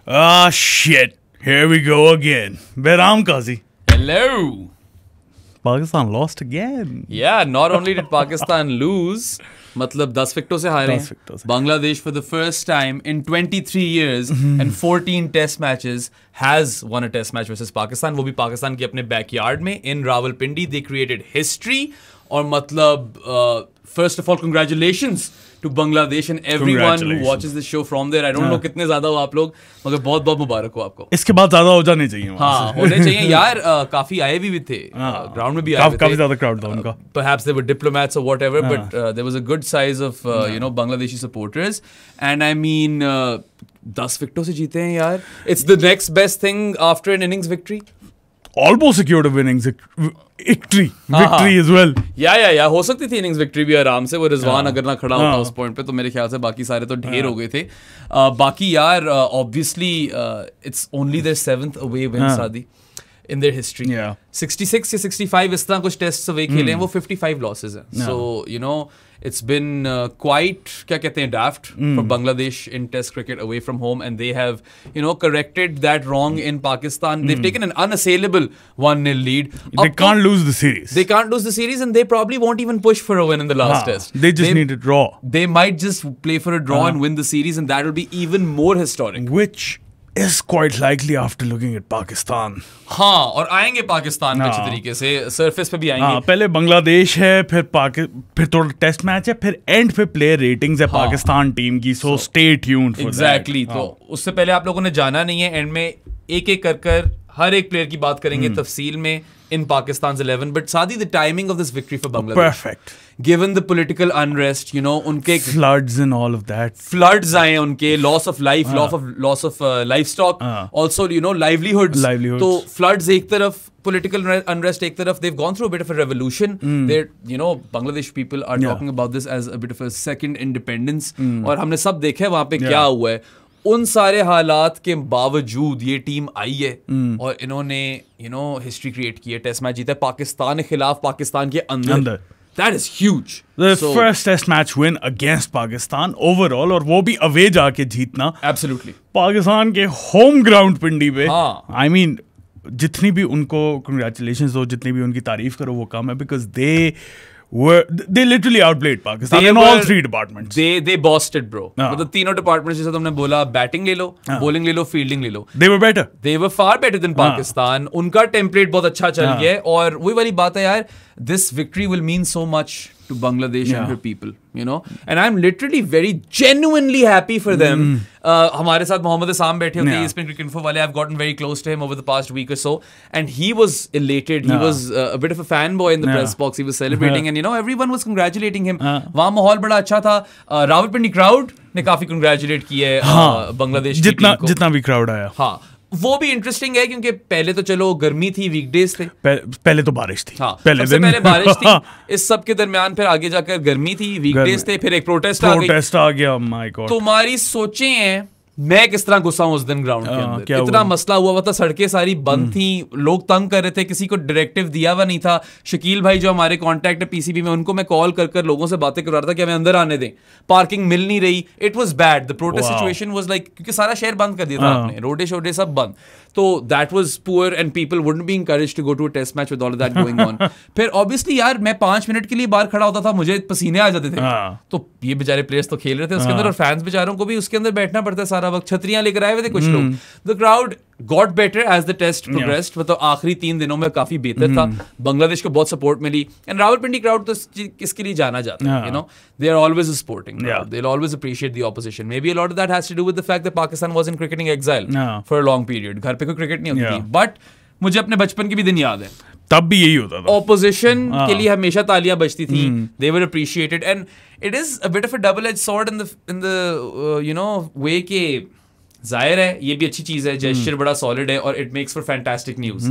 Ah, shit. Here we go again. Behram Qazi. Hello. Pakistan lost again. Yeah, not only did Pakistan lose, मतलब 10 विकेटों से हारे हैं. Bangladesh for the first time in 23 years and 14 test matches has won a test match versus Pakistan. वो भी पाकिस्तान के अपने backyard में in Rawalpindi. They created history. और मतलब first of all, congratulations to Bangladesh and everyone who watches this show from there. I don't know कितने ज़्यादा हो आप लोग, मगर बहुत बहुत मुबारक हो आपको. इसके बाद ज़्यादा हो जाने चाहिए. हाँ, होने चाहिए यार. काफी आए भी थे, ग्राउंड में भी आए थे. काफी ज़्यादा crowd था उनका. Perhaps they were diplomats or whatever, but there was a good size of Bangladeshi supporters. And I mean, 10 विकेटों से जीते हैं यार. It's the next best thing after an innings victory. Almost secured a winning victory as well. या हो सकती थी innings victory भी आराम से. वो रिजवान अगर ना खड़ा होता उस पॉइंट पे तो मेरे ख्याल से बाकी सारे तो ढेर हो गए थे. बाकी यार obviously it's only their 7th away win सादी in their history. 66 या 65 इस तरह कुछ टेस्ट अवे खेले हैं. वो 55 losses हैं. So it's been quite क्या कहते हैं daft for Bangladesh in test cricket away from home, and they have corrected that wrong in Pakistan. They've taken an unassailable 1-0 lead. They can't lose the series. They can't lose the series, and they probably won't even push for a win in the last test. They just need a draw. They might just play for a draw and win the series, and that will be even more historic. Which is quite likely after looking at Pakistan. हाँ, और आएंगे पाकिस्तान पे अच्छे तरीके से, surface पे भी आएंगे. हाँ, पहले बांग्लादेश है, फिर थोड़ा टेस्ट मैच है, फिर एंड पे प्लेयर रेटिंग्स है पाकिस्तान टीम की. So stay tuned for that. Exactly. तो उससे पहले आप लोगों ने जाना नहीं है. एंड में एक एक कर हर एक प्लेयर की बात करेंगे तफसील में in Pakistan's 11. But Saadi, the timing of this victory for Bangladesh. Perfect. Given the political unrest, उनके floods and all of that. Floods आए उनके, loss of life, loss of livestock, also livelihoods. तो floods एक तरफ, political unrest एक तरफ. They've gone through a bit of a revolution. They're Bangladesh people are talking about this as a bit of a second independence. और हमने सब देखा है वहाँ पे क्या हुआ है. उन सारे हालात के बावजूद ये टीम आई है और इन्होंने हिस्ट्री क्रिएट की है. टेस्ट मैच जीता है पाकिस्तान के खिलाफ, पाकिस्तान के अंदर. That is huge. The first test match win against Pakistan overall, और वो भी अवे जाके जीतना. Absolutely. पाकिस्तान के होम ग्राउंड पिंडी पे. I mean, जितनी भी उनको congratulations हो, जितनी भी उनकी तारीफ करो वो कम है, because they literally outplayed Pakistan in all three departments. They bossed it, bro. मतलब तीनों departments जैसे तुमने बोला, बैटिंग ले लो, बॉलिंग ले लो, फील्डिंग ले लो. They were better. They were far better than Pakistan. उनका टेम्पलेट बहुत अच्छा चल गया है. और वही वाली बात है यार, this victory will mean so much to Bangladesh and her people, and I'm literally very genuinely happy for them. हमारे साथ मोहम्मद असाम बैठे होते हैं ESPN Cricket Info वाले. I've gotten very close to him over the past week or so, and he was elated. He was a bit of a fanboy in the press box. He was celebrating, and everyone was congratulating him. वहाँ माहौल बड़ा अच्छा था. Rawalpindi crowd ने काफी congratulate किया है बांग्लादेश की टीम को. जितना भी crowd आया. हाँ, वो भी इंटरेस्टिंग है क्योंकि पहले तो चलो गर्मी थी, वीकडेज थे. पहले तो बारिश थी. हाँ, पहले बारिश थी. इस सब के दरमियान फिर आगे जाकर गर्मी थी, वीकडेज थे, फिर एक प्रोटेस्ट आ गया. My God. तुम्हारी सोचें हैं मैं किस तरह गुस्सा हूं उस दिन ग्राउंड के अंदर. इतना मसला हुआ था, सड़कें सारी बंद थी, लोग तंग कर रहे थे, किसी को डायरेक्टिव दिया हुआ नहीं था. शकील भाई जो हमारे कांटेक्ट है पीसीबी में, उनको मैं कॉल कर लोगों से बातें करवा रहा था कि हमें अंदर आने दें. पार्किंग मिल नहीं रही. It was bad. The protest situation was like, क्योंकि सारा शहर बंद कर दिया था आपने, रोडे शोडे सब बंद. तो that was poor and people wouldn't be encouraged to go to a test match with all of that going on. फिर ऑब्वियसली यार मैं 5 मिनट के लिए बाहर खड़ा होता था, मुझे पसीने आ जाते थे. तो ये बेचारे प्लेयर्स तो खेल रहे थे उसके अंदर, और फैंस बेचारों को भी उसके अंदर बैठना पड़ता है सारा वक्त. छतरियां लेकर आए हुए थे कुछ लोग. The crowd got better as the test progressed. मतलब आखिरी 3 दिनों में काफी बेहतर था. बांग्लादेश को बहुत सपोर्ट मिली. एंड रावलपिंडी क्राउड तो किसके लिए जाना जाता है, they are always a sporting crowd. They'll always appreciate the opposition. Maybe a lot of that has to do with the fact that Pakistan was in cricketing exile for a long period. घर पे कोई cricket नहीं होती थी. But मुझे अपने बचपन के भी दिन याद है, तब भी यही होता था. ऑपोजिशन के लिए हमेशा तालियां बजती थी. They were appreciated, and it is a bit of a double-edged sword in the way के जाहिर है ये भी अच्छी चीज है, जेस्चर बड़ा सॉलिड है और it makes for fantastic news.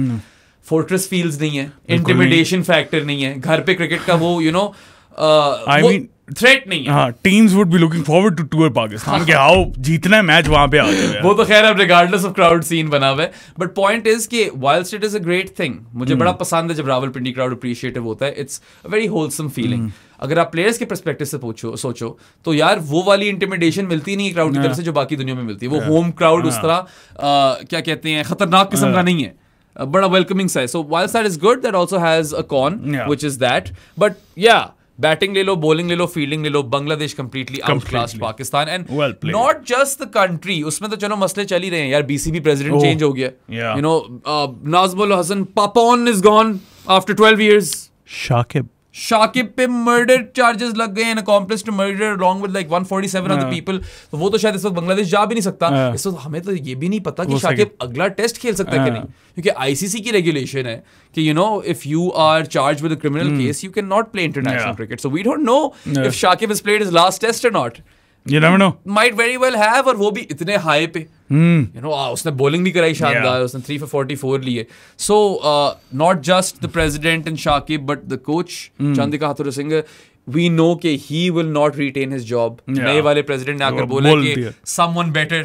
Fortress fields नहीं है, इंटिमिडेशन फैक्टर नहीं है, घर पे क्रिकेट का वो थ्रेट नहीं है. हाँ, teams would be looking forward to tour Pakistan के आओ जीतना है मैच वहां पे आ जाए. वो तो खैर अब रिगार्डलेस ऑफ क्राउड सीन बना हुआ है. बट पॉइंट इज कि whilst it is a great thing, मुझे बड़ा पसंद है जब रावलपिंडी क्राउड अप्रिशिएटिव होता है. It's a very wholesome feeling. अगर आप प्लेयर्स के पर्सपेक्टिव से सोचो तो यार वो वाली इंटिमिडेशन मिलती नहीं है क्राउड की तरफ से जो बाकी दुनिया में मिलती है. वो होम क्राउड उस तरह क्या कहते हैं खतरनाक किस्म का नहीं है, बड़ा वेलकमिंग सा है. सो whilst that is good, that also has a con, which is that. But yeah, batting ले लो, बॉलिंग ले लो, फील्डिंग ले लो, Bangladesh completely outclass Pakistan. And not just the country, उसमें तो चलो मसले चल ही रहे हैं यार. बीसीबी प्रेसिडेंट चेंज हो गया, you know, Nazmul Hasan Papon is gone after 12 years. Shakib पे मर्डर चार्जेस लग गए, accomplice to murder along with like 147 other people. तो वो तो शायद इस वक्त बांग्लादेश जा भी नहीं सकता. इस वक्त हमें तो ये भी नहीं पता कि शाकिब अगला टेस्ट खेल सकता है कि नहीं, क्योंकि आईसीसी की रेगुलेशन है कि you know if you are charged with a criminal case you can not play international cricket. So we don't know if Shakib has played his last test or not. You never know. Might very well have, और वो भी इतने high पे. You know, उसने bowling भी कराई शानदार, उसने 3 for 44 लिए. So not just the president and Shakib, but the coach Chandika Hathurisinghe, we know कि he will not retain his job. नए वाले president ने आकर बोला कि someone better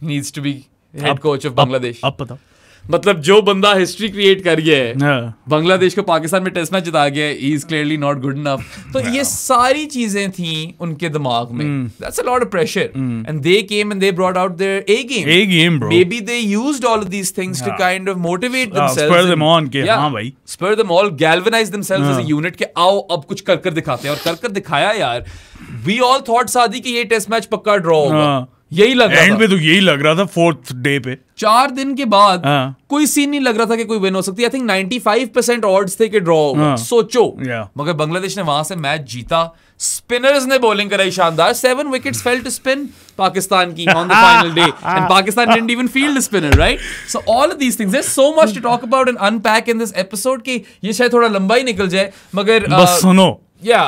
needs to be head coach of Bangladesh. अब पता मतलब जो बंदा हिस्ट्री क्रिएट कर गया है, बांग्लादेश को पाकिस्तान में टेस्ट मैच जिता गया है, he is clearly not good enough. तो ये सारी चीजें थी उनके दिमाग में. That's a lot of pressure and they came and they brought out their A game. Maybe they used all of these things to kind of motivate themselves, spur them on के हाँ भाई, spur them all, galvanize themselves as a unit के आओ अब कुछ कर दिखाते हैं. और कर दिखाया यार. We all thought सादी कि ये टेस्ट मैच पक्का ड्रॉ होगा, यही लग रहा था. एंड पे तो यही लग रहा था 4th डे पे. 4 दिन के बाद कोई सीन नहीं लग रहा था कि कोई विन हो सकती है. आई थिंक 95% ऑड्स थे कि ड्रॉ होगा. सोचो, मगर बांग्लादेश ने वहां से मैच जीता. स्पिनर्स ने बॉलिंग कराई शानदार. 7 wickets fell to spin Pakistan की on the final day, and Pakistan didn't even field a spinner, right? So all of these things, there's so much to talk about and unpack in this episode कि ये शायद थोड़ा लंबा ही निकल जाए. मगर बस सुनो. Yeah,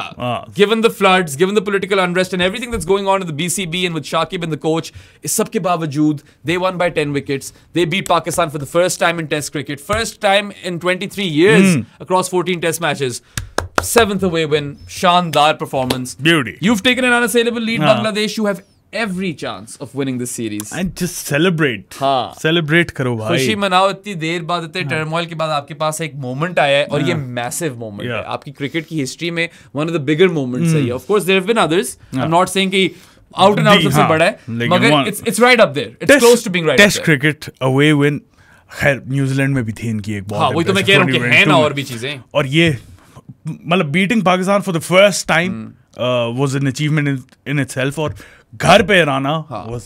given the floods, given the political unrest and everything that's going on in the BCB and with Shakib and the coach, is sabke bawajood, they won by 10 wickets. They beat Pakistan for the first time in Test cricket, first time in 23 years across 14 Test matches. 7th away win, shandar performance. Beauty. You've taken an unassailable lead, Bangladesh. You have every chance of winning this series. And just celebrate. Celebrate करो भाई. खुशी मनाओ. इतनी देर बाद, इतने turmoil के बाद आपके पास एक मोमेंट आया है, और ये मैसिव मोमेंट है आपकी क्रिकेट की हिस्ट्री में. One of the bigger moments है ये. Of course there have been others. I am not saying कि आउट एंड आउट सबसे बड़ा है, मगर it's right up there. It's close to being right. Test cricket away win खैर New Zealand में भी थी इनकी एक बहुत. हां वही तो मैं कह रहा हूं कि है ना और भी चीजें. और ये मतलब beating Pakistan for the first time was an achievement in itself. और घर पे हराना was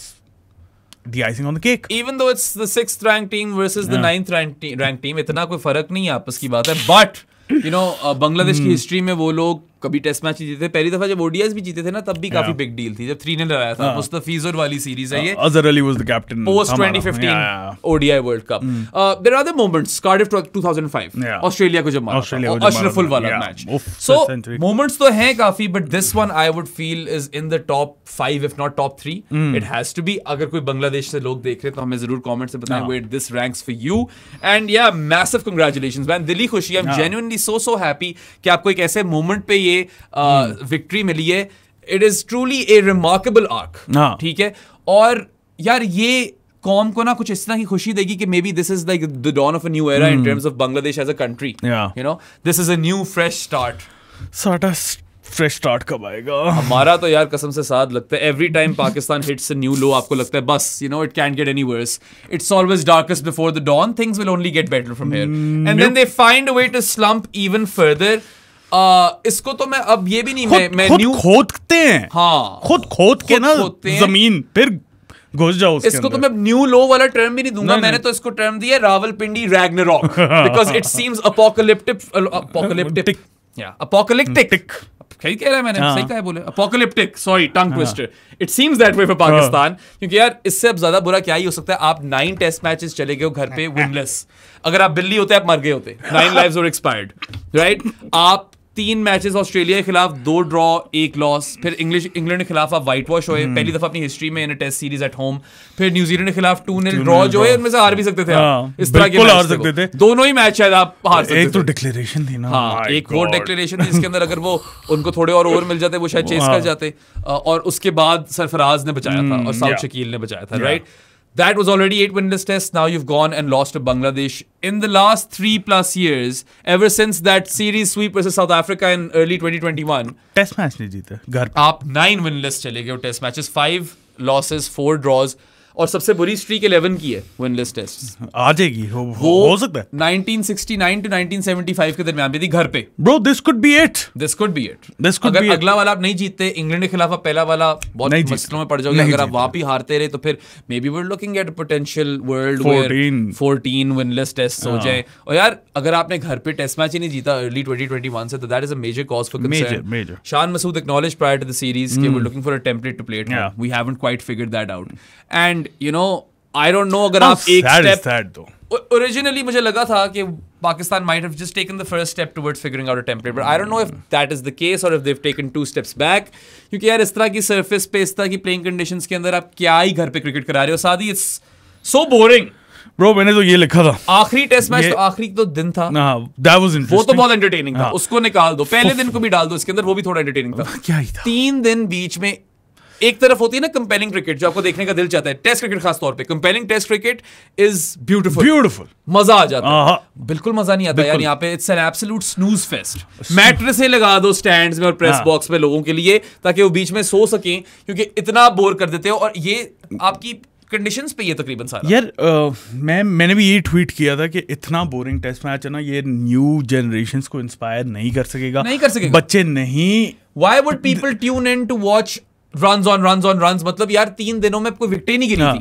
the icing on the cake. Even though it's the 6th ranked team versus the 9th ranked team, इतना कोई फर्क नहीं है आपस की बात है. But you know, बांग्लादेश की हिस्ट्री में वो लोग कभी टेस्ट मैच ही जीते थे. पहली दफा जब ओडीआईज भी जीते थे ना, तब भी काफी बिग डील थी जब 3-0 आया था. मुस्तफिजुर वाली सीरीज है ये. Azhar Ali was the captain post 2015 ODI World Cup. There are other moments. Cardiff 2005 Australia को जब मारा, अशरफुल वाला मैच. So moments तो हैं काफी, but this one I would feel is in the top 5 if not top 3. It has to be. अगर कोई बांग्लादेश से लोग देख रहे तो हमें जरूर कमेंट से बताएं where this ranks for you. And yeah, massive congratulations man. दिली खुशी. I'm genuinely so happy कि आपको एक ऐसे मोमेंट पे ये विक्ट्री मिली है. It is truly A remarkable arc. ठीक है. और यार ये कौम को ना कुछ इस तरह की खुशी देगी कि maybe this is like the dawn of a new era in terms of Bangladesh as a country. You know, this is a new fresh start. Fresh start कब आएगा? हमारा तो यार कसम से साथ लगता है. Every time Pakistan hits a new low आपको लगता है बस you know it can get any worse. It's always darkest before the dawn. Things will only get better from here and then they find a way to slump even further. इसको तो मैं अब ये भी नहीं मैं खुद खोदते हैं. हाँ, खुद खोद के ना जमीन फिर घुस जाओ उसके इसको तो मैं न्यू लो वाला टर्म भी नहीं दूंगा. मैंने तो इसको टर्म दिया Rawalpindi Ragnarok because it seems apocalyptic. सही कह रहा है मैंने. सही कहा है बोले apocalyptic. Sorry tongue twister. It seems that way for Pakistan. क्योंकि यार इससे अब ज्यादा बुरा क्या ही हो सकता है. आप 9 टेस्ट मैचेस चले गए हो घर पे विनलेस. अगर आप बिल्ली होते आप मर गए होते. 9 lives were expired, right? आप 3 मैचेस ऑस्ट्रेलिया के खिलाफ, 2 ड्रॉ 1 लॉस. फिर इंग्लैंड के खिलाफ आप व्हाइट वॉश हुए पहली दफा अपनी हिस्ट्री में in a test series at home. फिर न्यूजीलैंड के खिलाफ 2-0 ड्रॉ जो है उनमें से हार भी सकते थे आप. इस तरह के हार सकते थे. दोनों ही मैच शायद आप हार सकते थे. एक तो डिक्लेरेशन थी ना. हाँ, एक और डिक्लेरेशन थी जिसके अंदर अगर वो उनको थोड़े और ओवर मिल जाते वो शायद चेस कर जाते. और उसके बाद सरफराज ने बचाया था और साउथ शकील ने बचाया था. Right. That was already 8 winless tests. Now you've gone and lost to Bangladesh. In the last 3+ years, ever since that series sweep versus South Africa in early 2021, test match नहीं जीते घर पे. आप 9 winless चले गए टेस्ट मैचेस, 5 losses, 4 draws. और सबसे बुरी स्ट्रीक 11 की है विनलेस टेस्ट. आ जाएगी, हो सकता है. 1969 to 1975 के दरमियान भी थी घर पे. Bro, this could be it. This could be it. अगर अगला वाला आप नहीं जीतते, इंग्लैंड के खिलाफ पहला वाला बहुत मसलों में पड़ जाओगे. अगर आप वहां भी हारते रहे तो फिर maybe we are looking at a potential world where 14 winless test हो जाए. और यार अगर आपने घर पे टेस्ट मैच ही नहीं जीता अर्ली 2021 से, तो that is a major cause for concern. Shan Masood acknowledge prior to the series कि we are looking for a template to play it. We haven't quite figured that out. And you know, I don't know अगर आप एक step originally मुझे लगा था कि Pakistan might have just taken the first step towards figuring out a template, but I don't know if that is the case or if they've taken 2 steps back. क्योंकि यार इस तरह की surface पे, इस तरह की playing conditions के अंदर आप क्या ही घर पे क्रिकेट करा रहे हो सादी. It's so boring. Bro, मैंने तो ये लिखा था. आखिरी टेस्ट मैच तो आखिरी तो दिन था. That was interesting. वो तो बहुत entertaining था. उसको निकाल दो, पहले दिन को भी डाल दो इसके अंदर, वो भी थोड़ा entertaining था. क्या ही था. 3 दिन बीच में एक तरफ होती है ना कंपेलिंग क्रिकेट जो आपको देखने का दिल चाहता है. टेस्ट क्रिकेट खास तौर पे compelling test cricket is beautiful. मजा आ जाता है. बिल्कुल मजा नहीं आता यार यहाँ पे. It's an absolute snooze fest. मैट्रेसें लगा दो स्टैंड्स में और प्रेस बॉक्स में लोगों के लिए, ताकि वो बीच में सो सकें, क्योंकि इतना बोर कर देते हो. और ये आपकी कंडीशंस पे ये तकरीबन सारा. यार मैंने भी ये ट्वीट किया था कि इतना बोरिंग टेस्ट मैच है ना, ये न्यू जनरेशंस को इंस्पायर नहीं कर सकेगा. बच्चे नहीं. Why would people tune in to watch runs on runs? मतलब यार 3 दिनों में कोई विकेट नहीं गिरी थी.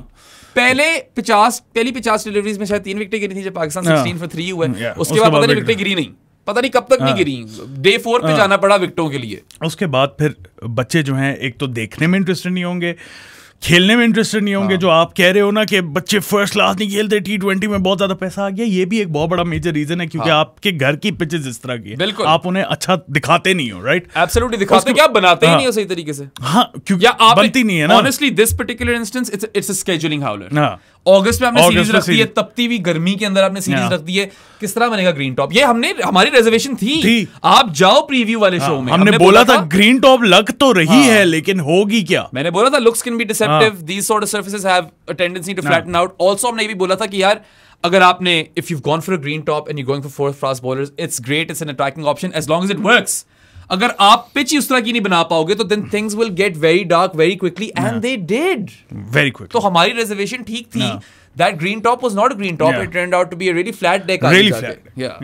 पहली 50 डिलीवरीज में शायद 3 विकेट गिरी थी जब पाकिस्तान 16 for 3 हुए. उसके बाद पता नहीं विकेट गिरी नहीं, पता नहीं कब तक नहीं गिरी. डे 4 पे जाना पड़ा विकेटों के लिए. उसके बाद फिर बच्चे जो हैं एक तो देखने में इंटरेस्टेड नहीं होंगे, खेलने में इंटरेस्टेड नहीं होंगे. जो आप कह रहे हो ना कि बच्चे फर्स्ट क्लास नहीं खेलते, T20 में बहुत ज्यादा पैसा आ गया, ये भी एक बहुत बड़ा मेजर रीजन है. क्योंकि आपके घर की पिचेस इस तरह की है, आप उन्हें अच्छा दिखाते नहीं हो. राइट, एब्सोल्युटली दिखाते क्या, बनाते ही नहीं हो सही तरीके से. हाँ, क्योंकि बनती नहीं है ना. Honestly this particular instance it's a scheduling howler. अगस्त में आपने सीरीज रख दी है, तपती हुई गर्मी के अंदर आपने सीरीज रख दी है. किस तरह बनेगा ग्रीन टॉप? ये हमारी रिजर्वेशन थी. आप जाओ प्रीव्यू वाले शो में. हमने बोला था ग्रीन टॉप लग तो रही है, लेकिन होगी क्या? मैंने बोला था looks can be deceptive, these sort of surfaces have a tendency to flatten out. Also हमने ये भी बोला था कि यार अगर आपने if you gone for a green top and you going for fourth fast bowlers, it's great, it's an attracting option as long as it works. अगर आप पिच ही उस तरह की नहीं बना पाओगे तो then things will get very dark very quickly, and they did very quick. तो हमारी रिजर्वेशन ठीक थी. That green top was not a green top. It turned out to be a really flat deck. Really flat. Yeah.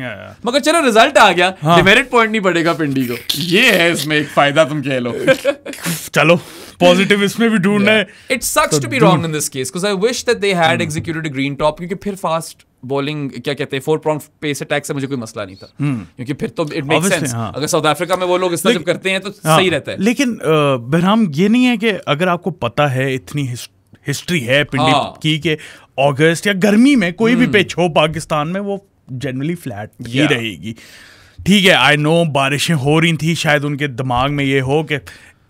मगर चलो result आ गया. Demerit point नहीं पड़ेगा पिंडी को. ये है इसमें एक फायदा, तुम कह लो. चलो पॉजिटिव इसमें भी ढूंढना है. It sucks to be wrong in this case because I wish that they had executed a green top, क्योंकि फिर फास्ट बॉलिंग क्या कहते हैं 4-pronged पेस अटैक से मुझे कोई मसला नहीं था. क्योंकि फिर तो इट मेक्स सेंस. अगर साउथ अफ्रीका में वो लोग इस तरह जब करते हैं तो सही रहता है. लेकिन बहराम ये नहीं है कि अगर आपको पता है, इतनी हिस्ट्री है पिंडी की कि अगस्त या गर्मी में कोई भी पिच हो पाकिस्तान में वो जनरली फ्लैट ही रहेगी. ठीक है, आई नो बारिशें हो रही थी, शायद उनके दिमाग में ये हो कि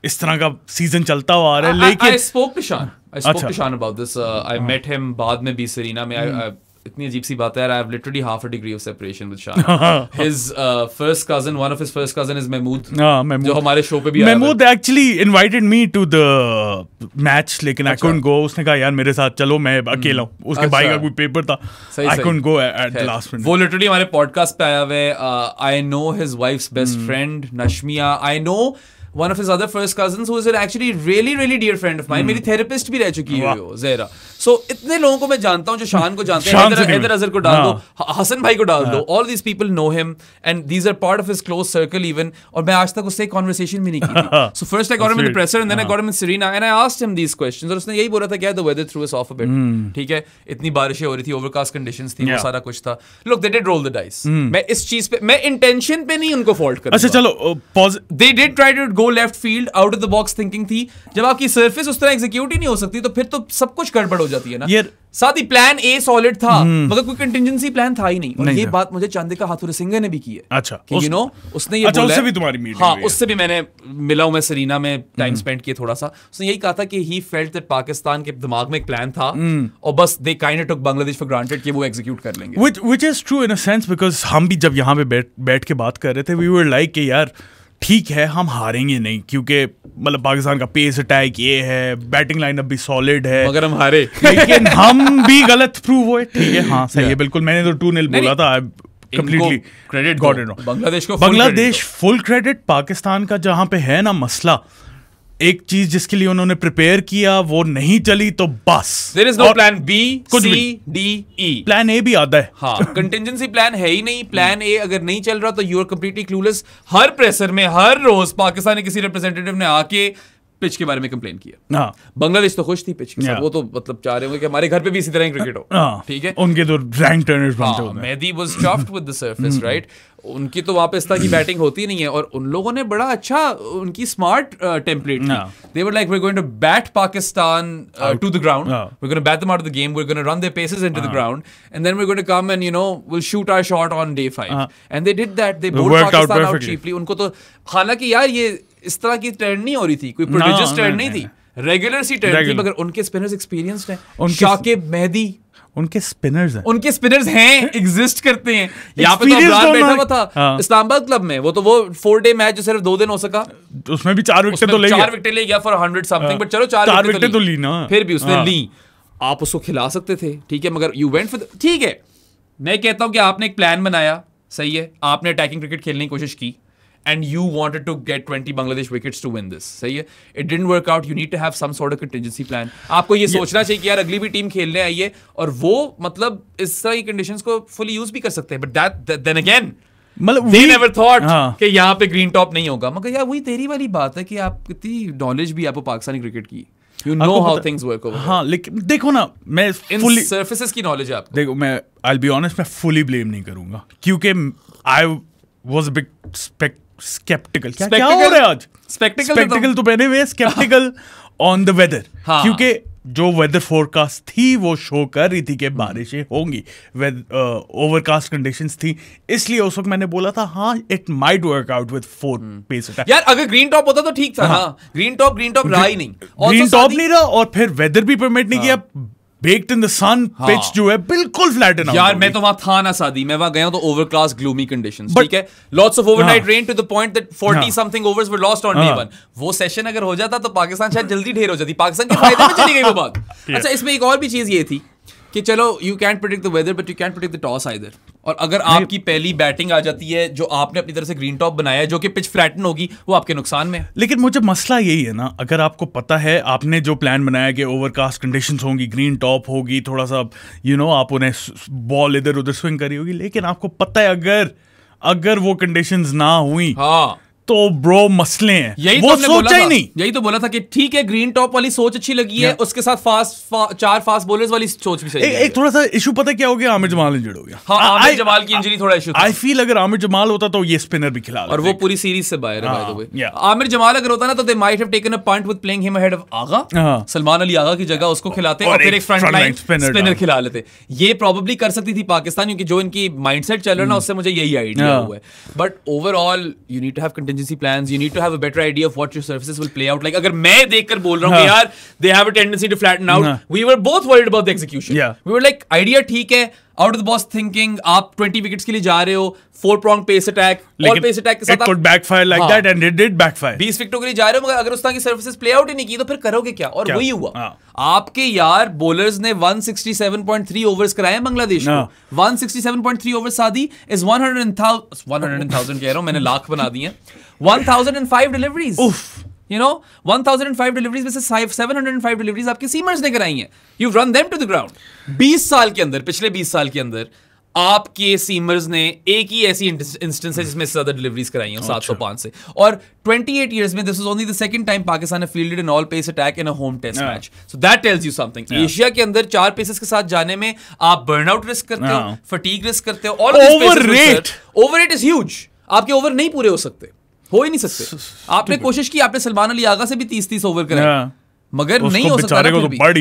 इस तरह का सीजन चलता हुआ आ रहा है. लेकिन I spoke to Shan about this. I met him बाद में भी सरीना में. इतनी अजीब सी बात है यार. I have literally half a degree of separation with Shan. His first cousin, one of his first cousin is Mahmood. जो हमारे शो पे भी आया. Mahmood actually invited me to the match, लेकिन I couldn't go. उसने कहा यार मेरे साथ चलो, मैं अकेला हूँ. उसके भाई का कोई पेपर था. I couldn't go at the last minute. वो literally हमारे पॉडकास्ट पे आया हुआ है. I know his wife's best friend Nashmiya. I know one of his other first cousins who is actually really dear friend of mine. मेरी therapist भी रह चुकी है वो ज़ेरा. So इतने लोगों को मैं जानता हूँ जो शान को जानते हैं. हैदर अजहर को डाल दो, हसन भाई को डाल दो. All these people know him and these are part of his close circle even. और मैं आज तक उससे conversation भी नहीं की थी. So first I got him in the presser and then I got him in Serena and I asked him these questions. और उसने यही बोला था कि the weather threw us off a bit. ठीक है, इतनी बारिशें हो रही थी, overcast conditions थी, वो सारा कुछ था. Look, they did roll the dice. मैं इस चीज पे, मैं intention पे नहीं उनको fault करूँगा. अच्छा चलो, they did try to go left field, out of the box thinking थी. जब आपकी surface उस तरह execute ही नहीं हो सकती तो फिर तो सब कुछ गड़बड़ हो जाती है ना. साथ ही प्लान ए सॉलिड था, मगर कोई कंटिजेंसी प्लान था ही नहीं. और ये बात मुझे चांदिका हाथुर सिंह ने भी की है. अच्छा, यू नो उसने ये बोला. उससे भी तुम्हारी मीटिंग? हाँ, उससे भी मैंने मिला हूं. मैं सरीना में टाइम स्पेंड किया थोड़ा सा. उसने यही कहा था कि ही फेल्ट दैट पाकिस्तान के दिमाग में एक प्लान था और बस they kind of took Bangladesh for granted कि वो एग्जीक्यूट कर लेंगे. Which is true in a sense, because हम भी जब यहाँ पे बैठ के बात कर रहे थे, वी वर लाइक कि यार ठीक है हम हारेंगे नहीं, क्योंकि मतलब पाकिस्तान का पेस अटैक ये है, बैटिंग लाइनअप भी सॉलिड है, मगर हम हारे लेकिन हम भी गलत प्रूव हुए। ठीक है, हाँ सही है, बिल्कुल मैंने तो 2-0 बोला था, completely credit got it. Bangladesh full credit. Pakistan का जहां पे है ना मसला, एक चीज जिसके लिए उन्होंने प्रिपेयर किया वो नहीं चली तो बस there is no plan B C D E, plan A भी आता है। हाँ, कंटिजेंसी प्लान है ही नहीं। प्लान ए अगर नहीं चल रहा तो यू आर कंप्लीटली क्लूलेस। हर प्रेसर में हर रोज पाकिस्तानी किसी रिप्रेजेंटेटिव ने आके पिच के बारे में कंप्लेन किया। हाँ, बांग्लादेश तो खुश थी पिच के साथ, वो तो मतलब चाह रहे होंगे कि हमारे घर पे भी इसी तरह क्रिकेट हो। ठीक है, उनके तो रैंक टर्नर्स बनते होंगे। Mehdi was stuffed with the surface, right. उनकी तो वहां पे इस तरह की बैटिंग होती नहीं है, और उन लोगों ने बड़ा अच्छा, उनकी स्मार्ट टेम्पलेट थी। They were like we are going to bat Pakistan to the ground, we are going to bat them out of the game, we are going to run their paces into the ground, and then we are going to come and you know will shoot our shot on day 5, and they did that. They bowled Pakistan out cheaply. उनको तो हालांकि यार ये इस तरह की trend नहीं हो रही थी, कोई प्रोडिजियस ट्रेंड नहीं थी, रेगुलर सी ट्रेंड थी, मगर उनके स्पिनर्स एक्सपीरियंस्ड हैं। शाकिब, मेहदी, उनके स्पिनर्स हैं, उनके स्पिनर्स हैं, एग्जिस्ट करते हैं। यहाँ पे तो अबरार बैठा हुआ था इस्लामाबाद क्लब में, वो तो वो 4-day मैच जो सिर्फ 2 दिन हो सका, उसमें भी 4 विकेट तो ले गया, 4 विकेट ले गया फॉर 100 समथिंग, बट चलो 4 विकेट तो ली ना, फिर भी उसने ली। आप उसको खिला सकते थे, ठीक है, मगर यू वेंट फॉर, ठीक है, मैं कहता हूं कि आपने एक प्लान बनाया, सही है, आपने अटैकिंग क्रिकेट खेलने की कोशिश की, and you wanted to get 20 Bangladesh wickets to win this, सही है, it didn't work out, you need to have some sort of contingency plan। आपको ये सोचना चाहिए कि यार अगली भी टीम खेलने आई है और वो मतलब इस तरह की कंडीशंस को फुली यूज भी कर सकते हैं, but then again मतलब they never thought कि यहाँ पे ग्रीन टॉप नहीं होगा। मगर यार वही तेरी वाली बात है कि आप कितनी नॉलेज भी आपको पाकिस्तानी क्रिकेट की, you know how things work over। हाँ, लेकिन देखो ना, मैं fully surfaces की नॉलेज है आपको। देखो मैं I'll be honest, मैं fully blame नहीं करूंगा, क्योंकि I was a bit skeptical। क्या हो रहा है आज? स्पेक्टिकल तो पहने हुए, स्केप्टिकल ऑन द वेदर, क्योंकि जो वेदर फोरकास्ट थी वो शो कर रही थी कि बारिशें होंगी, ओवरकास्ट कंडीशंस थी, इसलिए उस वक्त मैंने बोला था हाँ it might work out with 4 pace attack. यार अगर ग्रीन टॉप होता तो ठीक था। हाँ, ग्रीन टॉप रहा ही नहीं, ग्रीन टॉप नहीं रहा, और फिर वेदर भी परमिट नहीं किया, baked in the sun, pitch जो है बिल्कुल फ्लैट है। यार मैं तो वहां था ना शादी, मैं वहां गया हूं तो ओवरकास्ट ग्लूमी कंडीशंस, ठीक है, lots of overnight rain to the point that 40 something overs were lost on day 1। वो सेशन अगर हो जाता तो पाकिस्तान शायद जल्दी ढेर हो जाती, पाकिस्तान के फायदे में चली गई वो बात। अच्छा, इसमें एक और भी चीज ये थी कि चलो you can't predict the weather but you can't predict the toss either, और अगर आपकी पहली बैटिंग आ जाती है जो आपने अपनी तरफ से ग्रीन टॉप बनाया है, जो कि पिच फ्लैटन होगी, वो आपके नुकसान में है। लेकिन मुझे मसला यही है ना, अगर आपको पता है, आपने जो प्लान बनाया कि ओवरकास्ट कंडीशंस होंगी, ग्रीन टॉप होगी, थोड़ा सा आप उन्हें बॉल इधर उधर स्विंग करी होगी, लेकिन आपको पता है अगर वो कंडीशंस ना हुई, हाँ, तो ब्रो मसले हैं। यही वो सोचा ही नहीं, यही तो बोला था कि ठीक है ग्रीन टॉप वाली सोच अच्छी लगी है, उसके साथ 4 फास्ट बॉलर्स वाली सोच भी सही है। एक थोड़ा सा इशू पता क्या हो गया, आमिर जमाल इंजर्ड हो गया। हाँ, आमिर जमाल की इंजरी थोड़ा इशू था। आई फील अगर आमिर जमाल होता तो ये स्पिनर भी खिला, और वो पूरी सीरीज से बाहर है by the way. Aamir Jamal अगर होता ना तो they might have taken a punt with playing him ahead of Agha, Salman Ali Agha की जगह उसको खिलाते और फिर एक फ्रंट लाइन स्पिनर खिला लेते। ये प्रोबेबली कर सकती थी पाकिस्तान, क्योंकि जो इनकी माइंडसेट चल रहा है ना, उससे मुझे यही आइडिया हुआ है। But overall you need to have contingency plans, you need to have a better idea of what your surfaces will play out like। अगर मैं देखकर बोल रहा हूँ कि यार they have a tendency to flatten out, we were both worried about the execution। we were like idea ठीक है, out of the box thinking, आप 20 विकेट्स के लिए जा रहे हो, 4-pronged pace attack, और pace attack के साथ it could backfire like that and it did backfire। 20 विकेटों के लिए जा रहे हो, मगर अगर उस तरह की सर्विसेज प्ले आउट ही नहीं की तो फिर करोगे क्या? और वही हुआ। आपके यार बॉलर्स ने 167.3 ओवर्स कराए बांग्लादेश को। 167.3 ओवर्स सादी इज 100,000 कह रहा हूं मैंने, लाख बना दिए। 1005 डिलीवरीज, you know 1005 डिलीवरीज में से 705 डिलीवरीज आपके सीमर्स ने कराई हैं। You run them to the ground. 20 साल के अंदर, पिछले 20 साल के अंदर आपके सीमर्स ने एक ही ऐसी इंस्टेंस है जिसमें ज्यादा डिलीवरीज कराई हैं 705 से, और 28 इयर्स में this was only the second time Pakistan have fielded an all pace attack in a home test match. So that tells you something. Asia के अंदर 4 पेसेस के साथ जाने में आप बर्नआउट रिस्क करते हो, फटीग रिस्क करते हो, और ओवररेट इज ह्यूज। आपके ओवर नहीं पूरे हो सकते, हो ही नहीं सकते। आपने कोशिश की, आपने सलमान अली आगा से भी 30-30 ओवर कराए, मगर नहीं हो सकता बेचारे को तो पढ़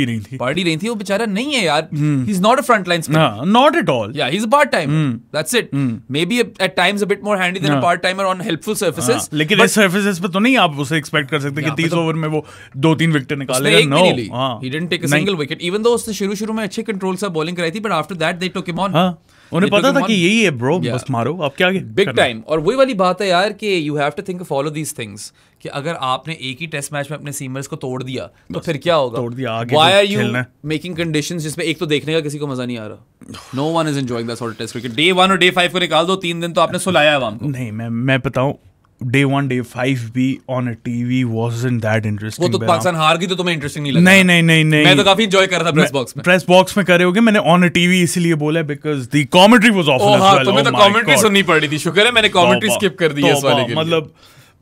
ही रही थी वो बेचारा नहीं है यार, he is not a front line spinner, not at all, या he is a part timer, that's it, maybe at times a bit more handy than a part timer on helpful surfaces, लेकिन इस surfaces पे तो नहीं आप उसे expect कर सकते कि 30 ओवर में वो 2-3 विकेट निकालेगा, no, he didn't take a single wicket, even दो उसने शुरू में अच्छे कंट्रोल से बॉलिंग कराई थी, but after that they took him on, उन्हें पता था कि यही है ब्रो, बस मारो, अब क्या बिग टाइम। और वही वाली बात है यार कि you have to think of all of these things, कि अगर आपने एक ही टेस्ट मैच में अपने सीमर्स को तोड़ दिया तो फिर क्या होगा, तोड़ दिया, आगे why are you making conditions जिसमें एक तो देखने का किसी को मजा नहीं आ रहा, no one is enjoying that sort of test cricket, day 1 और डे 5 को निकाल दो, 3 दिन तो आपने सुलाया है आवाम को। नहीं, मैं बताऊं, डे 1 डे 5 भी on a TV wasn't that interesting. वो तो पाकिस्तान हार गई तो तुम्हें इंटरेस्टिंग नहीं लगा? नहीं, मैं तो काफी एंजॉय कर रहा था प्रेस बॉक्स में कर रहे होगे, मैंने ऑन अ टीवी इसलिए बोला because the commentary was often as well. तुम्हें तो कमेंट्री सुननी पड़ी थी, शुक्र है मैंने कमेंट्री स्किप कर दी है इस वाले के लिए।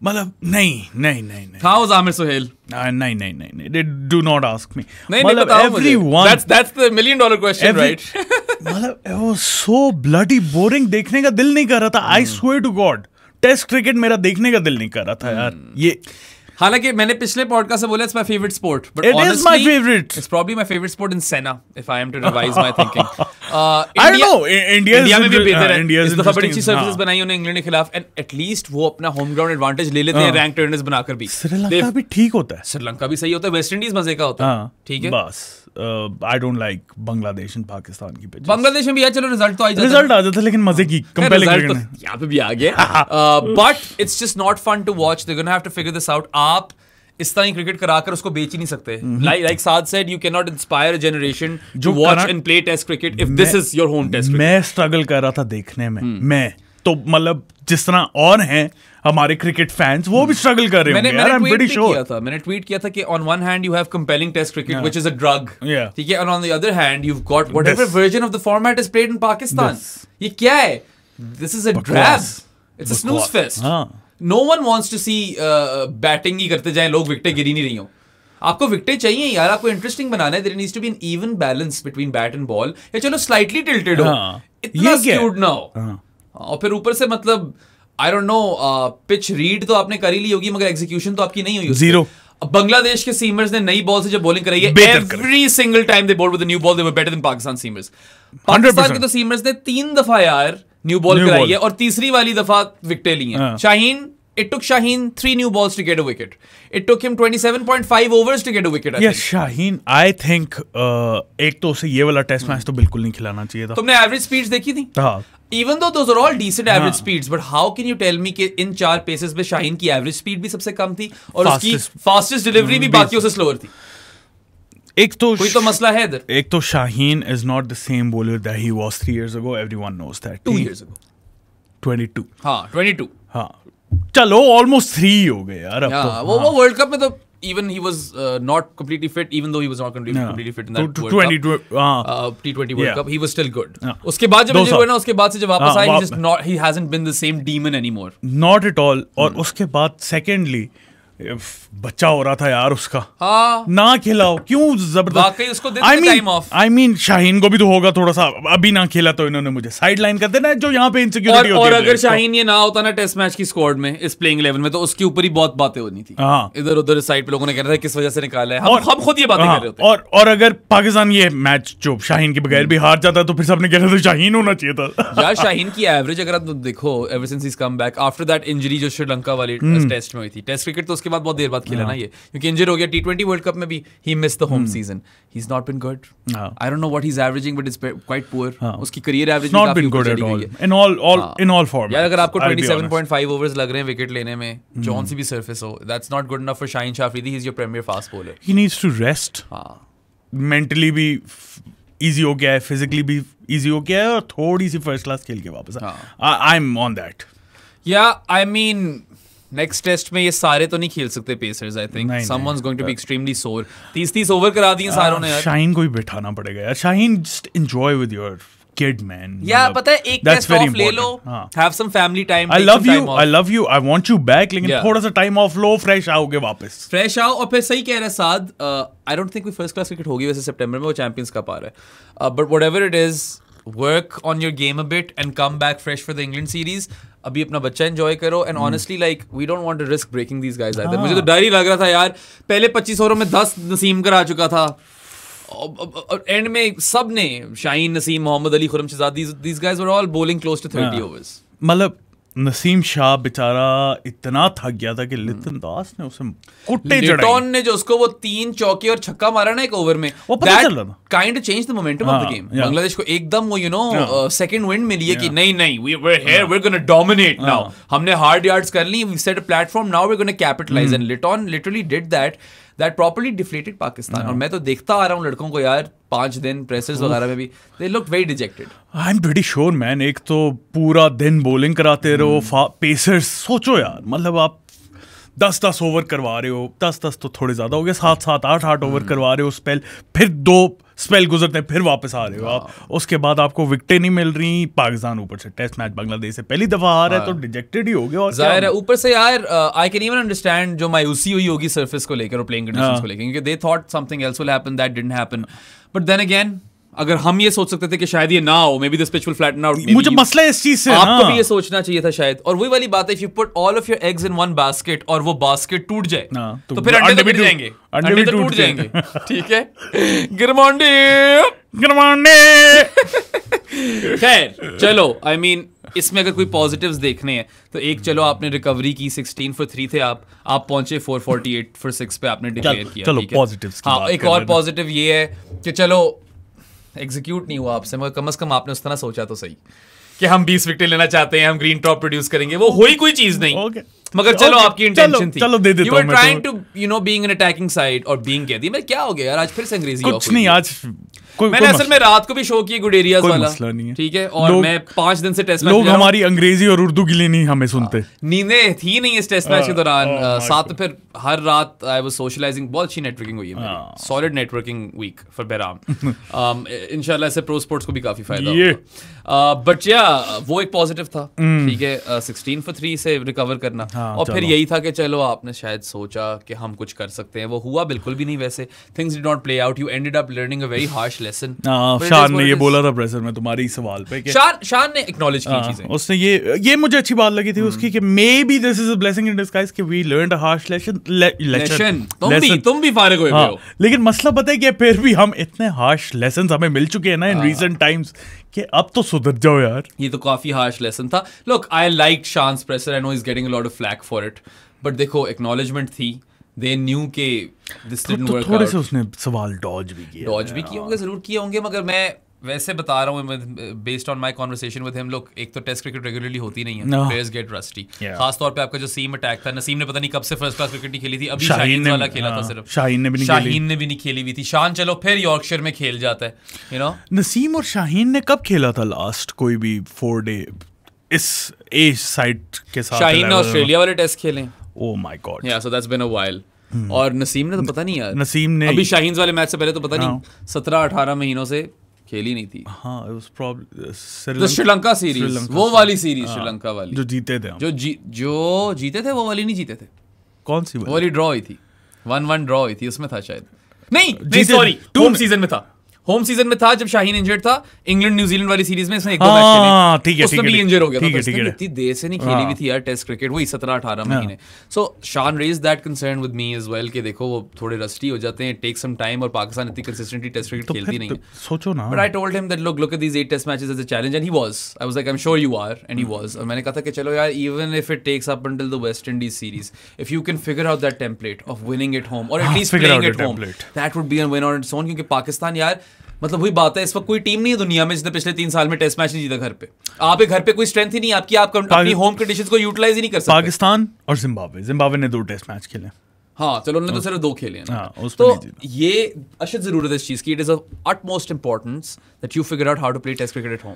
मतलब नहीं हाउ वाज आमिर सुहेल? नहीं, डू नॉट आस्क मी। मतलब everyone, that's the $1 million question, right? मतलब it was so bloody boring, देखने का दिल नहीं कर रहा था, I swear to God, test cricket मेरा देखने का दिल नहीं कर रहा था यार। ये हालांकि मैंने पिछले पॉडकास्ट से बोला it's my favourite sport, but it is my favourite, it's probably my favourite sport in SENA if I am to revise my thinking. I don't know, India में भी बेहतर है, इस दफा बड़ी अच्छी सर्विसेज बनाई उन्होंने इंग्लैंड के खिलाफ, एंड एटलीस्ट वो अपना होम ग्राउंड एडवांटेज ले लेते हैं रैंक टर्नर्स बनाकर भी। श्रीलंका भी ठीक होता है, श्रीलंका भी सही होता है, वेस्ट इंडीज मजे का होता है, ठीक है, बस I don't like Bangladesh and Pakistan की पिचेस। बांग्लादेश में भी यार चलो रिजल्ट तो आ जाता, लेकिन मजे की कंपेलिंग रिजल्ट यहाँ पे भी आ गया, but it's just not fun to watch, they gonna have to figure this out. आप इस तरह क्रिकेट कराकर उसको बेच ही नहीं सकते, like Saad said, you can not inspire a generation to watch and play test cricket if this is your home test. मैं स्ट्रगल कर रहा था देखने में, मैं तो मतलब जिस तरह और हैं हमारे क्रिकेट फैंस, वो भी स्ट्रगल कर रहे होंगे यार, आई एम प्रीटी श्योर। मैंने ट्वीट किया था कि on one hand you have compelling test cricket which is a drug, ठीक है, and on the other hand you have got whatever version of the format is played in Pakistan. ये क्या है? This is a drab, it's a snooze fest. No one wants to see batting ही करते जाएं लोग, विकेटें गिरी नहीं रही हो। आपको विकेटें चाहिए यार, आपको इंटरेस्टिंग बनाना है, there needs to be an even balance between bat and ball, या चलो स्लाइटली टिल्टेड हो, इतना स्क्यूड ना हो, और फिर ऊपर से मतलब आई डोंट नो, पिच रीड तो आपने कर ही ली होगी मगर एग्जीक्यूशन तो आपकी नहीं हुई, जीरो। बांग्लादेश के सीमर्स ने नई बॉल से जब बॉलिंग कराई है, every single time they bowled with the new ball they were better than Pakistan seamers. Pakistan के तो सीमर्स ने 3 दफा यार न्यू बॉल कराई है और तीसरी वाली दफा विकेटें ली हैं। Shaheen, it took Shaheen 3 new balls to get a wicket. It took him 27.5 overs to get a wicket. Yeah, Shaheen, I think एक तो उसे ये वाला टेस्ट मैच तो बिल्कुल नहीं खिलाना चाहिए था। तुमने एवरेज स्पीड्स देखी थी? हाँ। Even though those are all decent average speeds, but how can you tell me कि इन 4 पेसेस में शाहीन की एवरेज स्पीड भी सबसे कम थी और उसकी फास्टेस्ट डिलीवरी भी बाकियों से स्लोअर थी? एक तो कोई तो मसला है इधर। एक तो Shaheen is not the same bowler that he was 3 years ago. Everyone knows that. 2 years ago. 22. हाँ, 22. हाँ, चलो ऑलमोस्ट 3 हो गए यार अब तो। वो वर्ल्ड कप में तो even he was not completely fit, even though he was not completely fit in that T20 World Cup, he was still good. उसके बाद जब हुआ ना, उसके बाद से जब वापस आए, he hasn't been the same demon anymore. Not at all. और उसके बाद secondly बच्चा हो रहा था यार उसका, ना खिलाओ, क्यों जबरदस्त, वाकई उसको दे दो time of. I mean Shaheen को भी तो होगा थोड़ा सा, अभी ना खेला तो इन्होंने मुझे साइड लाइन कर देना, जो यहाँ पे इनसिक्योरिटी होती है। और अगर शाहीन ये ना होता ना टेस्ट मैच की स्क्वाड में, इस प्लेइंग 11 में, तो उसके ऊपर ही बहुत बातें होनी थी। इधर उधर साइड पे लोगों ने कह रहा था किस वजह से निकाला है, हम खुद ये बातें कर रहे होते। और अगर पाकिस्तान ये मैच जो शाहीन के बगैर भी हार जाता तो फिर सबने कह रहा था शाहीन होना चाहिए था। यार शाहीन की एवरेज अगर आप देखो, ever since he come back after that injury जो श्रीलंका वाली टेस्ट में हुई थी, टेस्ट क्रिकेट तो उसके बाद बहुत देर बाद खेला ना ये, क्योंकि इंजर हो गया। T20 वर्ल्ड कप में भी he missed the home season. He's not been good. I don't know what he's averaging, but it's quite poor. उसकी career average not been good at all. In all formats. यार अगर आपको 27.5 overs लग रहे हैं wicket लेने में, जौन सी भी surface हो, that's not good enough for Shaheen Shah Afridi. He's your premier fast bowler. He needs to rest. Mentally भी easy हो गया है, physically भी easy हो गया है, और थोड़ी सी first class खेल के वापस I'm on that. Yeah, I mean next test में ये सारे तो नहीं खेल सकते pacers, I think someone's going to be extremely sore. 30 over करा दिए सारों ने यार। शाहीन को भी बिठाना पड़ेगा यार। Shaheen just enjoy with your kid man. या पता है, एक टेस्ट ऑफ ले लो, have some family time. I love you, I want you back, लेकिन थोड़ा सा टाइम ऑफ लो, फ्रेश आओगे वापस, फ्रेश आओ। और फिर सही कह रहा है साद, आई डोंट थिंक कोई फर्स्ट क्लास क्रिकेट होगी वैसे सितंबर में, वो चैंपियंस कप आ रहा है, but whatever it is, work on your game a bit and come back fresh for the England series. अभी अपना बच्चा एंजॉय करो and honestly like we don't want to risk breaking these guys either. मुझे तो डर ही लग रहा था यार, पहले 25 ओवरों में 10 नसीम करा चुका था और एंड में सब ने, Shaheen, Naseem, Mohammad Ali, Khurram Shahzad, these guys were all bowling close to 30 overs। मतलब नसीम शाह बेचारा इतना थक गया था कि लिटन दास ने उसे कुट्टे चढ़ाए। लिटन ने जो उसको वो 3 चौके और छक्का मारा ना एक ओवर में, that kind of changed the momentum of the game। Bangladesh को एकदम वो second wind मिली है कि नहीं we're here, we're going to dominate now। हमने hard yards कर ली, we set a platform, now we're going to capitalize and Liton literally did that properly deflated Pakistan. और मैं तो देखता आ रहा हूँ लड़कों को यार 5 दिन प्रेसेस वगैरह में भी they looked very dejected। I'm pretty sure man, एक तो पूरा दिन बॉलिंग कराते रहो, पेसर्स, सोचो यार, मतलब आप 10-10 ओवर करवा रहे हो, 10-10 तो थोड़े ज्यादा हो गया, 7-7 8-8 ओवर करवा रहे हो स्पेल, फिर 2 स्पेल गुजरते हैं, फिर वापस आ रहे हो आप, उसके बाद आपको विकेटें नहीं मिल रही, पाकिस्तान ऊपर से टेस्ट मैच बांग्लादेश से पहली दफा हार है तो डिजेक्टेड ही हो गया। और जाहिर है ऊपर से यार आई कैन इवन अंडरस्टैंड जो मायूसी हुई होगी सरफेस को लेकर और प्लेइंग कंडीशंस को लेकर, क्योंकि they thought something else will happen, that didn't happen. But then again अगर हम ये सोच सकते थे कि शायद ये ना हो, may be this pitch will flatten out, मुझे मसला इस चीज से आपको भी ये सोचना चाहिए था शायद। और वही वाली बात है, if you put all of your eggs in one basket और वो बास्केट टूट जाए तो फिर अंडे तो जाएंगे, अंडे तो टूट जाएंगे। ठीक है, गिरमोंडे खैर चलो, आई मीन इसमें अगर कोई पॉजिटिव्स देखने हैं तो एक, चलो आपने रिकवरी की, 16 for 3 थे आप पहुंचे 448 for 6 पे आपने डिक्लेयर किया। चलो पॉजिटिव्स की बात एक और पॉजिटिव ये है कि चलो एग्जीक्यूट नहीं हुआ आपसे, मगर कम से कम आपने उस तरह सोचा तो सही कि हम 20 विकेट लेना चाहते हैं, हम ग्रीन टॉप प्रोड्यूस करेंगे, वो हुई कोई चीज नहीं। मगर चलो आपकी इंटेंशन थी, चलो दे देता हूं, you were trying to being an attacking side और बीइंग कहती मैं क्या हो गया यार, आज फिर से अंग्रेजी कुछ नहीं, आज मैंने असल में रात को भी शो किया गुड एरियाज वाला, ठीक है, और मैं 5 दिन से टेस्ट मैच, लोग हमारी अंग्रेजी और उर्दू के लिए नहीं हमें सुनते, नींदें थी नहीं इस टेस्ट मैच के दौरान, साथ में फिर हर रात आई वाज सोशलाइजिंग, बहुत अच्छी नेटवर्किंग हुई है, solid networking week for Bahram. इंशाल्लाह इससे प्रो स्पोर्ट्स को भी काफी फायदा होगा। बट या वो एक पॉजिटिव था, ठीक है, 16 for 3 से रिकवर करना, और फिर यही था कि चलो आपने शायद सोचा कि हम कुछ कर सकते हैं, वो हुआ बिल्कुल भी नहीं वैसे, things did not play out, you ended up learning a very harsh lesson. शान ने ये बोला था प्रेशर में तुम्हारी सवाल पे कि शान ने एक्नॉलेज की चीजें, उसने ये मुझे अच्छी बात लगी थी उसकी कि maybe this is a blessing in disguise कि we learned a harsh lesson. तुम भी फारिग हुए हो, लेकिन मसला पता है कि फिर भी हम इतने हार्श लेसन्स हमें मिल चुके हैं ना इन रीसेंट टाइम्स कि अब तो सुधर जाओ यार। ये तो काफी हार्श लेसन था। Look, I like Shan's pressure, I know he is getting a lot of flak for it, but देखो एक्नॉलेजमेंट थी, दे न्यू के दिस डिडंट वर्क आउट। थोड़े से उसने सवाल डॉज भी किए होंगे, जरूर किए होंगे, मगर मैं वैसे बता रहा हूँ based on my conversation with him, लोग एक तो टेस्ट क्रिकेट रेगुलरली होती नहीं है, प्लेयर्स गेट रस्टी, खास तौर पे आपका जो सीम अटैक था, नसीम ने पता नहीं कब से फर्स्ट क्लास क्रिकेट खेली थी, अभी शाहीन वाला खेला था सिर्फ, शाहीन ने भी नहीं खेली हुई थी, शान चलो फिर यॉर्कशायर में खेल जाता है, यू नो। नसीम और शाहीन ने कब खेला था लास्ट कोई भी 4 डे इस एज साइड के साथ? शाहीन ने ऑस्ट्रेलिया वाले टेस्ट खेले, ओह my god, yeah so that's been a while. और नसीम ने तो पता नहीं यार, नसीम ने अभी शाहीन वाले मैच से पहले तो पता नहीं 17-18 महीनों से खेली नहीं थी। हाँ, it was probably Sri Lanka series, वो वाली सीरीज श्रीलंका वाली जो जीते थे, जो जीते थे, वो वाली नहीं जीते थे। कौन सी वाली ड्रॉ हुई थी, 1-1 ड्रॉ हुई थी, उसमें था शायद, नहीं सॉरी, होम सीजन में था, होम सीजन में था जब शाहीन इंजर्ड था, इंग्लैंड न्यूजीलैंड वाली सीरीज में इसने 1-2 मैच खेले, ठीक है, उसमें भी इंजर हो गया था, इतनी देर से नहीं खेली हुई थी यार टेस्ट क्रिकेट, वही 17-18 महीने। So Shan raise that concern with me as well कि देखो वो थोड़े रस्टी हो जाते हैं, टेक सम टाइम, और पाकिस्तान इतनी कंसिस्टेंटली टेस्ट क्रिकेट खेलती नहीं है, सोचो ना। But I told him that look at these 8 test matches as a challenge, and he was, I was like I am sure you are, and he was. और मैंने कहा था कि चलो यार, even if it takes up until the West Indies series, if you can figure out that template of winning at home और at least playing at home, that would be a win on its own. क्योंकि पाकिस्तान यार, मतलब वही बात है, इस वक्त कोई टीम नहीं है दुनिया में जिसने पिछले 3 साल में टेस्ट मैच नहीं जीता घर पे। आप घर पे कोई स्ट्रेंथ ही नहीं आपकी, आप अपनी होम कंडीशंस को यूटिलाइज ही नहीं कर सकते। पाकिस्तान और जिम्बाब्वे ने 2 टेस्ट मैच खेले, हाँ चलो उन्होंने तो सिर्फ 2 खेले हैं, तो ये अशद जरूरत है इस चीज की, it is of utmost importance that you figure out how to play test cricket at home.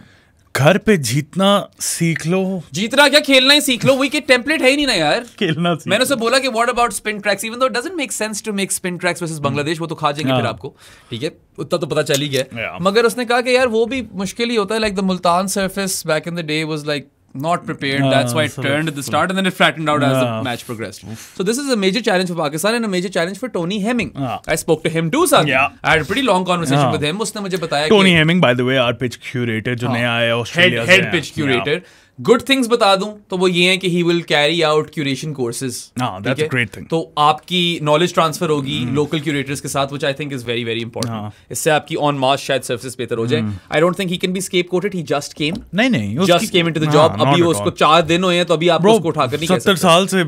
घर पे जीतना सीख लो, जीतना क्या खेलना ही सीख लो, वही के टेम्पलेट है ही नहीं ना यार, खेलना सीख। मैंने उसे बोला कि what about spin tracks, even though it doesn't make sense to make spin tracks versus Bangladesh, वो तो खा जाएंगे फिर आपको, ठीक है, उतना तो पता चल ही गया, मगर उसने कहा कि यार वो भी मुश्किल ही होता है, like the Multan surface back in the day was like not prepared, that's why it turned at the start and then it flattened out as the match progressed. So this is a major challenge for Pakistan and a major challenge for Tony Hemming. I spoke to him too, son. I had a pretty long conversation with him. उसने मुझे बताया Tony Hemming, by the way, our pitch curator जो नया आया Australia से, head pitch curator, good things बता दूं तो वो ये है कि he will carry out curation courses, that's a great thing. तो आपकी नॉलेज ट्रांसफर होगी लोकल क्यूरेटर्स के साथ, which I think is very very important. इससे आपकी ऑन मास शायद सर्विसेज बेहतर हो जाए। I don't think he can be scapegoated, he just came, नहीं just came into the job. अभी उसको 4 दिन हुए हैं, तो अभी आप उसको उठाकर नहीं कह सकते। 70 साल से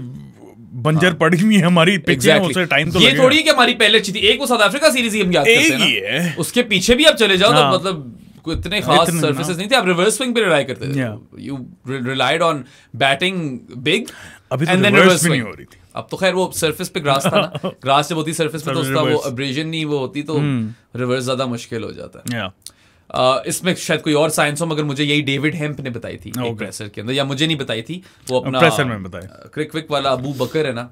बंजर पड़ी हुई है हमारी पिचें, उसे टाइम तो ये थोड़ी है कि हमारी पहले अच्छी थी। एक वो साउथ अफ्रीका सीरीज ही हम याद करते हैं ना, उसके पीछे भी आप चले जाओ तो मतलब कोई इतने खास सर्फेसेस नहीं थे। आप रिवर्स स्विंग पे रिलाई करते थे, you relied on batting big and then reverse swing. अब तो खैर वो सरफेस पे ग्रास था ना, ग्रास जब होती सरफेस पे तो उसका वो एब्रेजन नहीं वो होती, तो रिवर्स ज्यादा मुश्किल हो जाता है। इसमें शायद कोई और साइंस हो, मगर मुझे यही डेविड हेम्प ने बताई थी एक प्रेसर के अंदर, या मुझे नहीं बताई थी, वो अपना प्रेसर में बताया। क्रिक वाला अबू बकर है ना,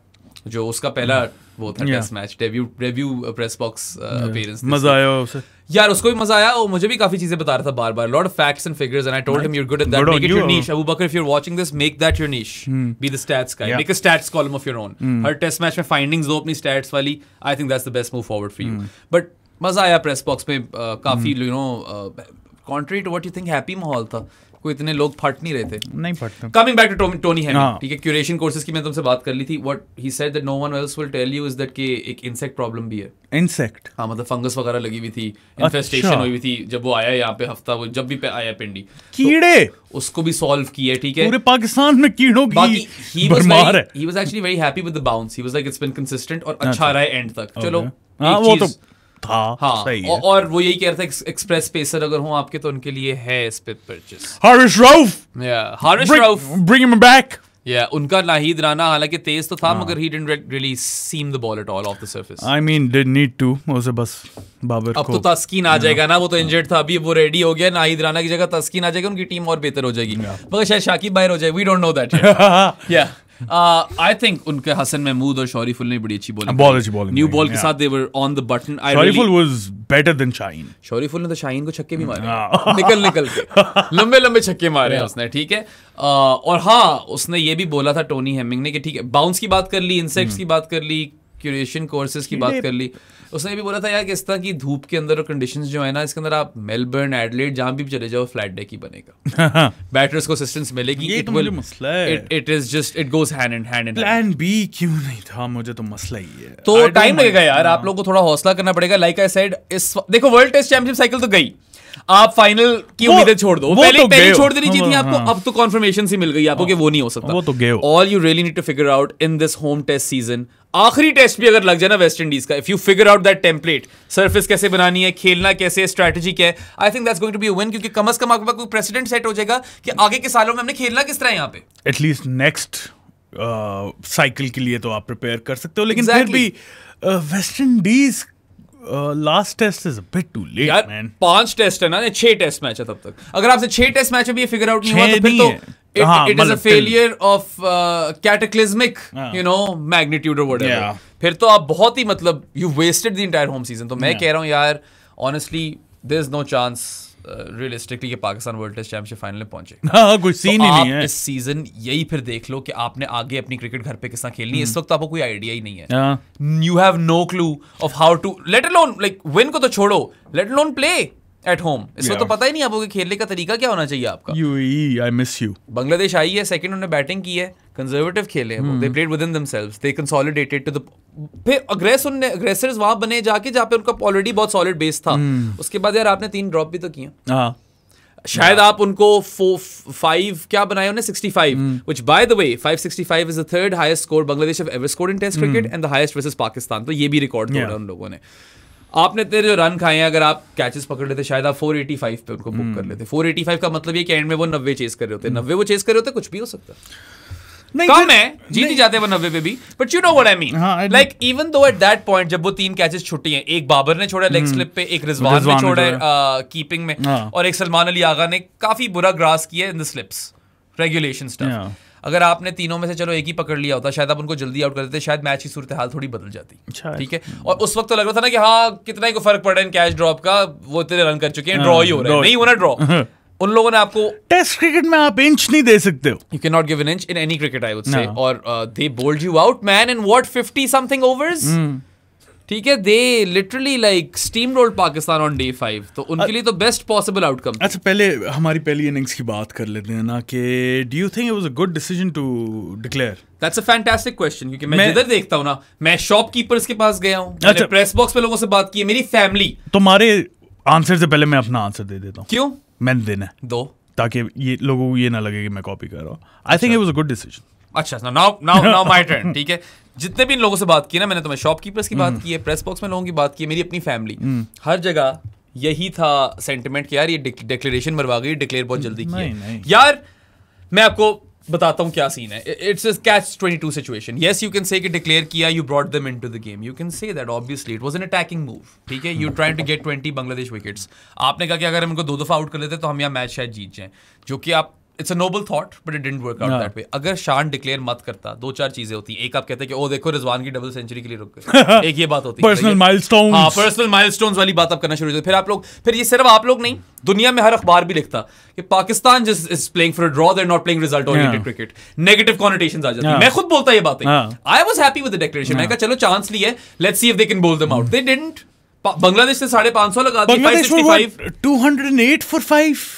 जो उसका पहला वो था test match debut press box appearance. मजा आया उसे यार, उसको भी मजा आया और मुझे भी काफी चीजें बता रहा था बार-बार, lot of facts and figures, and I told him you are good at that, make it your niche. Abu Bakar, if you are watching this, make that your niche, be the stats guy, make a stats column of your own. हर test match में findings दो अपनी stats वाली। I think that's the best move forward for you. But मजा आया press box में, काफी you know contrary to what you think happy माहौल था, कोई इतने लोग फट नहीं रहे थे। नहीं फटते। Coming back to Tony Hemming, ठीक है, क्यूरेशन कोर्सेज की मैं तुमसे बात कर ली थी। What he said that no one else will tell you is that कि एक इंसेक्ट प्रॉब्लम भी है। इंसेक्ट? हाँ, मतलब फंगस वगैरह लगी हुई थी, इन्फेस्टेशन हुई थी जब वो आया यहाँ पे हफ्ता, वो जब भी आया पिंडी, कीड़े, तो उसको भी सॉल्व किया, ठीक है। पूरे पाकिस्तान में कीड़ों की भरमार है। He was actually very happy with the bounce, he was like it's been consistent और अच्छा रहा है एंड तक। चलो वो तो था, हाँ, सही है। और वो यही कह रहा था एक्सप्रेस पेसर अगर हो आपके तो उनके लिए है इस पे purchase. Haris Rauf, Haris Rauf, bring him back. उनका नाहिद राना हालांकि तेज तो था, मगर he didn't really seam the ball at all off the surface. I mean did need to, उसे बस बाबर अब तो तस्कीन आ जाएगा ना, वो तो इंजर्ड था, अभी वो रेडी हो गया, नाहिद राना की जगह तस्कीन आ जाएगा, उनकी टीम और बेहतर हो जाएगी, मगर शायद शाकिब बाहर हो जाए, वी डोंट नो दैट। या आई थिंक उनके हसन महमूद और शौरीफुल ने बड़ी अच्छी बॉलिंग, न्यू बॉल के साथ they were on the button. Shoriful was better than Shaheen. Shoriful ने तो शाहीन को छक्के भी मारे, निकल के लंबे छक्के मारे उसने, ठीक है। और हाँ, उसने ये भी बोला था टोनी हेमिंग ने कि ठीक है, बाउंस की बात कर ली, इंसेक्ट्स की बात कर ली, क्यूरेशन कोर्सेज की बात कर ली। उसने भी बोला था यार कि इस तरह की धूप के अंदर और कंडीशंस जो है ना, इसके अंदर आप मेलबर्न, एडलेड, जहां भी चले जाओ, फ्लैट डेक ही बनेगा। बैटर्स को असिस्टेंस मिलेगी। ये तो मुझे मसला है। It is just it goes hand in hand. Plan B क्यों नहीं था? मुझे तो मसला ही है। तो टाइम लगेगा यार, आप लोगों को थोड़ा हौसला करना पड़ेगा। लाइक आई सेड, इस देखो वर्ल्ड टेस्ट चैंपियनशिप साइकिल तो गई, आप फाइनल की उम्मीदें छोड़ दो। पहले छोड़ देनी चाहिए थी आपको, अब तो कॉन्फर्मेशन सी मिल गई आपको कि वो नहीं हो सकता। वो तो गए। All you really need to figure out in this home test season, आखिरी टेस्ट भी अगर लग जाए ना वेस्ट इंडीज का, if you figure out that template, surface कैसे बनानी है, खेलना कैसे, स्ट्रैटेजी क्या है, I think that's going to be a win, क्योंकि कम से कम आपके पास कोई प्रेसिडेंट सेट हो जाएगा कि आगे के सालों में हमने खेलना किस तरह यहाँ पे। एटलीस्ट नेक्स्ट साइकिल के लिए तो आप प्रिपेयर कर सकते हो, लेकिन फिर भी West Indies last test is a bit too late man. 5 test है ना, 6 टेस्ट मैच है तब तक। अगर आपसे 6 टेस्ट मैच अभी ये फिगर आउट नहीं हुआ तो फिर तो it is a failure of cataclysmic you know magnitude or whatever. फिर तो आप बहुत ही मतलब you wasted the entire home season. तो मैं कह रहा हूँ यार, honestly there is no chance realistically कि Pakistan world test championship final में पहुंचे। कोई सीन ही नहीं है इस सीजन। यही फिर देख लो कि आपने आगे अपनी क्रिकेट घर पे किस तरह खेलनी है। इस वक्त आपको कोई आइडिया ही नहीं है। You have no clue of how to, let alone like win को तो छोड़ो, let alone play at home. इसको तो पता ही नहीं आपको कि खेलने का तरीका क्या होना चाहिए आपका। UAE, I miss you। Bangladesh आई है, सेकंड उन्होंने बैटिंग की है, कंजर्वेटिव खेले हैं, they played within themselves, they consolidated to the, फिर अग्रेसर्स वहां बने जाके जहां पे उनका ऑलरेडी बहुत सॉलिड बेस था। उसके बाद यार आपने 3 ड्रॉप भी तो किया। शायद आप उनको 5 क्या बनाए उन्हें 65, which by the way 565 is the 3rd highest score Bangladesh have ever scored in Test cricket and the highest versus Pakistan। तो ये भी रिकॉर्ड तोड़ा उन लोगों ने। आपने तेरे जो रन खाए हैं, अगर आप कैचेस पकड़ लेते शायद आप 485 पे उनको बुक कर लेते। 485 का मतलब ये कि एंड में वो 90 चेस कर रहे होते। 90 वो चेस कर रहे होते, कुछ भी हो सकता है। कम है, जीत ही जाते हैं वो 90 पे भी, but you know what I mean. Like even though at that point जब वो 3 कैचेस छुट्टी हैं, एक बाबर ने छोड़ा लेग स्लिप पे, एक रिजवान ने छोड़ा कीपिंग में, और एक सलमान अली आगा ने काफी बुरा ग्रास किया in the slips regulation stuff. अगर आपने तीनों में से चलो एक ही पकड़ लिया होता, शायद आप उनको जल्दी आउट कर देते, शायद मैच की सूरत हाल थोड़ी बदल जाती। ठीक है, और उस वक्त तो लग रहा था ना कि हाँ कितना ही को फर्क पड़ा इन कैच ड्रॉप का, वो इतने रन कर चुके हैं, ड्रॉ ही हो रहा है, नहीं होना ड्रॉ। उन लोगों ने आपको टेस्ट क्रिकेट में आप इंच नहीं दे सकते हो। You can not give an inch in any cricket I would say. और they bowled you out man in what 50 something overs. ठीक है, they literally like steam rolled Pakistan on day 5, तो उनके लिए तो बेस्ट पॉसिबल आउटकम। अच्छा, पहले हमारी पहली इनिंग्स की बात कर लेते हैं ना कि do you think it was a good decision to declare? That's a fantastic question, क्योंकि मैं जिधर देखता हूं ना, मैं शॉपकीपर्स के पास गया हूं, मैंने प्रेस बॉक्स में लोगों से बात की है, मेरी फैमिली। तुम्हारे आंसर से पहले मैं अपना आंसर दे देता हूं। क्यों? मैंने देना है दो, ताकि ये लोगों को ये ना लगे कि मैं कॉपी कर रहा हूं। I think it was a good decision. अच्छा, नाउ माय टर्न। ठीक है, जितने भी इन लोगों से बात की ना, मैंने तुम्हें शॉपकीपर्स की बात की है, प्रेस बॉक्स में लोगों की बात की है, मेरी अपनी फैमिली, हर जगह यही था सेंटिमेंट कि यार ये डिक्लेरेशन मरवा गई, डिक्लेयर बहुत जल्दी की है। यार मैं आपको बताता हूँ क्या सीन है। It's a catch 22 situation. Yes, you can say कि डिक्लेयर किया, you brought them into the game, you can say that obviously it was an attacking move. ठीक है, you trying to get 20 Bangladesh wickets. आपने कहा कि अगर हम इनको 2 दफा आउट कर लेते तो हम यहाँ मैच शायद जीत जाएं, जो कि आप, it's a noble thought but it didn't work out that way. अगर शान डिक्लेयर मत करता, 2-4 चीजें होती। एक, आप कहते हैं कि ओ देखो रिजवान की डबल सेंचुरी के लिए रुक गए, एक ये बात होती है, पर्सनल माइलस्टोन्स। हाँ, पर्सनल माइलस्टोन्स वाली बात आप करना शुरू होते। फिर आप लोग, फिर ये सिर्फ आप लोग नहीं, दुनिया में हर अखबार भी लिखता कि Pakistan just is playing for a draw, they are not playing result oriented cricket. Negative connotations आ जाती हैं। मैं खुद बोलता ये बातें। I was happy with the declaration. मैंने कहा चलो चांस लिया, let's see if they can bowl them out. They didn't. Bangladesh से 550 लगा दी, 565, 208 for 5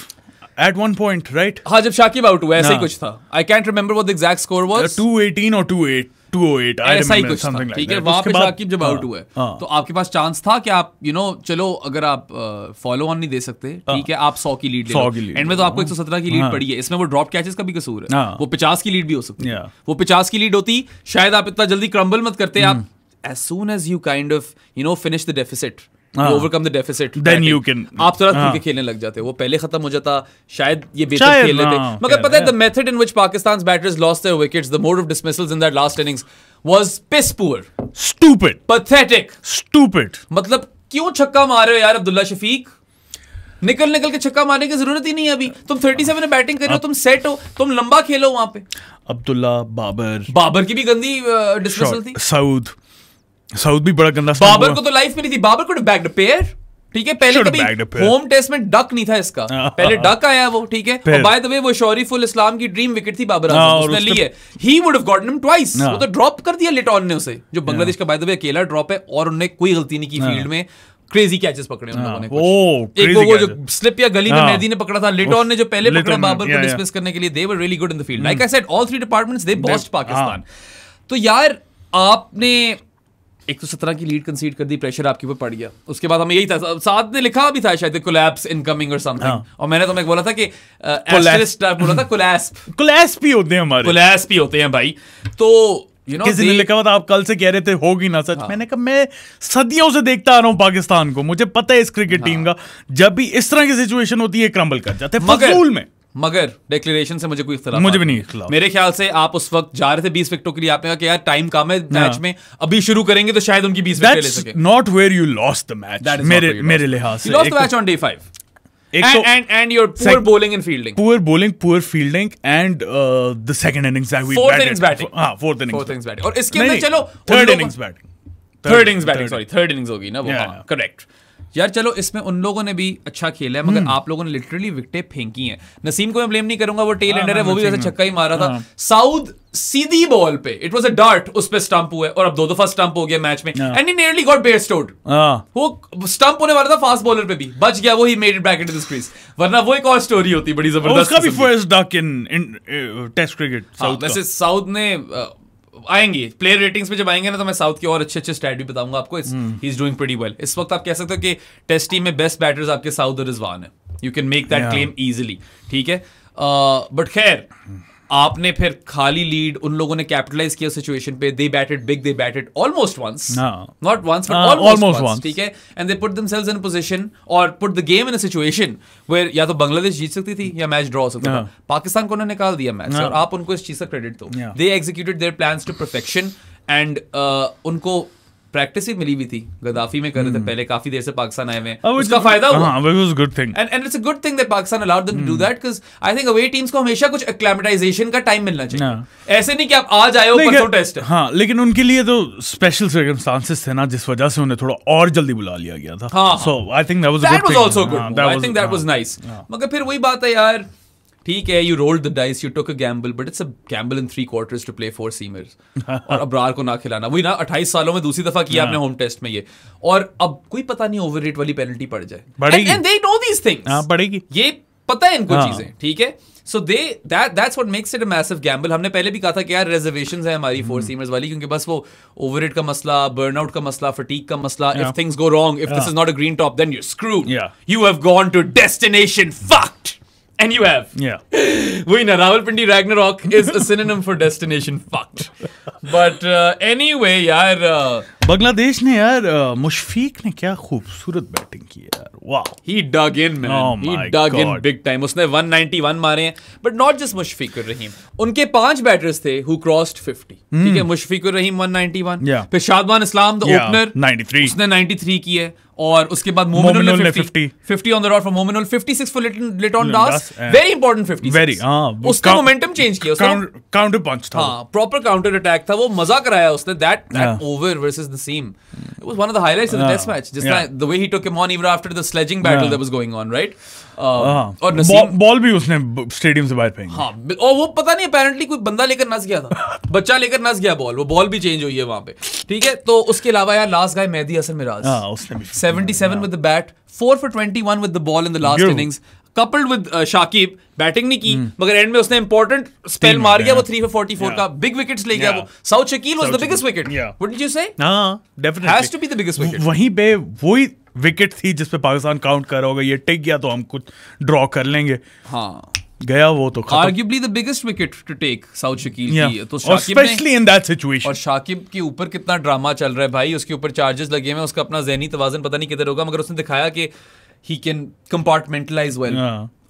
at one point, right? हाँ, जब शाकिब आउट हुआ ऐसा ही कुछ था। I can't remember what the exact score was, 218 और 208 ऐसा ही कुछ था। ठीक है, वहां पे शाकिब जब आउट हुआ है तो आपके पास चांस था कि आप चलो अगर आप फॉलो ऑन नहीं दे सकते, ठीक है, आप 100 की लीड ले लो। एंड में तो आपको 117 की लीड पड़ी है। इसमें वो ड्रॉप कैचेस का भी कसूर है। वो 50 की लीड भी हो सकती है। वो 50 की लीड होती, शायद आप इतना जल्दी क्रम्बल मत करते। आप as soon as you kind of finish the deficit, you overcome the deficit, then you can, आप तुरंत खुल के खेलने लग जाते। वो पहले खत्म हो जाता, शायद ये बेहतर खेल लेते। मगर पता है, the method in which Pakistan's batters lost their wickets, the mode of dismissals in that last innings was piss poor, stupid, pathetic, stupid। मतलब क्यों छक्का मार रहे हो यार अब्दुल्ला शफीक? निकल के छक्का मारने की जरूरत ही नहीं है अभी। तुम 37 में बैटिंग कर रहे हो, तुम सेट हो, तुम लंबा खेलो वहां पे। अब्दुल्ला, बाबर की भी गंदी डिसमिसल थी। साउथ भी बड़ा गंदा। बाबर को तो लाइफ में नहीं थी। बाबर को बैक्ड पेयर। ठीक है, पहले कभी होम टेस्ट में डक नहीं था इसका, पहले डक आया वो। ठीक है, और बाय द वे वो शौरीफुल इस्लाम की ड्रीम विकेट थी बाबर आजम, उसने ली है। He would have gotten him twice. वो तो ड्रॉप कर दिया लिटॉन ने उसे, जो बांग्लादेश का बाय द वे अकेला ड्रॉप है, और उन्होंने कोई गलती नहीं की फील्ड में। क्रेजी कैचेस पकड़े उन लोगों ने। एक वो जो स्लिप या गली में मेहदी ने पकड़ा था, लिटॉन ने जो पहले पकड़ा बाबर को डिसमिस करने के लिए, they were really good in the field. Like I said, all 3 departments they bossed Pakistan. तो यार आपने 117 की लीड कंसीड कर दी, प्रेशर आपके ऊपर पड़ गया। उसके बाद हमें यही था, साथ ने लिखा भी था शायद कोलैप्स इनकमिंग और समथिंग, और मैंने तुम्हें बोला था कि बोला था कोलैप्स भी होते हैं हमारे, कोलैप्स भी होते हैं भाई। तो किसी ने लिखा था आप कल से कह रहे थे होगी ना सच। मैंने कहा मैं सदियों से देखता आ रहा हूं पाकिस्तान को, मुझे पता है इस क्रिकेट टीम का, जब भी इस तरह की सिचुएशन होती है क्रम्बल कर जाते हैं फजूल में। मगर डिक्लेरेशन से मुझे कोई इख्तिलाफ, मुझे भी नहीं इख्तिलाफ। मेरे ख्याल से आप उस वक्त जा रहे थे 20 विकेटों के लिए, आपने कहा कि यार टाइम कम है मैच में, अभी शुरू करेंगे तो शायद उनकी 20 विकेट ले सके। Not where you lost the match, मेरे लिहाज से lost the match on day 5। And your poor bowling and fielding. Poor fielding, and the second innings that we fourth innings batting. Fourth innings batting. और इसके अंदर चलो third innings batting. Third innings होगी ना वो, हाँ, correct. यार चलो इसमें उन लोगों ने भी अच्छा खेला है, मगर आप लोगों ने लिटरली विकेटें फेंकी हैं। नसीम को मैं ब्लेम नहीं करूंगा, वो टेल एंडर है, वो भी वैसे छक्का ही मारा था। साउथ सीधी बॉल पे, इट वाज अ डार्ट, उस पे स्टंप हुआ है, और अब 2 दफा स्टंप हो गया मैच में, एंड ही नियरली गॉट बेयरस्टोड। वो स्टंप होने वाला था फास्ट बॉलर पे भी, बच गया वो, he made it back into the crease, वरना वो एक और स्टोरी होती बड़ी जबरदस्त। उसका भी फर्स्ट डक इन टेस्ट क्रिकेट साउथ। वैसे साउथ ने आएंगे प्लेयर रेटिंग्स पे, जब आएंगे ना तो मैं साउथ के और अच्छे स्टैट भी बताऊंगा आपको। He is doing pretty well. इस वक्त आप कह सकते हो कि टेस्ट टीम में बेस्ट बैटर्स आपके साउथ और रिजवान है। You can make that claim easily. ठीक है, बट खैर आपने फिर खाली लीड, उन लोगों ने कैपिटलाइज किया सिचुएशन पे। They batted big, they batted almost once, not once but almost once. ठीक है, and they put themselves in position और put the game in a situation where या तो बांग्लादेश जीत सकती थी या मैच ड्रॉ हो सकता था। पाकिस्तान को उन्होंने निकाल दिया मैच, और आप उनको इस चीज का क्रेडिट दो। They executed their plans to perfection, and उनको प्रैक्टिस ही मिली हुई थी, गद्दाफी में कर रहे थे पहले, काफी देर से पाकिस्तान आए हुए हैं, उसका फायदा हुआ। It was a good thing. And it's a good thing that Pakistan allowed them to do that, because I think away teams को हमेशा कुछ acclimatization का टाइम मिलना चाहिए। ऐसे नहीं कि आप आज आए हो परसों टेस्ट। हाँ, लेकिन उनके लिए तो स्पेशल सर्कमस्टांसेस थे ना, जिस वजह से उन्हें थोड़ा और जल्दी बुला लिया गया था। So I think that was a good thing. That was also good. I think that was nice. मगर फिर वही बात है यार, ठीक है, you rolled the dice, you took a gamble, but it's a gamble in 3 quarters to play 4 seamers. और अब्रार को ना खिलाना, वही ना 28 सालों में दूसरी दफा किया आपने होम टेस्ट में ये, और अब कोई पता नहीं ओवर रेट वाली पेनल्टी पड़ जाए, and they know these things, पड़ेगी, ये पता है इनको चीजें, ठीक है. So that's what makes it a massive gamble. हमने पहले भी कहा था कि यार reservations है हमारी 4 seamers वाली, क्योंकि बस वो overrate का मसला, burnout का मसला, fatigue का मसला, if things go wrong, if this is not a green top, then you're screwed. You have gone to destination fucked. And you have. वही ना, Rawalpindi Ragnarok is a synonym for destination fucked. But anyway यार, बांग्लादेश ने यार मुशफीक ने क्या खूबसूरत batting की यार, वाह. He dug in, man. He dug in big time. उसने 191 मारे हैं, but not just मुशफीकुर रहीम. उनके 5 बैटर्स थे who crossed 50. ठीक है, मुशफीकुर रहीम 191, फिर शादमान इस्लाम द ओपनर 93, उसने 93 की है, और उसके बाद मोमिनुल ने 50 on the rod from Mominul, 56 for Liton Das, very important 56. उसने मोमेंटम चेंज किया, काउंटर पंच था, प्रॉपर काउंटर अटैक था, वो मजा कराया उसने. that over versus the seam, it was one of the highlights of the test match, just like the way he took him on even after the sledging battle that was going on, right? और ball भी उसने stadium से बाहर फेंकी. हाँ, और वो पता नहीं apparently कोई बंदा लेकर नस गया था, बच्चा लेकर नस गया बॉल, वो बॉल भी चेंज हुई है वहां पे, ठीक है. तो उसके अलावा यार लास्ट गाय मेहदी हसन मिराज, उसने भी 77 with the bat, 4 for 21 with the ball in the last innings, coupled with Shakib, batting नहीं की, मगर एंड में उसने इंपॉर्टेंट स्पेल मार गया, वो 3 for 44 का बिग विकेट्स ले गया वो. South Shakeel was the biggest wicket, wouldn't you say? Definitely has to be the biggest wicket. वहीं पे वही विकेट थी जिस पे पाकिस्तान काउंट कर रहा होगा, ये टिक गया तो हम कुछ ड्रॉ कर लेंगे. हाँ, गया वो तो arguably the biggest wicket to take south Shakeel की. तो Shakib especially in that situation. और शाकिब के ऊपर कितना ड्रामा चल रहा है भाई, उसके ऊपर चार्जेस लगे हुए हैं, उसका अपना ज़हनी तवाज़ुन पता नहीं किधर होगा, मगर उसने दिखाया कि he can compartmentalize well,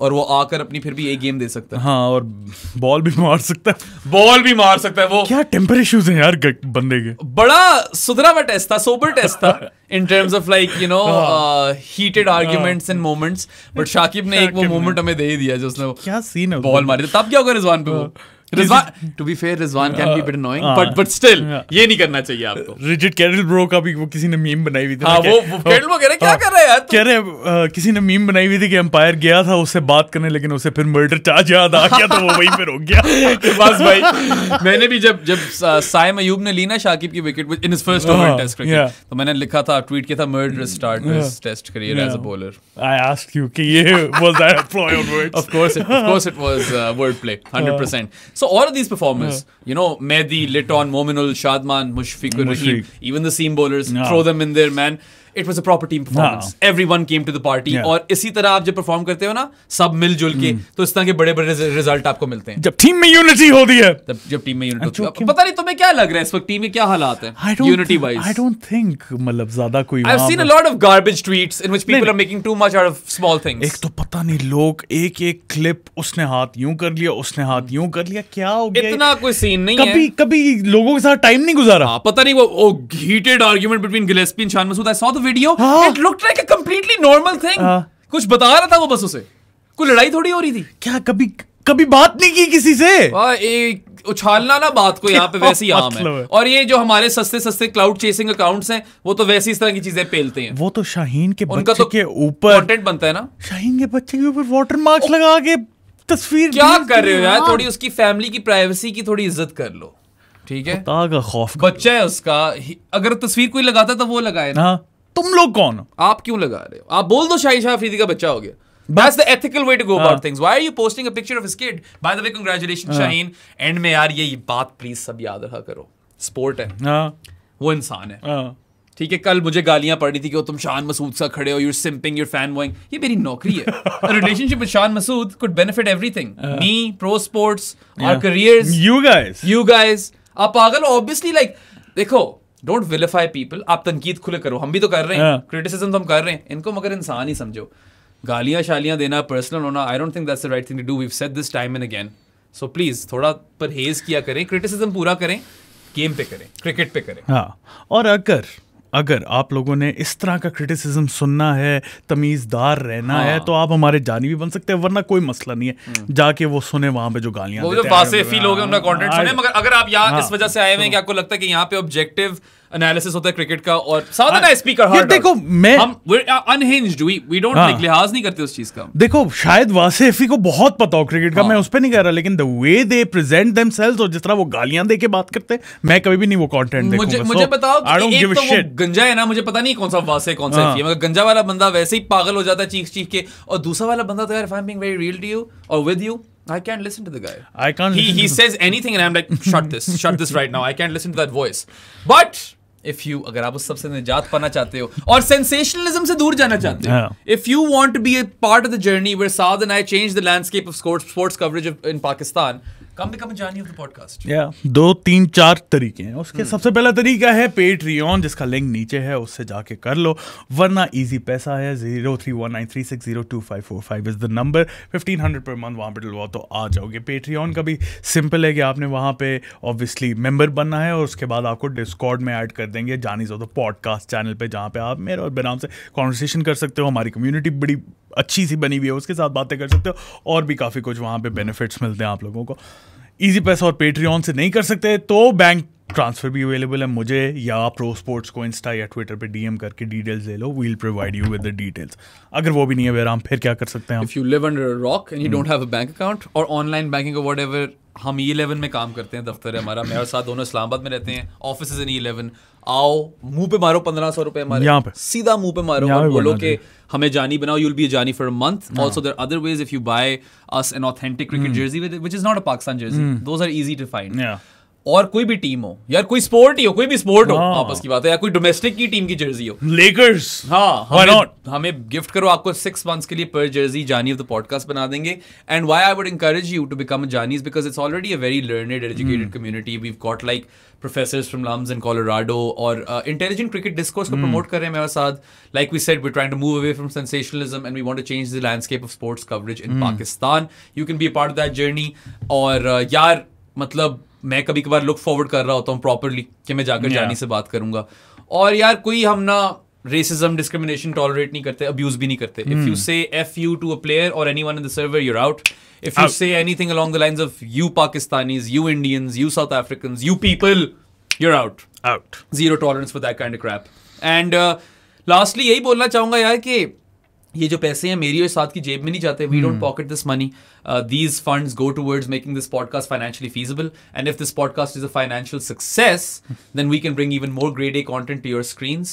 और वो आकर अपनी फिर भी एक गेम दे सकता है. हाँ, और बॉल भी मार सकता है, वो क्या टेम्पर इश्यूज हैं यार बंदे के. बड़ा सुधरा हुआ टेस्ट था, सोबर टेस्ट था in terms of like you know heated arguments and moments, but Shakib ने एक वो मोमेंट हमें दे ही दिया जो उसने क्या सीन है, बॉल मारी, तब क्या होगा रिजवान पे. वो Rizwan, to be fair, Rizwan can be a bit annoying, but still ये नहीं करना चाहिए आपको. रिचर्ड कैरल ब्रो का भी वो किसी ने मीम बनाई हुई थी. हाँ, वो कैरल ब्रो कह रहे क्या कर रहा है यार, कह रहे किसी ने मीम बनाई हुई थी कि अंपायर गया था उससे बात करने, लेकिन उसे फिर मर्डर चार्ज याद आ गया तो वो वहीं पे रुक गया. बस भाई, मैंने भी जब साइम अयूब ने ली ना शाकिब की wicket in his first over test cricket, तो मैंने लिखा था, ट्वीट किया था, murder start his test career as a bowler. I asked you कि ये was that a play on words? Of course it was word play, 100%. So all of these performers, you know, Mehdi, Liton, Mominul, Shadman, Mushfiqur Rahim, even the seam bowlers, throw them in there, man. It was a proper team performance. Everyone came to the party. और इसी तरह आप जब perform करते हो ना सब मिलजुल के, तो इस तरह के बड़े बड़े रिजल्ट आपको मिलते हैं. जब टीम में यूनिटी होती है, जब टीम में यूनिटी होती है. पता नहीं तुम्हें क्या लग रहा है इस वक्त टीम में क्या हालात हैं unity wise? I don't think मतलब ज्यादा कोई. I've seen a lot of garbage tweets in which people are making too much out of small things. एक तो पता नहीं लोग एक क्लिप, उसने हाथ यूं कर लिया, उसने हाथ यूं कर लिया, क्या हो गया? इतना कोई सीन नहीं है. कभी लोगों के साथ टाइम नहीं गुजारा. पता नहीं वो heated argument between Gillespie and Shan Masood. I saw the video. It looked like a completely normal thing. कुछ बता रहा था वो बस, उसे कोई लड़ाई थोड़ी हो रही थी क्या? कभी बात नहीं की किसी से. उछालना ना बात को यहाँ पे वैसे ही आम है. और ये जो हमारे सस्ते क्लाउड चेसिंग अकाउंट्स हैं, वो तो वैसे इस तरह की चीजें पेलते हैं. वो तो शाहीन के बच्चे के ऊपर कंटेंट बनता है ना, शाहीन के बच्चे के ऊपर वाटर मार्क्स लगा के तस्वीर. क्या कर रहे हो यार? थोड़ी उसकी फैमिली की प्राइवेसी की थोड़ी इज्जत कर लो, ठीक है? खौफ बच्चा है उसका, अगर तस्वीर कोई लगाता तो वो लगाए ना. तुम लोग कौन हो? आप क्यों लगा रहे हो? आप बोल दो शाहीन शाह अफरीदी का बच्चा हो गया. That's the ethical way to go about things. Why are you posting a picture of his kid? By the way, congratulations Shaheen. End में यार ये बात प्लीज सब याद रखा करो, स्पोर्ट है, वो इंसान है, ठीक है? कल मुझे गालियां पड़ रही थी कि तुम शान मसूद सा खड़े हो, you're simping, you're fanboying. ये मेरी नौकरी है. A relationship with Shan Masood could benefit everything. Me, pro sports, our careers. You guys. आप पागल हो? Obviously, like देखो, डोंट विलिफाई पीपल. आप तनकीद खुले करो, हम भी तो कर रहे हैं, क्रिटिसिज्म तो हम कर रहे हैं, इनको मगर इंसान ही समझो. गालियां शालियां देना, पर्सनल होना, I don't think that's the right thing to do. We have said this time and again. So please थोड़ा परहेज किया करें, क्रिटिसिज्म पूरा करें, गेम पे करें, क्रिकेट पे करें. और अगर आप लोगों ने इस तरह का क्रिटिसिज्म सुनना है, तमीज़दार रहना है, तो आप हमारे जानी भी बन सकते हैं, वरना कोई मसला नहीं है। जाके वो सुने वहां पे जो गालियां देते हैं, वासेफी लोग हैं, उनका कंटेंट सुने। मगर अगर आप यहाँ इस वजह से आए हुए हैं कि आपको लगता है कि यहाँ पे ऑब्जेक्टिव एनालिसिस होता है क्रिकेट का, और साउथ स्पीकर हार्ड, देखो मैं हम अनहिंज्ड, वी डोंट लाइक, लिहाज नहीं करते उस चीज का। देखो शायद वासेफी को बहुत पता हो क्रिकेट का, मैं उस पे नहीं कह रहा, लेकिन the way they present themselves और जिस तरह वो गालियां दे के बात करते हैं, मैं कभी भी नहीं वो कंटेंट देखूंगा। मुझे बताओ कि एक तो वो गंजा है ना, मुझे पता नहीं कौन सा वासे कौन सा है, मगर गंजा वाला बंदा वैसे ही पागल हो जाता है चीख चीख के, और दूसरा वाला बंदा तो यार, if I am being very real to you और with you, I can't listen to the guy. I can't. He says anything and I'm like, shut this right now. I can't listen to that voice. But if you, अगर आप उस सबसे निजात पाना चाहते हो और sensationalism से दूर जाना चाहते हो, if you want to be a part of the journey where Saad and I changed the landscape of sports coverage in Pakistan, come become a Jani of the podcast. 2, 3, 4 तरीके हैं उसके। सबसे पहला तरीका है पेट्रियन, जिसका लिंक नीचे है, उससे जाके कर लो, वरना इजी पैसा है, 0319360255 is the number, 1500 per month वहाँ पे डलवाओ तो आ जाओगे। पेट्रियन का भी सिंपल है कि आपने वहाँ पे ऑब्वियसली मेंबर बनना है, और उसके बाद आपको डिस्कॉर्ड में ऐड कर देंगे जानीज ऑफ द पॉडकास्ट चैनल पे, जहाँ पे आप मेरे और बेनाम से कॉन्वर्सेशन कर सकते हो। हमारी कम्युनिटी बड़ी अच्छी सी बनी हुई है, उसके साथ बातें कर सकते हो, और भी काफ़ी कुछ वहाँ पे बेनिफिट्स मिलते हैं आप लोगों को। इजी पैसा और पेट्रियन से नहीं कर सकते तो बैंक ट्रांसफर भी अवेलेबल है, मुझे या प्रो स्पोर्ट्स को इंस्टा या ट्विटर पे डीएम करके डिटेल्स ले लो, we will provide you with the details. अगर वो भी नहीं है बेराम, फिर क्या कर सकते हैं हम? If you live under a rock and you don't have a bank account और ऑनलाइन बैंकिंग और व्हाटएवर, हम E11 में काम करते हैं, दफ्तर है हमारा, मैं और साथ दोनों इस्लामाबाद में रहते हैं, ऑफिस इज इन E11। आओ, मुंह पे मारो 1500 रुपए हमारे, यहाँ पे सीधा मुंह पे मारो और बोलो कि हमें जानी बनाओ, you'll be a Jani for a month. Also, there are other ways. If you buy us an authentic cricket jersey with it, which is not a Pakistan jersey, those are easy to find. Yeah. और कोई भी team हो यार, कोई sport ही हो, कोई भी sport हो, आपस की बात है, या कोई डोमेस्टिक की टीम की जर्सी हो, लेकर्स, हमें गिफ्ट करो, आपको 6 months के लिए पर जर्सी जानी ऑफ द पॉडकास्ट बना देंगे। And why I would encourage you to become a Jani is because it's already a very learned, educated community. We've got like professors from LUMS in Colorado, और intelligent cricket discourse को promote कर रहे हैं मेरे साथ। Like we said, we're trying to move away from sensationalism and we want to change the landscape of sports coverage in Pakistan. You can be a part of that journey. और यार मतलब मैं कभी कभार लुक फॉरवर्ड कर रहा होता हूँ प्रॉपरली कि मैं जाकर जानी से बात करूंगा, और यार कोई हम ना रेसिज्म, डिस्क्रिमिनेशन टॉलरेट नहीं करते, अब्यूज भी नहीं करते। If you say F you to a player और anyone in the server, you're out. If you say anything along the lines of you Pakistanis, you Indians, you South Africans, you people, you're out. Zero tolerance for that kind of crap. And lastly यही बोलना चाहूंगा यार कि ये जो पैसे हैं मेरी और साथ की जेब में नहीं जाते, we don't pocket this money, these funds go towards making this podcast financially feasible, and if this podcast is a financial success, then we can bring even more grade A content to your screens,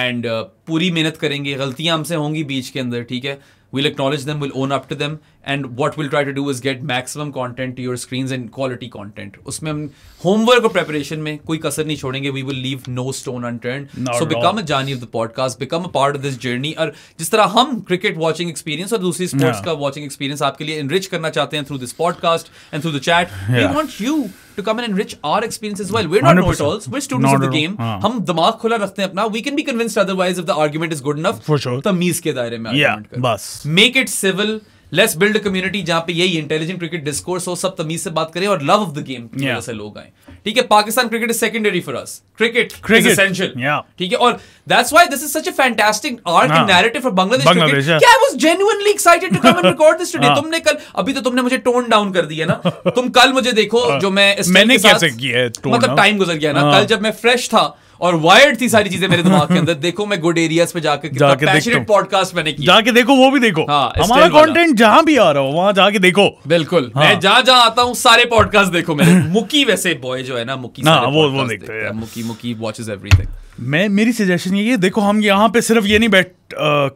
and पूरी मेहनत करेंगे, गलतियां हमसे होंगी बीच के अंदर, ठीक है, we'll acknowledge them, we'll own up to them, and what we'll try to do is get maximum content to your screens and quality content. उसमें हम homework और preparation में कोई कसर नहीं छोड़ेंगे, we will leave no stone unturned. So become a Jani of the podcast, become a part of this journey, और जिस तरह हम cricket watching experience और दूसरी sports का watching experience आपके लिए enrich करना चाहते हैं through this podcast and through the chat, we want you to come and enrich our experience as well. We're not know-it-alls, we're students of the game. हम दिमाग खुला रखते हैं अपना, we can be convinced otherwise if the argument is good enough. For sure. तमीज के दायरे में argument करो। बस Make it civil. Let's build a community जहाँ पे यही intelligent cricket discourse हो, सब तमीज से बात करें और love of the game की वजह से लोग आए। ठीक है, Pakistan cricket is secondary for us. Cricket is essential. ठीक है, और that's why this is such a fantastic arc and narrative for Bangladesh cricket. I was genuinely excited to come and record this today. तुमने कल, अभी तो तुमने मुझे tone down कर दिया ना, तुम कल मुझे देखो जो मैंने कैसे किया है, मतलब टाइम गुजर गया ना, कल जब मैं फ्रेश था और वायर्ड थी सारी चीजें मेरे दिमाग के अंदर, देखो मैं गुड एरियाज पे जाके कितना पैशनेट पॉडकास्ट मैंने किया, जाके देखो, वो भी देखो, हमारा कंटेंट जहां भी आ रहा हो वहां जाके देखो। बिल्कुल, मैं जहां आता हूं सारे पॉडकास्ट देखो मेरे। मुकी वैसे बॉय जो है ना, मुकी वो देखते हैं, मुकी वॉचेस एवरीथिंग। मेरी सजेशन ये है, देखो हम यहाँ पे सिर्फ ये नहीं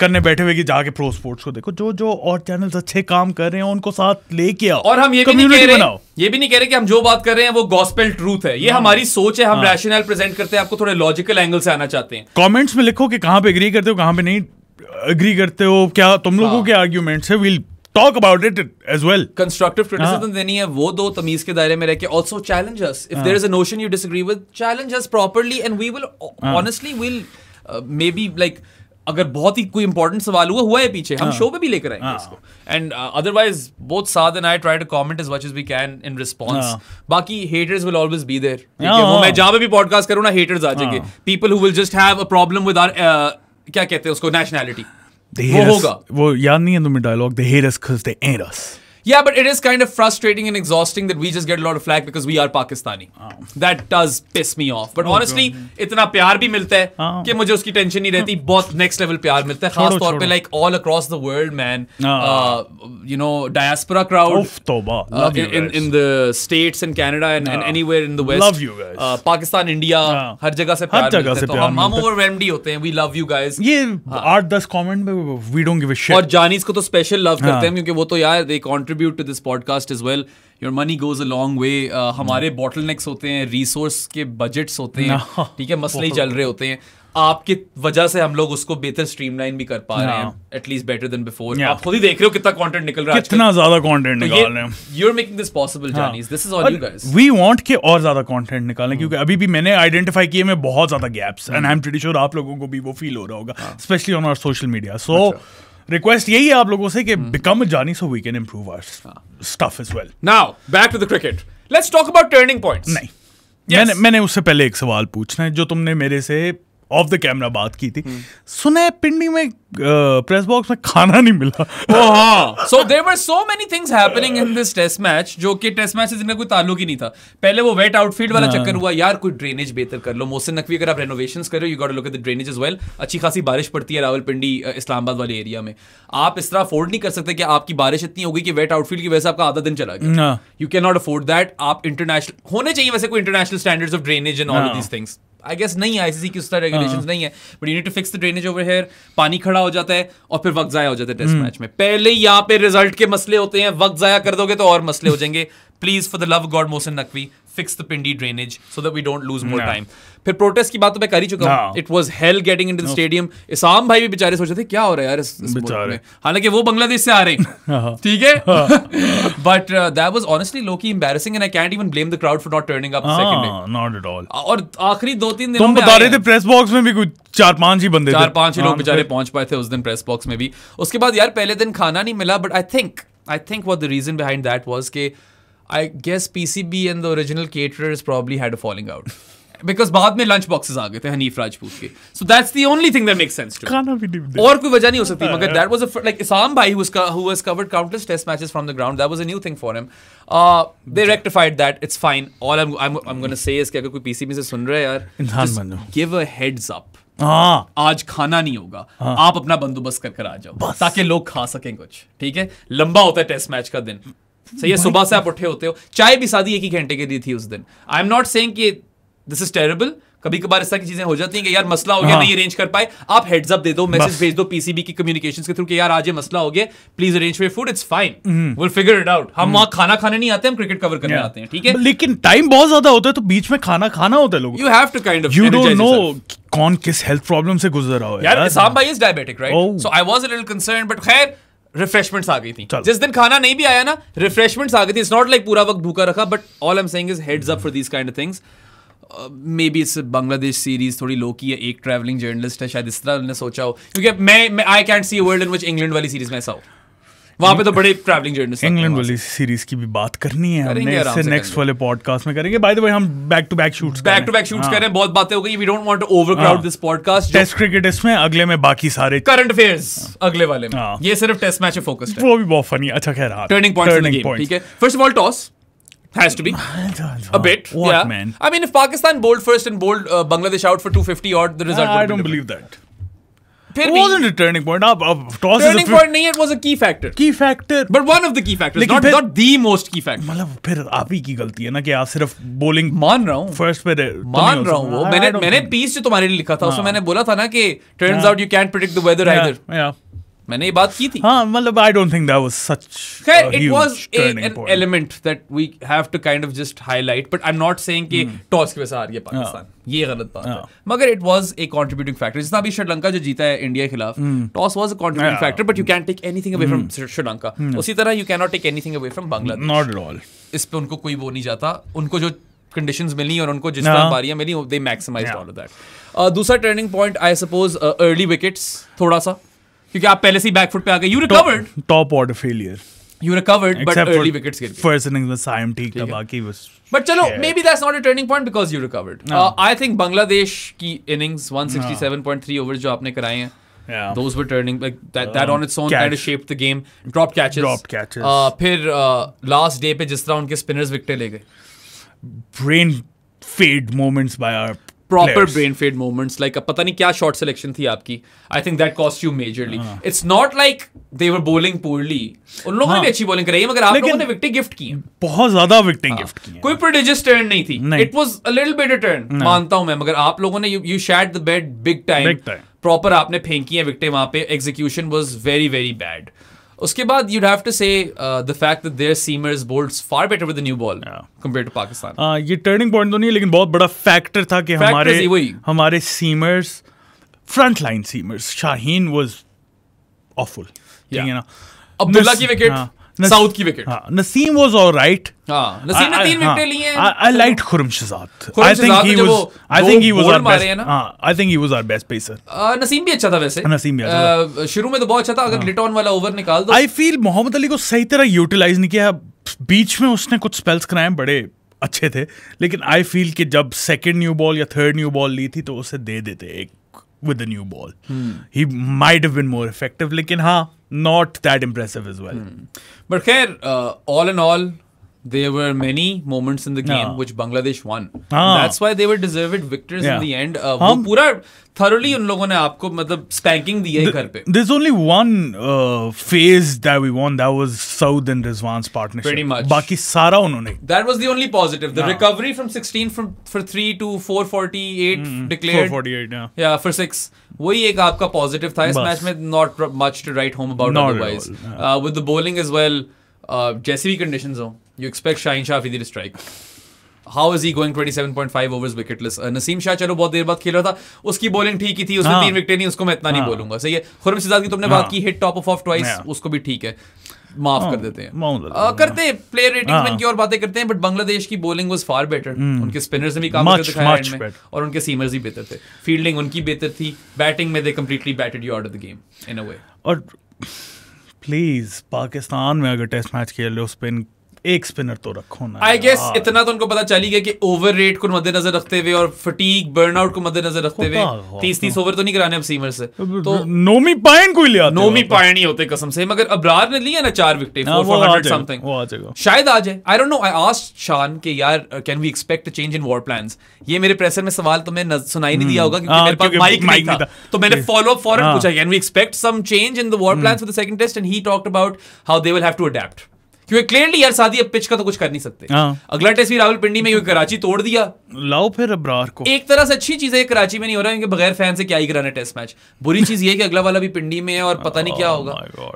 करने बैठे हुए कि जाके प्रो स्पोर्ट्स को देखो, जो और चैनल्स अच्छे काम कर रहे हैं उनको साथ लेके आओ, और हम ये भी नहीं कह रहे कि हम जो बात कर रहे हैं वो गॉस्पेल ट्रूथ है, ये हमारी सोच है, हम रैशनल प्रेजेंट करते हैं, आपको थोड़े लॉजिकल एंगल से आना चाहते हैं। कमेंट्स में लिखो कि कहाँ पे एग्री करते हो, कहाँ पे नहीं एग्री करते हो, क्या तुम लोगों के आर्ग्यूमेंट्स है, will talk about it as well. Constructive criticism देनी है, वो दो तमीज के दायरे में रह के। Also challenge us. If there is a notion you disagree with, challenge us properly and we will honestly we'll maybe like अगर बहुत ही कोई इंपॉर्टेंट सवाल हुआ है पीछे, हम शो पे भी लेकर आएंगे इसको. And otherwise both Saad and I try to comment as much as we can in response. बाकी haters will always be there. वो मैं जहां पे भी पॉडकास्ट करूं ना, हेटर्स आ जाएंगे. People who will just have a problem with our क्या कहते हैं उसको, नेशनैलिटी. वो होगा. वो याद नहीं है तुम्हें dialogue, they hate us cuz they ain't us. Yeah, but it is kind of frustrating and exhausting that we just get a lot of flack because we are Pakistani. That does piss me off. But honestly, इतना प्यार भी मिलता है कि मुझे उसकी tension नहीं रहती. बहुत next level प्यार मिलता है, खास तौर पे like all across the world, man. You know, diaspora crowd in the States and Canada and anywhere in the West. Love you guys. Pakistan, India, हर जगह से प्यार मिलता है. तो हम overwhelmed ही होते हैं. We love you guys. ये 8-10 comment में we don't give a shit. और जानीस को तो special love करते हैं क्योंकि वो तो यार they contribute to this podcast as well. Your money goes a long way. हमारे bottlenecks होते हैं, resource के budgets होते हैं, ठीक है, मसले ही चल रहे होते हैं. आपकी वजह से हम लोग उसको बेहतर स्ट्रीमलाइन भी कर पा रहे हैं, एटलीस्ट बेटर देन बिफोर. आप खुद ही देख रहे हो कितना कंटेंट निकल रहा है, कितना ज्यादा कंटेंट निकाल रहे हैं. You're making this possible, Janis. This is all you guys. We want के और ज्यादा कंटेंट निकालें क्योंकि अभी भी मैंने आइडेंटिफाई किए में बहुत ज्यादा gaps, and I am pretty sure आप लोगों को भी वो फील हो रहा होगा, specially on our social media. So request यही है आप लोगों से कि बिकम अ जानी so we can improve our stuff as well. Now back to the cricket. Let's talk about turning points. नहीं, मैंने उससे पहले एक सवाल पूछना है जो तुमने मेरे से ऑफ द कैमरा बात की थी. सुना है पिंडी में प्रेस बॉक्स में खाना नहीं मिला. So there were so many things happening in this test match जो कि टेस्ट मैच से जिनका कोई ताल्लुक ही नहीं था. पहले वो वेट आउटफील्ड वाला चक्कर हुआ, यार कोई ड्रेनेज बेहतर कर लो. मोहसिन नकवी अगर आप रेनोवेशंस कर रहे हो, you got to look at the drainage as well. अच्छी खासी बारिश पड़ती है रावलपिंडी इस्लामाबाद वाले एरिया में. आप इस तरह अफोर्ड नहीं कर सकते कि आपकी बारिश इतनी होगी कि वेट आउटफील्ड की वजह से आपका आधा दिन चला गया. You can not afford that. आप इंटरनेशनल होने चाहिए वैसे कोई international standards of drainage and all of these things. I guess नहीं है, ICC की उस तरह रेगुलेशंस नहीं है, but you need to fix the drainage over here. पानी खड़ा हो जाता है और फिर वक्त जाया हो जाता है टेस्ट मैच में. पहले ही यहाँ पे रिजल्ट के मसले होते हैं, वक्त जाया कर दोगे तो और मसले हो जाएंगे. Please for the love of God Mohsin Naqvi, fix the Pindi drainage so that we don't lose more time. फिर प्रोटेस्ट की बात तो मैं कर ही चुका हूँ. It was hell getting into the stadium. Isam भाई भी बेचारे सोच रहे थे क्या हो रहा है यार इस मुल्क में, हालांकि वो बांग्लादेश से आ रहे हैं, ठीक है. बट दैट वाज ऑनेस्टली लो की embarrassing and I can't even blame the crowd for not turning up second day. Not at all. और आखिरी 2-3 दिनों में तुम बता रहे थे प्रेस बॉक्स में भी कुछ 4-5 ही बंदे थे, 4-5 ही लोग बेचारे पहुंच पाए थे उस दिन प्रेस बॉक्स में भी. उसके बाद यार पहले दिन खाना नहीं मिला. But I think what the reason behind that was के I guess PCB and the original caterers probably had a falling out. Because बाद में lunch boxes आ गए थे हनीफ राजपूत के. So that's the only thing that makes sense to me. खाना भी नहीं दे. और कोई वजह नहीं हो सकती. मगर that was like Isam bhai who has covered countless test matches from the ground. That was a new thing for him. They rectified that. It's fine. All I'm going to say is कि अगर कोई PCB से सुन रहा है यार, just give a heads up. आज खाना नहीं होगा, आप अपना बंदोबस्त कर आ जाओ ताकि लोग खा सकें कुछ, ठीक है. लंबा होता है टेस्ट मैच का दिन. सही है, सुबह से आप उठे होते हो, चाय भी सादी 1 ही घंटे के लिए थी उस दिन. आई एम नॉट सेइंग कि दिस इज टेरेबल. कभी कभार इस तरह की चीजें हो जाती हैं कि यार मसला हो गया, नहीं अरेंज कर पाए, आप हेड्स अप दे दो, मैसेज भेज दो पीसीबी की कम्युनिकेशंस के थ्रू कि यार आज ये मसला हो गया, please arrange for food. It's fine, will figure it out. हम वहां खाना खाने नहीं आते, हम क्रिकेट कवर करने आते हैं, ठीक है. लेकिन टाइम बहुत ज्यादा होता है तो बीच में खाना होता है लोगों. You have to kind of, you don't know कौन किस हेल्थ प्रॉब्लम से गुजर रहा हो. यार इसाम भाई is diabetic, right? So I was a little concerned, but खैर रिफ्रेशमेंट्स आ गई थी. जिस दिन खाना नहीं भी आया ना, रिफ्रेशमेंट्स आ गई थी. इट्स नॉट लाइक पूरा वक्त भूखा रखा, but all I am saying is heads up for these kind of things. Maybe it's Bangladesh series थोड़ी लो की है, एक ट्रैवलिंग जर्नलिस्ट है, शायद इस तरह उन्होंने सोचा हो, क्योंकि मैं I can't C a world in which England वाली सीरीज में ऐसा हो. वहां पे तो बड़े ट्रैवलिंग जर्नलिस्ट. इंग्लैंड वाली सीरीज की भी बात करनी है हमने, इससे नेक्स्ट वाले पॉडकास्ट में करेंगे. बाय द वे हम बैक टू बैक शूट्स कर रहे हैं. बहुत बातें हो गई. We don't want to overcrowd this podcast. Test cricket इसमें, अगले में बाकी सारे करंट अफेयर्स अगले वाले में. ये सिर्फ टेस्ट मैच पे फोकस्ड है. वो भी बहुत फनी. अच्छा खैर, turning points in the game, ठीक है. First of all toss has to be a bit. What, yeah, man? I mean, if Pakistan bowled first and bowled Bangladesh out for 250 odd, the result I don't believe that. It wasn't a turning point. Toss turning point नहीं, it was a key factor. Key factor. But one of the key factors, not the most key factor. मतलब फिर आप ही की गलती है ना कि आप सिर्फ bowling मान रहा हूँ. First पे मान रहा हूँ वो. मैंने piece जो तुम्हारे लिए लिखा था उसमें मैंने बोला था ना कि turns out you can't predict the weather either. Yeah. मैंने ये बात की थी. हाँ, मतलब I don't think that was such a huge turning point. An element that we have to kind of just highlight, but I'm not saying कि toss की वजह से आ रही है पाकिस्तान. ये गलत बात है. मगर it was a contributing factor. जितना भी श्रीलंका जो जीता है इंडिया के खिलाफ, toss was a contributing factor, but you can't take anything away from Sri Lanka. उसी तरह you cannot take anything away from Bangladesh. Not at all. इस पे उनको कोई वो नहीं जाता. उनको जो कंडीशंस मिली और उनको जिस तरह बारियां मिली दे मैक्सिमाइज्ड ऑल ऑफ दैट. दूसरा turning point I suppose early wickets थोड़ा सा, क्योंकि आप पहले से ही बैकफुट पे आ गए. You recovered, top order failure, you recovered but early wickets गिर गए. First innings में Saim ठीक था, बाकी was. But चलो maybe that's not a turning point because you recovered. I think Bangladesh की innings 167.3 overs जो आपने कराए हैं, those were turning, like that on its own kind of shaped the game. Dropped catches. फिर last day पे जिस तरह उनके spinners विकेट ले गए. Brain fade moments by our proper brain fade moments, like पता नहीं क्या short selection थी आपकी. I think that cost you majorly. It's not like they were bowling poorly. उन लोगों ने भी अच्छी bowling कराई है, मगर आप लोगों ने विकेटें गिफ्ट की हैं. बहुत ज्यादा विकेटें गिफ्ट की हैं. कोई prodigious turn नहीं थी. It was a little bit a turn. मानता हूं मैं, मगर आप लोगों ने you shat the bed big time. Proper आपने फेंकी हैं विकेटें वहां पे. Execution was very very bad. उसके बाद you'd have to say the fact that their seamers bowled far better with the new ball compared to Pakistan. ये turning point तो नहीं है, लेकिन बहुत बड़ा फैक्टर था कि हमारे seamers, front line seamers, Shaheen was awful, ठीक है ना. अब्दुल्ला की विकेट, साउथ की wicket, Naseem was alright. Naseem ने 3 विकेटें ली हैं. I liked Khurramshad. I think he was our best pacer. Naseem भी अच्छा था वैसे. शुरू में तो बहुत अच्छा था. अगर लिट ऑन वाला ओवर निकाल दो. I feel मोहम्मद अली को सही तरह यूटिलाइज नहीं किया. बीच में उसने कुछ स्पेल्स कराए बड़े अच्छे थे, लेकिन आई फील कि जब सेकंड न्यू बॉल या थर्ड न्यू बॉल ली थी तो उसे दे देते एक with the new ball. He might have been more effective, लेकिन हाँ, not that impressive as well. But खैर, all in all, there were many moments in the game which Bangladesh won. That's why they were deserved victors in the end. वो पूरा thoroughly उन लोगों ने आपको मतलब spanking दिया है घर पे. There's only one phase that we won, that was Saud and Rizwan's partnership. Pretty much. बाकी सारा उन्होंने. That was the only positive. The recovery from 16 for 3 to 448 declared. 448, yeah, for 6. वही एक आपका positive था इस मैच में. Not much to write home about otherwise. With the bowling as well, जैसी भी conditions हो, you expect Shaheen Shah Afridi to strike. How is he going 27.5 overs wicketless? Naseem Shah चलो बहुत देर बाद खेल रहा था, उसकी बॉलिंग ठीक ही थी, उसने 3 विकेट नहीं, उसको मैं इतना नहीं बोलूंगा. सही है. खुर्रमशद की तुमने बात की, हिट टॉप ऑफ ट्वाइस, उसको भी ठीक है, माफ कर देते हैं. करते हैं प्लेयर रेटिंग्स में इनकी और बातें करते हैं. बट बांग्लादेश की बॉलिंग वाज फार बेटर. उनके स्पिनर्स ने भी काम करके दिखाया एंड में, और उनके सीमर्स भी बेहतर थे. फील्डिंग उनकी बेहतर थी. बैटिंग में they completely batted you out of the game in a way. और प्लीज पाकिस्तान में अगर टेस्ट मैच खेल रहे हो, स्पिन एक स्पिनर तो रखो ना. आई गेस इतना तो उनको पता चल ही गया कि ओवर रेट को मद्देनजर रखते हुए और फटीग बर्नआउट को मद्देनजर रखते हुए 30 ओवर तो नहीं कराने अब सीमर से. तो नोमी पायन को ही लिया, नोमी पायन ही होते कसम से. मगर अबरार ने लिया ना 4 विकेट, 400 समथिंग, शायद आ जाए. I don't know. I asked Shan कि यार can we expect a change in war plans. ये मेरे प्रेशर में सवाल तो मैं सुनाई नहीं दिया होगा क्योंकि मेरे पास माइक नहीं था, तो मैंने फॉलो अप फॉरन पूछा, can we expect some change in the war plans for the second test, and he talked about how they will have to adapt. क्योंकि क्लियरली यार सादी अब पिच का तो कुछ कर नहीं सकते. अगला टेस्ट भी रावलपिंडी में, क्योंकि कराची तोड़ दिया, लाओ फिर अबरार को. एक तरह से अच्छी चीज है कराची में नहीं हो रहा है, क्योंकि बगैर फैन से क्या ही कराना टेस्ट मैच. बुरी चीज ये है कि अगला वाला भी पिंडी में है और पता नहीं क्या होगा.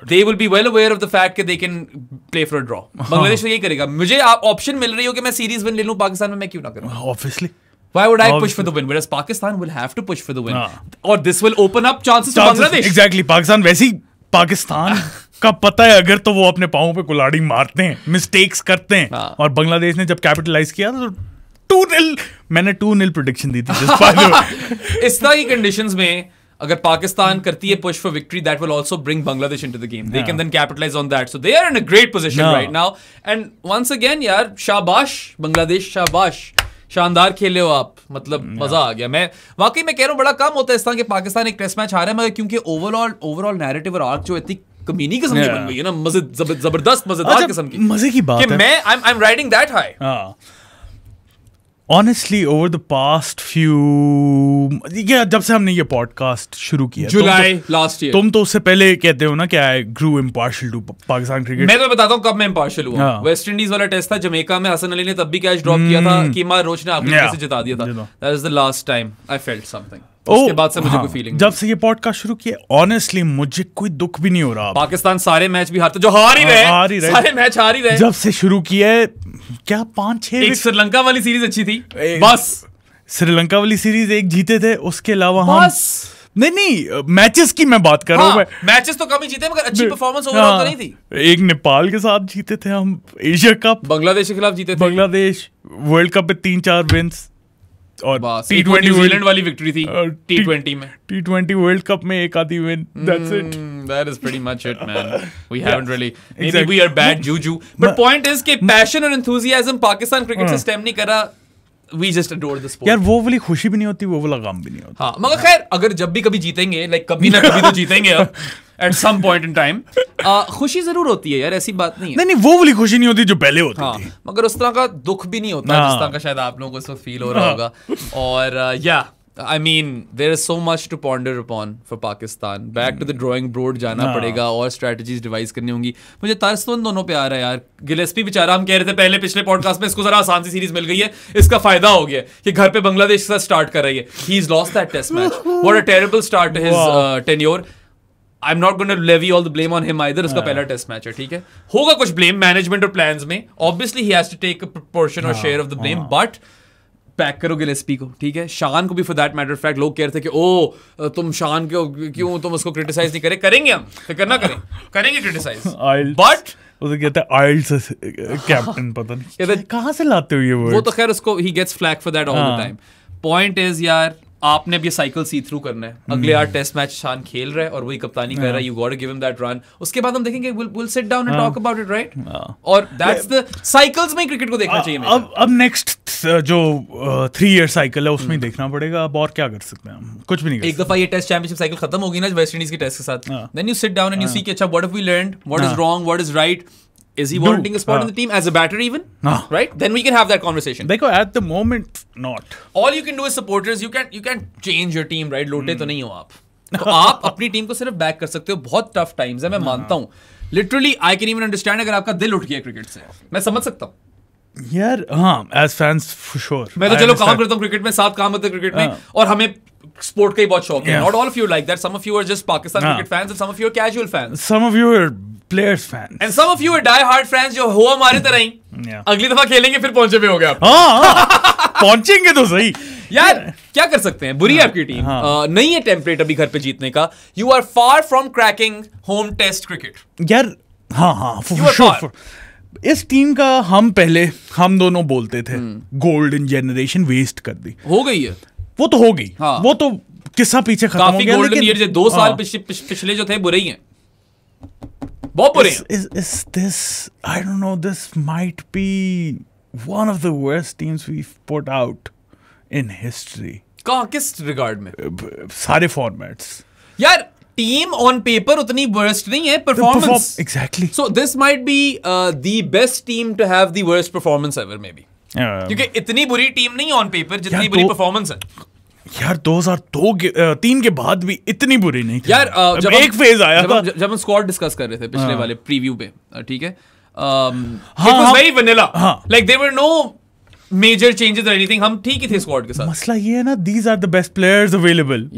They will be well aware of the fact कि they can play for a draw. Bangladesh तो यही करेगा. मुझे आप ऑप्शन मिल रही हो कि मैं सीरीज विन ले लूं पाकिस्तान में, मैं क्यों ना करूं? Obviously. Why would I push for the win? Whereas Pakistan will have to push for the win. Or this will open up chances to Bangladesh. Exactly. Pakistan वैसी पाकिस्तान का पता है अगर, तो वो अपने पाँव पे कुल्हाड़ी मारते हैं, मिस्टेक्स करते हैं. और बांग्लादेश ने जब कैपिटलाइज किया तो 2-0 मैंने 2-0 प्रेडिक्शन दी थी. इस तरह की कंडीशंस में अगर पाकिस्तान करती है push for victory, that will also bring Bangladesh into the game. They can then capitalise on that. So they are in a great position right now. And once again यार शाबाश बांग्लादेश, शाबाश, शानदार खेले हो आप. मतलब मजा आ गया. मैं वाकई में कह रहा हूँ बड़ा कम होता है इस तरह कि पाकिस्तान एक टेस्ट मैच हारा है, मगर क्योंकि ओवरऑल नैरेटिव और आर्क जो इतनी कमीनी किस्म की बन गई है ना, जबरदस्त मजेदार किस्म की. मजे की बात है, मैं I am riding that high. Honestly, over the past few, जब से हमने ये पॉडकास्ट शुरू किया, जुलाई लास्ट ईयर, तुम तो उससे पहले कहते हो ना कि आई grew impartial to Pakistan cricket. मैं तो बताता हूँ कब मैं impartial हुआ. वेस्ट इंडीज वाला टेस्ट था जमैका में, हसन अली ने तब भी कैच ड्रॉप किया था, कीमा रोच ने आखिरी से जिता दिया था. That is the last time I felt something. उसके बाद से मुझे कोई फीलिंग. जब से ये पॉडकास्ट शुरू किया, ऑनेस्टली मुझे कोई दुख भी नहीं हो रहा. पाकिस्तान सारे मैच भी हारते, जो हार ही रहे, सारे मैच हार ही रहे. जब से शुरू किया है, क्या 5-6, एक श्रीलंका वाली सीरीज अच्छी थी बस. श्रीलंका वाली सीरीज एक जीते थे, उसके अलावा हम नहीं मैचेस की मैं बात कर रहा हूँ. मैचेस तो कम ही जीते, मगर अच्छी परफॉर्मेंस ओवरऑल तो नहीं थी. एक नेपाल के साथ जीते थे हम एशिया कप, बांग्लादेश के खिलाफ जीते थे, बांग्लादेश वर्ल्ड कप में 3-4 विंस और T20 न्यूजीलैंड वाली विक्ट्री थी T20 में, T20 वर्ल्ड कप में एक आधी win, that's it. That is pretty much it, man. We haven't really. Maybe we are bad juju. But point is कि passion और enthusiasm पाकिस्तान क्रिकेट से स्टेम नहीं करा. We just adore the sport. यार वो वाली खुशी भी नहीं होती, वो वाला गम भी नहीं होता. हाँ, मगर खैर अगर जब भी कभी जीतेंगे, like कभी ना कभी तो जीतेंगे अब at some point in time, खुशी जरूर होती है यार, ऐसी बात नहीं है. नहीं वो वाली खुशी नहीं होती जो पहले होती थी. मगर उस तरह का दुख भी नहीं होता जिस तरह का शायद आप लोगों को इस वक्त फील हो रहा होगा. और I mean, there is so much to ponder upon for Pakistan. Back to the drawing board जाना पड़ेगा और strategies devise करनी होंगी. मुझे तरस तो उन दोनों पे आ रहा है यार. गिलेस्पी बेचारा, हम कह रहे थे पहले पिछले पॉडकास्ट में, इसको जरा आसान सी सीरीज मिल गई है, इसका फायदा हो गया कि घर पे बांग्लादेश के साथ स्टार्ट कर रही है. He's lost that test match. What a terrible start to his tenure. I'm not going to levy all the blame on him either. उसका पहला टेस्ट मैच है, ठीक है. होगा कुछ blame मैनेजमेंट और प्लान्स में. Obviously he has to take a proportion or share of the blame, but pack करो गिलेस्पी को, ठीक है. शान को भी फॉर दैट मैटर फैक्ट लोग कह रहे थे कि तुम शान को क्यों तुम उसको क्रिटिसाइज नहीं करे. करेंगे हम, फिक्र ना करें, करेंगे क्रिटिसाइज. बट उसे कहते हैं आइल्स कैप्टन, पता नहीं कहाँ से लाते हो ये वर्ड. वो तो खैर उसको he gets flak for that all the time. Point is यार, आपने अब ये साइकिल सी थ्रू करना है. अगले 8 टेस्ट मैच शान खेल रहा है और वही कप्तानी कर रहा है. You got to give him that run. उसके बाद हम देखेंगे, we'll sit down and talk about it, right? और दैट्स द साइकिल्स में क्रिकेट को देखना चाहिए. अब नेक्स्ट जो 3 ईयर साइकिल है उसमें देखना पड़ेगा. अब और क्या कर सकते हैं हम, कुछ भी नहीं कर सकते. एक दफा ये टेस्ट चैंपियनशिप साइकिल खत्म होगी ना वेस्ट इंडीज की टेस्ट के साथ, then you sit down and you see कि अच्छा what have we learned, what is wrong, what is right. Is he warranting a spot in the team as a batter even? Right? Then we can have that conversation. देखो at the moment not. All you can do as supporters, you can change your team, right? लोटे तो नहीं हो आप. तो आप अपनी team को सिर्फ बैक कर सकते हो. बहुत टफ टाइम्स है, मैं मानता हूँ. Literally, I can even understand अगर आपका दिल उठ गया क्रिकेट से, मैं समझ सकता हूँ. यार हाँ, as fans for sure. मैं तो चलो काम करता हूँ क्रिकेट में, 7 काम होते हैं क्रिकेट में, और हमें स्पोर्ट का ही बहुत शौक है. Not all of you like that. Some of you are just Pakistan cricket fans, and some of you are casual fans. Some of you are players fans. And some of you are die-hard fans जो हो हमारे तरह ही. अगली दफा खेलेंगे फिर पहुंचे पे हो गया आप. पहुंचेंगे तो सही. यार क्या कर सकते हैं, बुरी आपकी टीम नहीं है टेम्पलेट अभी घर पे जीतने का. You are far from cracking home test cricket. यार हाँ sure. इस टीम का हम दोनों बोलते थे गोल्डन जनरेशन वेस्ट कर दी. हो गई है वो तो, हो गई. वो तो किस्सा पीछे खत्म हो गया. गोल्डन ईयर 2 साल पिछले जो थे बुरे ही हैं, बहुत बुरे हैं. Is this, I don't know, this might be one of the worst teams we've put out in history. कहाँ, किस रिगार्ड में? सारे फॉर्मेट्स. यार टीम ऑन पेपर उतनी वर्स्ट नहीं है, performance. Exactly. So this might be the best team to have the worst performance ever maybe. क्योंकि इतनी बुरी टीम नहीं ऑन पेपर जितनी बुरी परफॉर्मेंस है. यार 2003 के बाद भी इतनी बुरी नहीं थी यार. जब एक फेज आया था, जब हम स्क्वाड डिस्कस कर रहे थे पिछले वाले प्रीव्यू पे, ठीक है, it was very vanilla, like there were no major changes और एनीथिंग. हम ठीक ही थे स्क्वाड के साथ. मसला ये है ना, these are the best players available.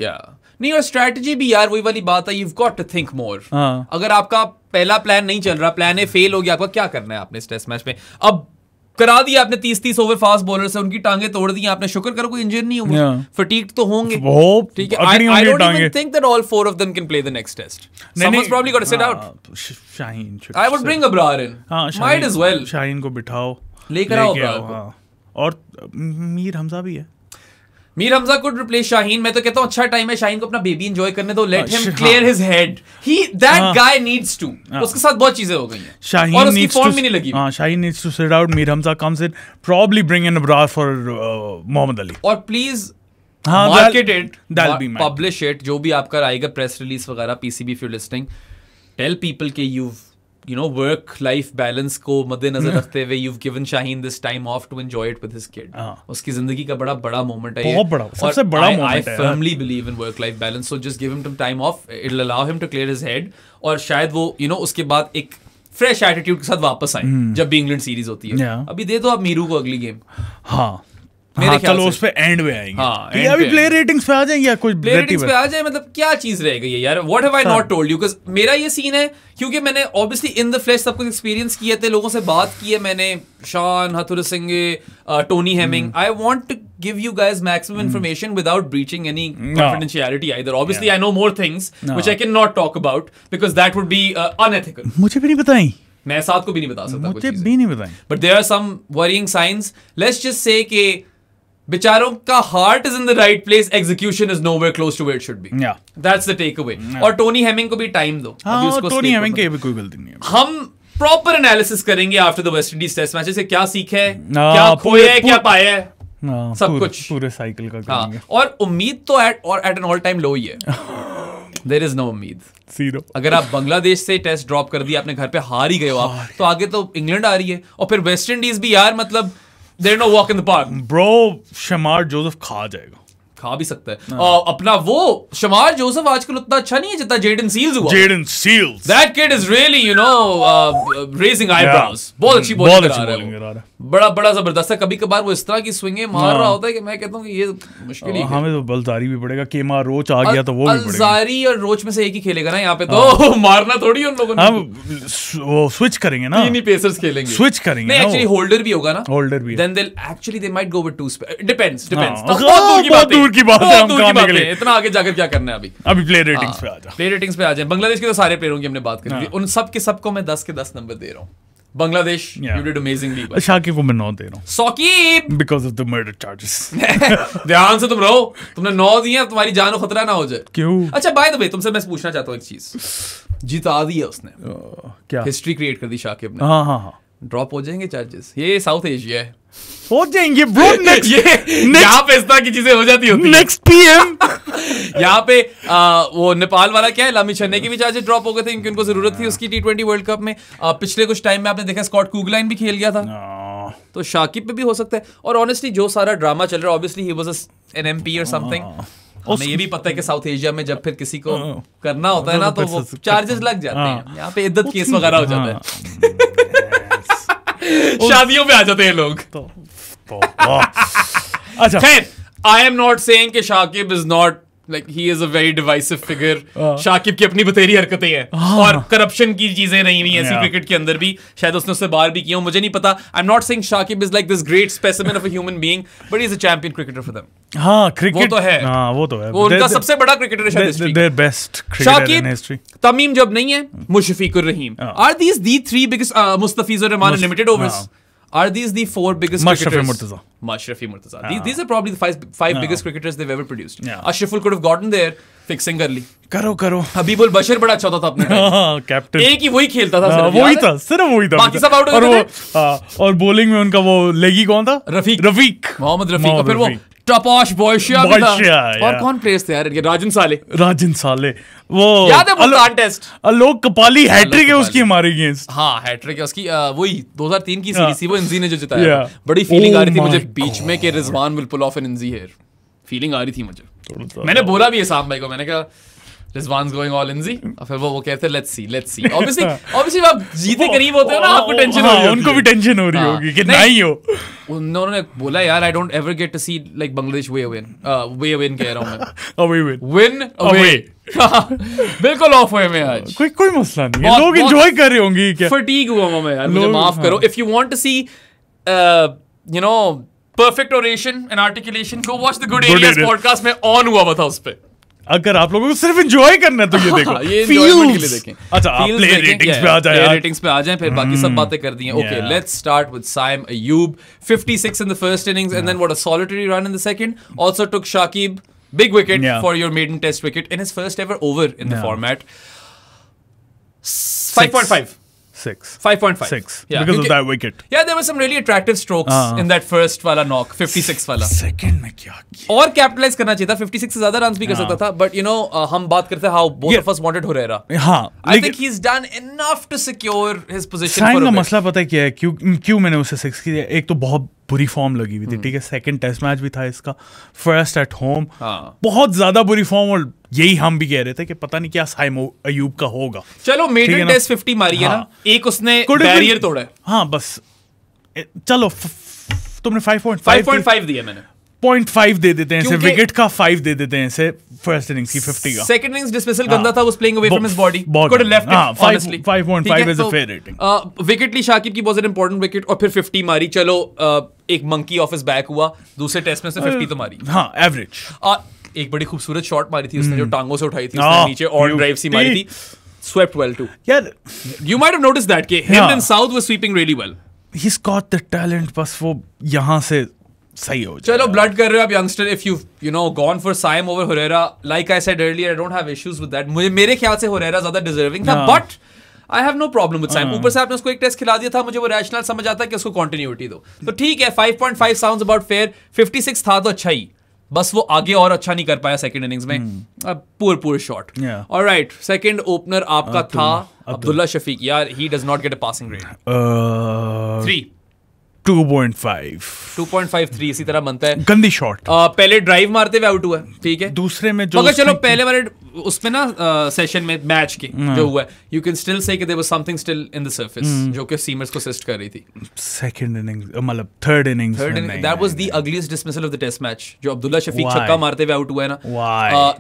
नहीं, और स्ट्रेटजी भी यार वही वाली बात है, you have got to think more. अगर आपका पहला प्लान नहीं चल रहा, प्लान ए फेल हो गया, आपका क्या करना है आपने इस टेस्ट मैच में? अब करा दिया आपने 30 ओवर फास्ट बॉलर से, उनकी टांगे तोड़ दी आपने. शुक्र करो कोई इंजर नहीं हुआ. फटीग तो होंगे, ठीक है. I don't even think that all 4 of them can play the next test. Someone's probably got to sit out. Shaheen, I would bring Abrar in. Might as well. Shaheen को बिठाओ, लेकर आओ अब्रार. और मीर हमजा भी है. Mir Hamza could replace Shaheen. मैं तो कहता हूँ अच्छा टाइम है शाहीन को अपना बेबी एंजॉय करने दो. Let him clear his head. That guy needs to. उसके साथ बहुत चीजें हो गई हैं और उसकी फॉर्म भी नहीं लगी. Shaheen needs to sit out. Mir Hamza comes in. Probably bring in Abrar for Mohammad Ali. और please market it, publish it. जो भी आपका आएगा प्रेस रिलीज वगैरह, PCB if you're listening, tell people कि you know work life balance को मद्देनजर रखते हुए you've given Shaheen this time off to enjoy it with his kid. उसकी जिंदगी का बड़ा मोमेंट है ये, बहुत बड़ा, सबसे बड़ा मोमेंट है. I firmly believe in work life balance, so just give him some time off. It'll allow him to clear his head और शायद वो you know उसके बाद एक फ्रेश एटीट्यूड के साथ वापस आए जब भी इंग्लैंड सीरीज होती है. अभी दे दो आप मीरू को अगली गेम. मेरे ख्याल से उस पे एंड में आएंगे. अभी प्ले रेटिंग्स पे आ जाएंगे या कुछ प्ले रेटिंग्स पे आ जाए, मतलब क्या चीज रह गई है यार. What have I not told you? Because मेरा ये सीन है, क्योंकि मैंने ऑब्वियसली इन द फ्लैश सब कुछ एक्सपीरियंस किए थे, लोगों से बात की है मैंने, Shan, Hathurusingha, Tony Hemming. I want to give you guys maximum information without breaching any confidentiality either. Obviously I know more things which I cannot talk about because that would be unethical. मुझे भी नहीं बताई मैं 7 को भी नहीं बता सकता, मुझे भी नहीं बताएं, but there are some worrying signs. Let's just say कि बेचारों का heart is in the right place, execution is nowhere close to where it should be. That's the takeaway. और टोनी हेमिंग को भी टाइम दो. अभी उसको Tony Hamming के भी कोई गलती नहीं है. हम प्रॉपर एनालिसिस करेंगे after the West Indies test matches से, क्या सीखा है, क्या खोया है, क्या पाया है, सब कुछ पूरे साइकिल का करेंगे. और उम्मीद तो at an all time low ही है. देयर इज नो उम्मीद. अगर आप बांग्लादेश से टेस्ट ड्रॉप कर दिया, अपने घर पे हार ही गए हो आप, तो आगे तो इंग्लैंड आ रही है, और फिर वेस्ट इंडीज भी यार, मतलब there no walk in the park. Bro Shamar Joseph खा जाएगा. खा भी सकता है. अपना वो शमार जोसेफ आजकल उतना अच्छा नहीं है जितना जेडन सील्स हुआ. Jayden Seales, that kid is really you know raising eyebrows. बहुत अच्छी बॉलिंग कर रहा है, बड़ा बड़ा जबरदस्त है. कभी कभार वो इस तरह की स्विंगें मार रहा होता है कि मैं कहता हूं कि ये मुश्किल ही है. हमें तो बल्जारी भी पड़ेगा. केमा रोच आ गया तो वो भी पड़ेगा. बल्जारी और रोच में से एक ही खेलेगा ना यहाँ पे, तो मारना थोड़ी उन लोगों ने. वो स्विच करेंगे ना, तीन ही पेसर्स खेलेंगे. स्विच करेंगे. नहीं, एक्चुअली होल्डर भी होगा ना. होल्डर भी. Then they might go with 2 depends. बहुत दूर की बात है. इतना आगे जाकर क्या करना है अभी प्लेयर रेटिंग्स पे आ जा. प्लेयर रेटिंग्स पे आ जाए. बांग्लादेश के तो सारे प्लेयरों की हमने बात करी थी. उन सब के सबको मैं 10 के 10 नंबर दे रहा हूँ. Bangladesh, you did amazingly well. Shakib को मैं 9 दे रहा हूँ. Saqib because of the murder charges. ध्यान से तुम रहो. तुमने 9 दिए, तुम्हारी जान को खतरा ना हो जाए. क्यों? अच्छा, बाय द वे तुमसे मैं पूछना चाहता हूँ एक चीज. जिता दिया उसने. क्या हिस्ट्री क्रिएट कर दी शाकिब ने. हाँ. ड्रॉप हो जाएंगे चार्जेस. ये साउथ एशिया है. हो जाएंगे ब्रो. यहाँ पे इस तरह की चीजें हो जाती होती है. नेक्स्ट पीएम यहाँ पे वो नेपाल वाला क्या है, लामी छन्ने की भी चार्जेस ड्रॉप हो गए थे क्योंकि उनको जरूरत थी उसकी T20 वर्ल्ड कप में. पिछले कुछ टाइम में आपने देखा स्कॉट कुगलाइन भी खेल गया था. तो शाकिब पे भी हो सकता है. और ऑनेस्टली जो सारा ड्रामा चल रहा है, obviously he was an MP और समथिंग. हमें ये भी पता है कि साउथ एशिया में जब फिर किसी को करना होता है ना, तो वो चार्जेस लग जाते हैं. यहाँ पे इद्दत केस वगैरह हो जाता है. शादियों में आ जाते हैं लोग. अच्छा, खैर, आई एम नॉट सेइंग कि Shakib is not like he is a very divisive figure. Shakib की अपनी बतेरी हरकतें हैं और करप्शन की चीजें नहीं हुई ऐसी क्रिकेट के अंदर भी. शायद उसने उससे बाहर भी किया, मुझे नहीं पता. आई am not saying Shakib is like this great specimen of a human being, but he is a champion cricketer for them. हाँ, क्रिकेट वो तो है. हाँ, वो तो है. वो उनका सबसे बड़ा क्रिकेटर है शायद history. Their best cricketer in history. Tamim जब नहीं है, Mushfiqur Rahim. Are these the 3 biggest Mustafizur Rahman limited overs? Are these the 4 biggest cricketers? Mashrafi Murtaza. These are probably the 5 biggest cricketers they've ever produced. Ashraful could have gotten there, fixing कर ली. करो. हबीबुल बशर बड़ा अच्छा था अपने time. Captain. एक ही वही खेलता था. सिर्फ वही था. बाकी सब आउट हो गए थे. और बॉलिंग में उनका वो लेगी कौन था? रफीक. मोहम्मद रफीक. और फिर वो टपाश बॉयशिया भी था. और कौन प्लेयर्स थे यार? राजन साले. वो याद है वो कॉन्टेस्ट? लोग कपाली हैट्रिक है उसकी हमारे अगेंस्ट. हाँ, हैट्रिक है उसकी. वही 2003 की सीरीज थी वो, इंजी ने जो जिताया. बड़ी फीलिंग आ रही थी मुझे बीच में कि Rizwan will pull off an innings here. Feeling आ रही थी मुझे. मैंने बोला भी है साम भाई को, मैंने कहा रिजवान's going all इंजी. और फिर वो कहते हैं let's see. Obviously आप जीते करीब होते हो ना, आपको टेंशन हो रही होगी. उनको भी टेंशन हो रही होगी कि नहीं हो. उन्होंने बोला यार I don't ever get to see like Bangladesh way win कह रहा हूँ मैं. win away. बिल्कुल ऑफ हुए मैं आज. कोई मसला नहीं है. लोग एंजॉय कर रहे होंगे. क्या फटीग हुआ मैं यार, मुझे माफ करो. If you want to see you know perfect oration and articulation, go watch the Good Areas podcast में ऑन हुआ था उस पे. अगर आप लोगों को सिर्फ एंजॉय करना है तो ये देखो. ये एंजॉयमेंट के लिए देखें. अच्छा, आप प्लेयर रेटिंग्स पे आ जाए. प्लेयर रेटिंग्स पे आ जाएं, फिर बाकी सब बातें कर दी हैं. Okay, let's start with Saim Ayub. 56 in the first innings and then what a solitary run in the second. Also took Shakib big wicket for your maiden test wicket in his first ever over in the format. 5.5. 5.5. Yeah, because of that wicket. Yeah, there were some really attractive strokes in that first वाला knock, 56 वाला. Second में क्या किया? और capitalise करना चाहिए था. 56 से ज्यादा रन्स भी कर सकता था. But you know, हम बात करते हैं how both of us wanted Herrera. हाँ, I think he's done enough to secure his position for a bit. का मसला पता है क्या है? क्यों मैंने उसे 6 किया? एक तो बहुत बुरी फॉर्म लगी हुई थी. ठीक है, सेकंड टेस्ट मैच भी था इसका, फर्स्ट एट होम. बहुत ज्यादा बुरी फॉर्म. और यही हम भी कह रहे थे कि पता नहीं क्या साइम अयूब का होगा. चलो, मेडन टेस्ट 50 मारी है ना, एक उसने बैरियर तोड़ा है. हाँ, बस चलो, तुमने 5.5 दिया. मैंने 0.5 दे देते हैं इसे विकेट का, 5 दे देते हैं इसे फर्स्ट इनिंग्स की 50 का. सेकंड इनिंग्स डिसमिसल गंदा था, was playing away from his body. Could have left it, honestly. 5.5 is a fair rating. विकेटली Shakib की बहुत इंपॉर्टेंट विकेट, और फिर 50 मारी. चलो, एक मंकी ऑफ हिज बैक हुआ. दूसरे टेस्ट में से 50 तो मारी. हाँ, एवरेज. एक बड़ी खूबसूरत शॉट मारी थी उसने, जो टांगों से उठाई थी उसने, नीचे ऑन ड्राइव सी मारी थी. swept well too. यार You might have noticed that कि him and South were sweeping really well. He's got the talent, बस वो यहाँ से सही हो जाए. चलो ब्लड कर रहे हो आप youngster. If you've gone for Saim over Herrera, like I said earlier, I don't have issues with that. मेरे ख्याल से Herrera ज्यादा deserving था, but I have no problem with Saim. ऊपर से आपने उसको एक टेस्ट खिला दिया था, मुझे वो रैशनल समझ आता है कि उसको कंटिन्यूटी दो, तो ठीक है. 5.5 साउंड्स अबाउट फेयर. 56 था तो अच्छा ही, बस वो आगे और अच्छा नहीं कर पाया सेकंड इनिंग्स में. Poor shot. Alright, second opener आपका था अब्दुल्ला शफीक. यार he does not get a passing rate. 2.53 इसी तरह बनता है. गंदी शॉट. पहले ड्राइव मारते हुए आउट हुआ, ठीक है. दूसरे में जो मगर चलो पहले वाले उसमें ना सेशन में मैच के जो हुआ, you can still say there was something still in the surface जो कि सीमर्स को असिस्ट कर रही थी. सेकंड इनिंग्स मतलब third innings that was the ugliest dismissal of the test match. जो अब्दुल्ला शफीक छक्का मारते हुए आउट हुआ है ना,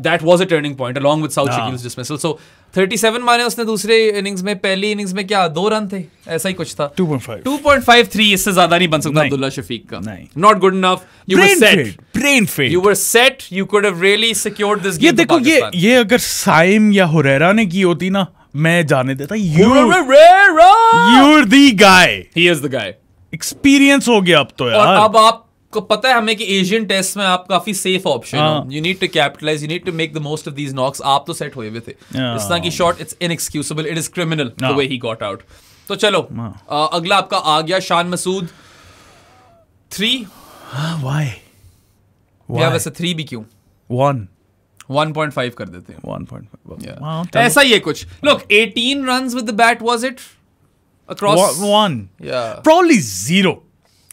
that was a turning point along with Saud Shakeel's dismissal. So 37 मारे उसने दूसरे इनिंग्स में. पहली इनिंग्स में क्या 2 रन थे, ऐसा ही कुछ था. 2.53 इससे ज्यादा नहीं बन सकता अब्दुल्ला शफीक का. Not good enough. You were set. Brain fade. You were set. You could have really secured this game. ये देखो ये अगर साइम या हुरैरा ने की होती ना, मैं जाने देता. You're the guy. He is the guy. Experience हो गया अब तो यार. और अब आपको पता है हमें कि एशियन टेस्ट में आप काफी सेफ ऑप्शन हो. You need to capitalize. You need to make the most of these knocks. आप तो सेट हुए हुए थे. इस तरह की shot, it's inexcusable. It is criminal the way he got out. तो चलो अगला आपका आ गया शान मसूद. 3. Why? या वैसे 3 भी क्यों? 1.5 कर देते हैं. 1.5. ऐसा ही है कुछ. Look, 18 runs with the bat, was it? Across 1. Yeah. Probably 0.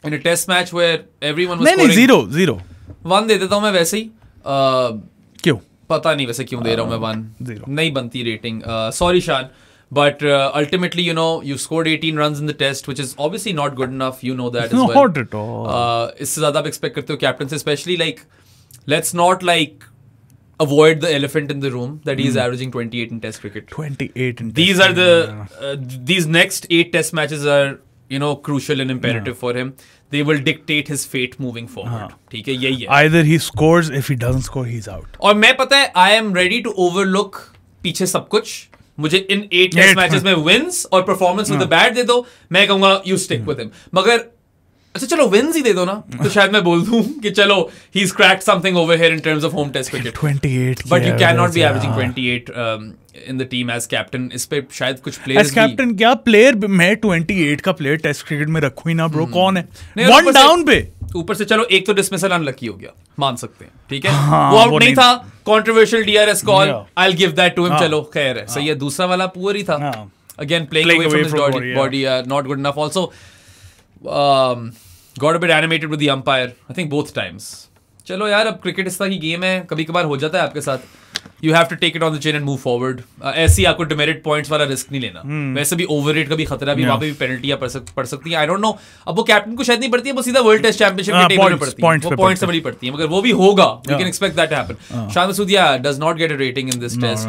In a test match where everyone was scoring. नहीं 0. 1 दे देता हूँ मैं वैसे ही. क्यों? पता नहीं वैसे क्यों दे रहा हूँ मैं 1. 0. नहीं बनती rating. Sorry Shan. But ultimately, you scored 18 runs in the test, which is obviously not good enough. You know that as well. Not at all. इससे ज़्यादा आप expect करते हो captain से, especially like, let's not like avoid the elephant in the room that he is averaging 28 in test cricket. 28 in these test are the these next 8 test matches are crucial and imperative for him. They will dictate his fate moving forward. ठीक है, यही है. Either he scores, if he doesn't score, he's out. और मैं पता है I am ready to overlook पीछे सब कुछ. मुझे इन 8 टेस्ट मैचेस में विंस और परफॉर्मेंस विद द बैट दे दो, मैं कहूंगा यू स्टिक विद हिम. मगर अच्छा चलो विंस ही दे दो ना, तो शायद मैं बोल दूं कि चलो he has cracked something over here in terms of home test cricket. 28 but you can not be averaging 28 in the team as captain. इस पे शायद कुछ प्लेयर्स एज कैप्टन क्या प्लेयर मैं 28 का प्लेयर टेस्ट क्रिकेट में रखूं ही ना ब्रो. कौन है 1 डाउन पे? ऊपर से चलो एक तो डिसमिसल अनलकी हो गया, मान सकते हैं, ठीक है. वो आउट नहीं था, controversial DRS call, I will give that to him. चलो खैर है, सही है. दूसरा वाला पुअर ही था. Again playing away from his body, not good enough. Also got a bit animated with the umpire, I think both times. चलो यार, अब क्रिकेट इस तरह की गेम है, कभी कभार हो जाता है आपके साथ. You have to take it on the chin and move forward. ऐसे ही आपको demerit points वाला रिस्क नहीं लेना. वैसे भी ओवररेट का भी खतरा भी, वहाँ पे भी पेनल्टियां पड़ सकती हैं. I don't know. अब वो कैप्टन को शायद नहीं पड़ती है, वो सीधा वर्ल्ड टेस्ट चैंपियनशिप के टेबल में पड़ती है. वो पॉइंट्स से बड़ी पड़ती है, मगर वो भी होगा. We can expect that to happen. Shan Masood does not get a rating in this test.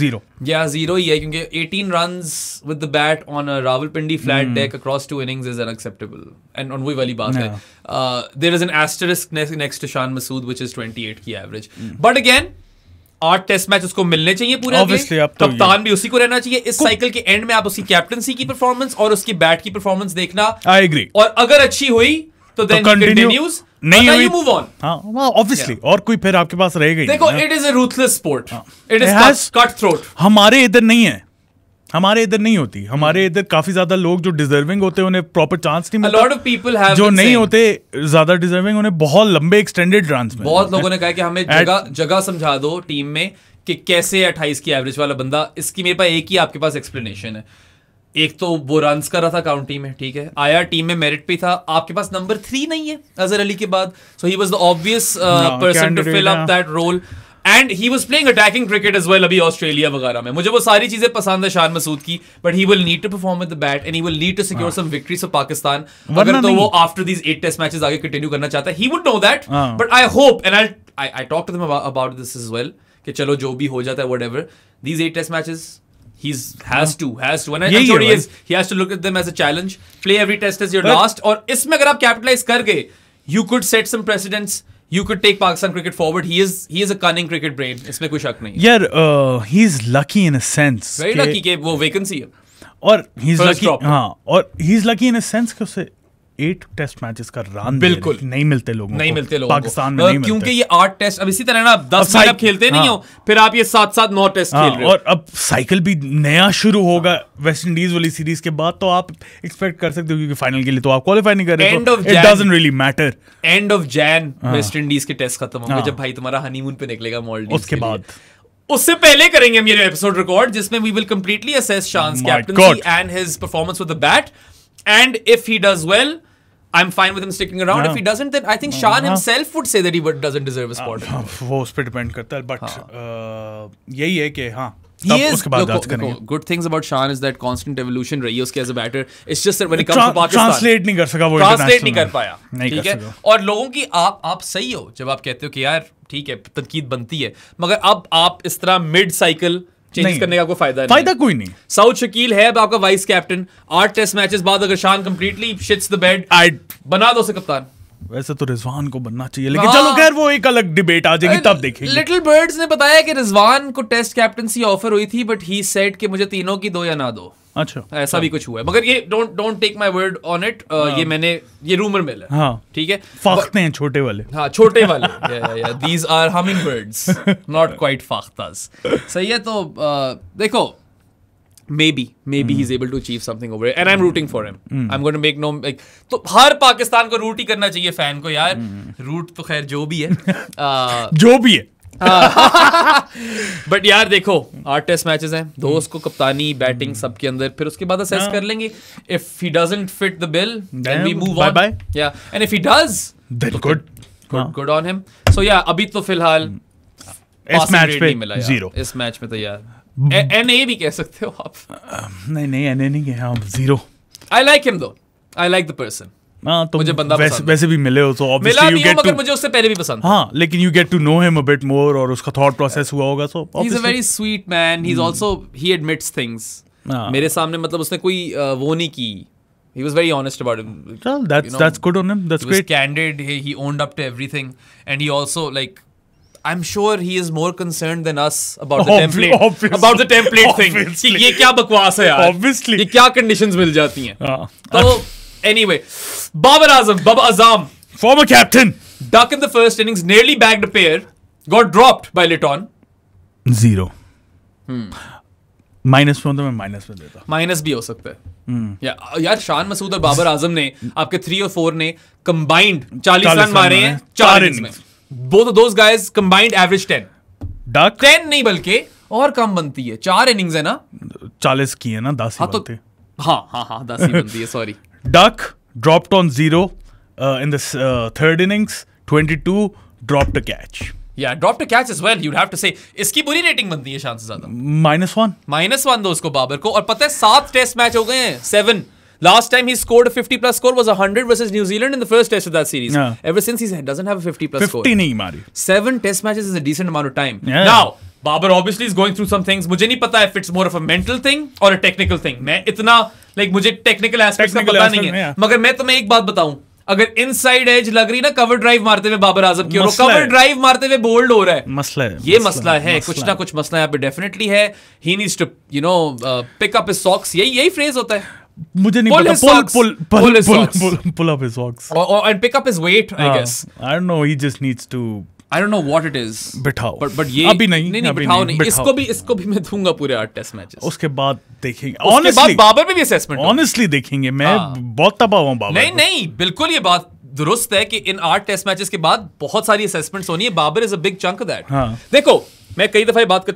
0. Yeah, 0 ही है, क्योंकि 18 runs with the bat on a Rawalpindi flat deck across 2 innings is unacceptable. And वही वाली बात है. There is an asterisk next to Shan Masood, which is 28 की average. But again, 8 test match उसको मिलने चाहिए पूरे. कप्तान भी उसी को रहना चाहिए. इस साइकिल के एंड में आप उसकी कैप्टनसी की परफॉर्मेंस और उसकी बैट की परफॉर्मेंस देखना. I agree. और अगर अच्छी हुई तो देन कंटिन्यूज, नहीं हुई मूव ऑन. हां ऑब्वियसली. और कोई फिर आपके पास रहेगा ही. देखो, it is a ruthless sport. It is cut throat. हमारे इधर नहीं है, हमारे इधर नहीं होती. हमारे इधर काफी ज्यादा लोग जो डिजर्विंग होते हैं उन्हें प्रॉपर चांस नहीं मिलता. A lot of people have जो नहीं होते ज्यादा डिजर्विंग, उन्हें बहुत लंबे एक्सटेंडेड रन्स में. बहुत लोगों ने कहा कि हमें जगह समझा दो टीम में कि कैसे 28 की एवरेज वाला बंदा. इसकी मेरे पास एक ही आपके पास एक्सप्लेनेशन है. एक तो वो रन्स कर रहा था काउंटी में, ठीक है, आया टीम में मेरिट पे था. आपके पास नंबर 3 नहीं है अजहर अली के बाद. So he was the obvious person to fill up that role. And he was playing attacking cricket as well अभी ऑस्ट्रेलिया वगैरह में. मुझे वो सारी चीजें पसंद है शान मसूद की, but he will need to perform with the bat and he will need to secure some victories for Pakistan. अगर तो वो आफ्टर दीस 8 टेस्ट मैचेस आगे कंटिन्यू करना चाहता है, he would know that. But I hope and I talk to them about this as well कि चलो जो भी हो जाता है, whatever, these 8 test matches he has to and I'm sure he has to look at them as a challenge. Play every test as your last. और इसमें अगर आप कैपिटलाइज कर गए, you could set some precedents. you could take Pakistan cricket forward. He is a cunning cricket brain. इसमें कोई शक नहीं. यार he is lucky in a sense. Very lucky कि वो vacancy है. और he's lucky, हाँ, और he's lucky in a sense कि उसे 8 टेस्ट मैचेस का रन बिल्कुल नहीं मिलते लोगों को पाकिस्तान में नहीं मिलते, क्योंकि ये 8 टेस्ट अब इसी तरह ना 10 मैच आप खेलते नहीं हो, फिर आप ये 7-7 9 टेस्ट खेल रहे हो, और अब साइकिल भी नया शुरू होगा वेस्ट इंडीज वाली सीरीज के बाद, तो आप एक्सपेक्ट कर सकते हो क्योंकि फाइनल के लिए तो आप क्वालीफाई नहीं कर रहे, तो it doesn't really matter. End of Jain West Indies के टेस्ट खत्म होंगे जब भाई तुम्हारा हनीमून पे निकलेगा मालदीव्स उसके बाद. उससे पहले करेंगे हम ये एपिसोड रिकॉर्ड जिसमें we will completely assess Shan's captaincy and his performance with the bat, and if he does well I'm fine with him sticking around. If he doesn't, then I think Shan himself would say that he doesn't deserve a spot. वो उस पे depend करता है, but यही है कि हाँ. उसके बाद good things about Shan is that constant evolution रही है उसके as a batter. It's just that when it comes to Pakistan, translate नहीं कर सका वो, translate नहीं कर पाया, ठीक है. और लोगों की आप सही हो जब आप कहते हो कि यार ठीक है तनकीद बनती है, मगर अब आप इस तरह मिड साइकिल चेंज करने का कोई फायदा कोई नहीं. साउथ शकील है अब आपका वाइस कैप्टन, 8 टेस्ट मैचेस बाद अगर शान कंप्लीटली शिट्स द बेड, बना दो उसे कप्तान. वैसे तो रिजवान को बनना चाहिए, लेकिन चलो खैर वो एक अलग डिबेट आ जाएगी, तब देखेंगे. लिटिल बर्ड्स ने बताया कि रिजवान को टेस्ट कैप्टनसी ऑफर हुई थी, बट ही सेड कि मुझे तीनों की दो या ना दो. अच्छा, ऐसा भी कुछ हुआ है, मगर ये don't take my word on it, ये रूमर मिल है. हाँ, ठीक है, फाख्ते हैं छोटे वाले. हाँ, छोटे वाले. These are humming birds, not quite फाख्तास. सही है. तो देखो, maybe he's able to achieve something over it, and I'm rooting for him. I'm going to make no like, तो हर पाकिस्तान को रूट ही करना चाहिए फैन को यार. रूट तो खैर जो भी है जो भी है. बट यार देखो 8 टेस्ट मैचेस हैं, 2 उसको कप्तानी बैटिंग सबके अंदर, फिर उसके बाद असेस कर लेंगे. If he doesn't fit the bill then we move on. Yeah and if he does then good on him. So yeah अभी तो फिलहाल इस मैच पे 0. इस मैच में तो यार NA भी कह सकते हो आप. नहीं NA नहीं है, आप 0. I like him though. I like the person. तो मुझे बंदा वैसे भी मिले हो तो obviously you get to, मुझे उससे पहले भी पसंद था. हाँ, लेकिन you get to know him a bit more और उसका thought process हुआ होगा, so he's a very sweet man. He's also he admits things. मेरे सामने मतलब उसने कोई वो नहीं की. He was very honest about it. Well, that's good on him. That's great. He was candid. He owned up to everything, and he also like. I'm sure he is more concerned than us about the template. Obviously. About the template thing. कि ये क्या बकवास है यार. Obviously. ये क्या conditions मिल जाती हैं. तो anyway, Babar Azam, former captain, duck in the first innings, nearly bagged a pair, got dropped by Litton. 0. Minus में तो मैं माइनस में देता. माइनस भी हो सकता है. यार शान मसूद और बाबर आजम ने आपके 3 और 4 ने कंबाइंड 40 रन मारे हैं 4 इनिंग्स में. Both of those guys combined average 10. Duck 10 नहीं बल्कि और कम बनती है. 4 इनिंग्स है ना. 40 की है ना, 10 ही बनती है. हाँ 10 ही बनती है. Sorry. Duck dropped on 0 in the third innings. 22 dropped a catch. Yeah, dropped a catch as well. You'd have to say इसकी बुरी रेटिंग बनती है शान से ज्यादा. -1 दो उसको बाबर को. और पता है 7 टेस्ट मैच हो गए हैं. 7. Last time he scored a 50+ score was 100 versus New Zealand in the first test of that series. Yeah. Ever since he doesn't have a 50+ score. 50 नहीं मारी. 7 test matches is a decent amount of time. Yeah. Now, Babar obviously is going through some things. मुझे नहीं पता if it's more of a mental thing or a technical thing. मैं इतना मुझे technical aspects का पता नहीं है. मगर मैं तुम्हें एक बात बताऊं. अगर इनसाइड एज लग रही ना कवर ड्राइव मारते हुए बाबर आजम की, और कवर ड्राइव मारते हुए बोल्ड हो रहा है. मसला है. कुछ ना कुछ मसला यहाँ पे डेफिनेटली है. He needs to pick up his socks. यही फ्रेज होता है. मुझे नहीं पता. Pull up his socks. And pick up his weight, I guess. I don't know. He just needs to. I don't know what it is. बिठाओ. But ये अभी नहीं बिठाओ नहीं. इसको भी मैं दूंगा पूरे 8 टेस्ट मैचेस. उसके बाद देखेंगे. उसके बाद बाबर पे भी असेसमेंट. Honestly देखेंगे. मैं बहुत तबाह हूँ बाबर. नहीं बिल्कुल ये बात दुरुस्त है कि इन 8 टेस्ट मैचेस के बाद बहुत सारी असेसमेंट्स होनी है. Babar is a big chunk of that. देखो, मैं कई दफा बात कर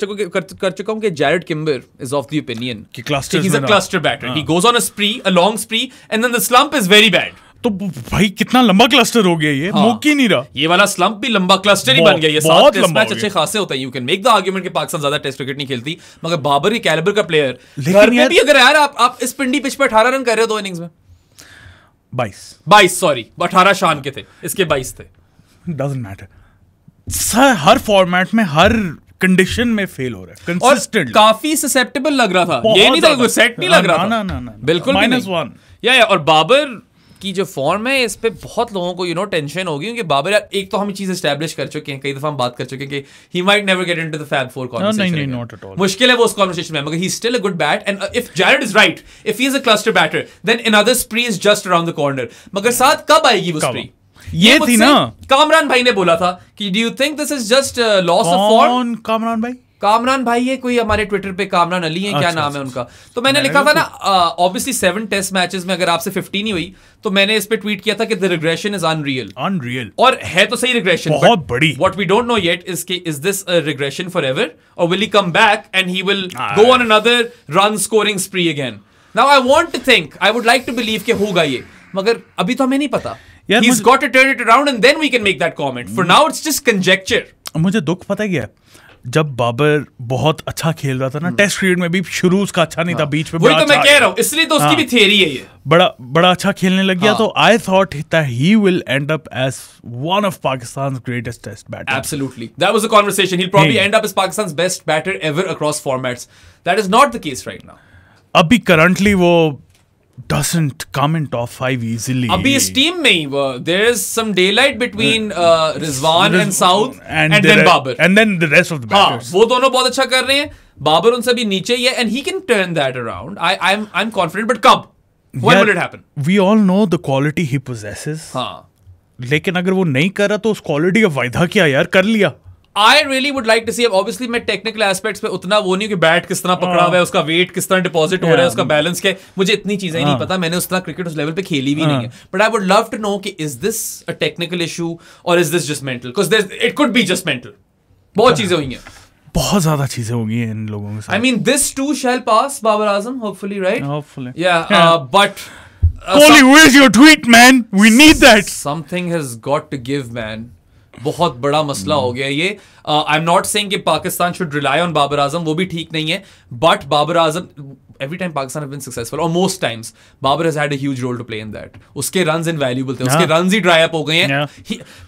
चुका हूं कि Jarrod Kimber is of the opinion कि he's a cluster batter. He goes on a long spree and then the slump is very bad. तो भाई कितना लंबा क्लस्टर हो गया ये. मुक ही नहीं रहा. ये वाला स्लम्प भी लंबा क्लस्टर ही बन गया. ये 7 टेस्ट मैच अच्छे खासे होते हैं. You can make the argument कि पाकिस्तान ज्यादा टेस्ट क्रिकेट नहीं खेलती, मगर बाबर के कैलिबर का प्लेयर घर में भी अगर यार आप इस पिंडी पिच पे 18 रन कर रहे हो 2 इनिंग्स में. 22 सॉरी 18 शान के थे, इसके 22 थे. Doesn't matter sir. Her format में हर कंडीशन में फेल हो रहा है कंसिस्टेंटली. काफी ससेप्टेबल लग रहा था. ये नहीं था कोई सेट नहीं लग रहा था. ना बिल्कुल -1. या और बाबर की जो फॉर्म है इस पे बहुत लोगों को टेंशन होगी, क्योंकि बाबर यार एक तो हम चीज एस्टैब्लिश कर चुके हैं, कई दफा हम बात कर चुके हैं कि he might never get into the fab four conversation. मुश्किल है वो उस कॉन्वर्सेशन में, मगर he is still a good bat, and if Jarrod is right, if he is a cluster batter, then another spree is just around the corner. मगर साथ कब आएगी वो स्प्री? ये थी ना, कामरान भाई ने बोला था कि do you think this is just loss of form? Kamran भाई है कोई, हमारे ट्विटर पे कामरान अली है, क्या नाम है उनका, तो मैंने लिखा था ना, ऑब्वियसली 7 टेस्ट मैचेस में अगर आपसे 15 ही हुई तो मैंने इस पे ट्वीट किया था कि द रिग्रेशन इज अनरियल, और है तो सही रिग्रेशन, बहुत बड़ी। What we don't know yet is this a regression forever, और will he come back and he will go on another run scoring spree again? Now I want to think, I would like to believe कि होगा ये, मगर अभी तो हमें नहीं पता। He's got to turn it around and then we can make that comment. For now it's just conjecture. मुझे दुख पता है क्या, जब बाबर बहुत अच्छा खेल रहा था ना टेस्ट क्रिकेट में भी, शुरू उसका अच्छा नहीं था, बीच में वही तो मैं कह रहा हूँ, इसलिए तो उसकी भी थियरी है ये, बड़ा अच्छा खेलने लग गया, तो I thought that he will end up as one of Pakistan's greatest test batters. Absolutely, that was the conversation. He'll probably end up as Pakistan's best batter ever across formats. That is not the case right now. अभी currently वो doesn't come in top 5 easily. अभी इस team में ही there is some daylight between Rizwan and Saud and then Babar and then the rest of the batters. वो दोनों बहुत अच्छा कर रहे हैं, बाबर उनसे भी नीचे ही है, and he can turn that around. I'm confident, but कब? When will it happen? We all know the quality he possesses. हाँ, लेकिन अगर वो नहीं कर रहा तो उस क्वालिटी का फायदा क्या यार, कर लिया। I really would like to see, obviously मैं टेक्निकल एस्पेक्ट्स पे उतना वो नहीं कि बैट किस तरह पकड़ा हुआ है, उसका वेट किस तरह डिपॉजिट हो रहा है, उसका बैलेंस क्या है, मुझे इतनी चीजें नहीं पता, मैंने उस तरह क्रिकेट उस लेवल पे खेली भी नहीं है, but I would love to know कि is this a technical issue और is this just mental, because it could be just mental. बहुत चीजें हुई हैं, बहुत ज्यादा चीजें होगी हैं इन लोगों के साथ। I mean this too shall pass, Babar Azam, hopefully, right? Hopefully. Yeah, but Kohli, where's your tweet, man? We need that. Something has got to give, man. बहुत बड़ा मसला हो गया ये। आई एम नॉट सेइंग कि Pakistan should rely on Babar Azam, वो भी ठीक नहीं है, but Babar Azam, every time Pakistan have been successful, or most times, Babar has had a huge role to play in that. उसके runs invaluable थे, उसके runs ही dry up हो गए हैं।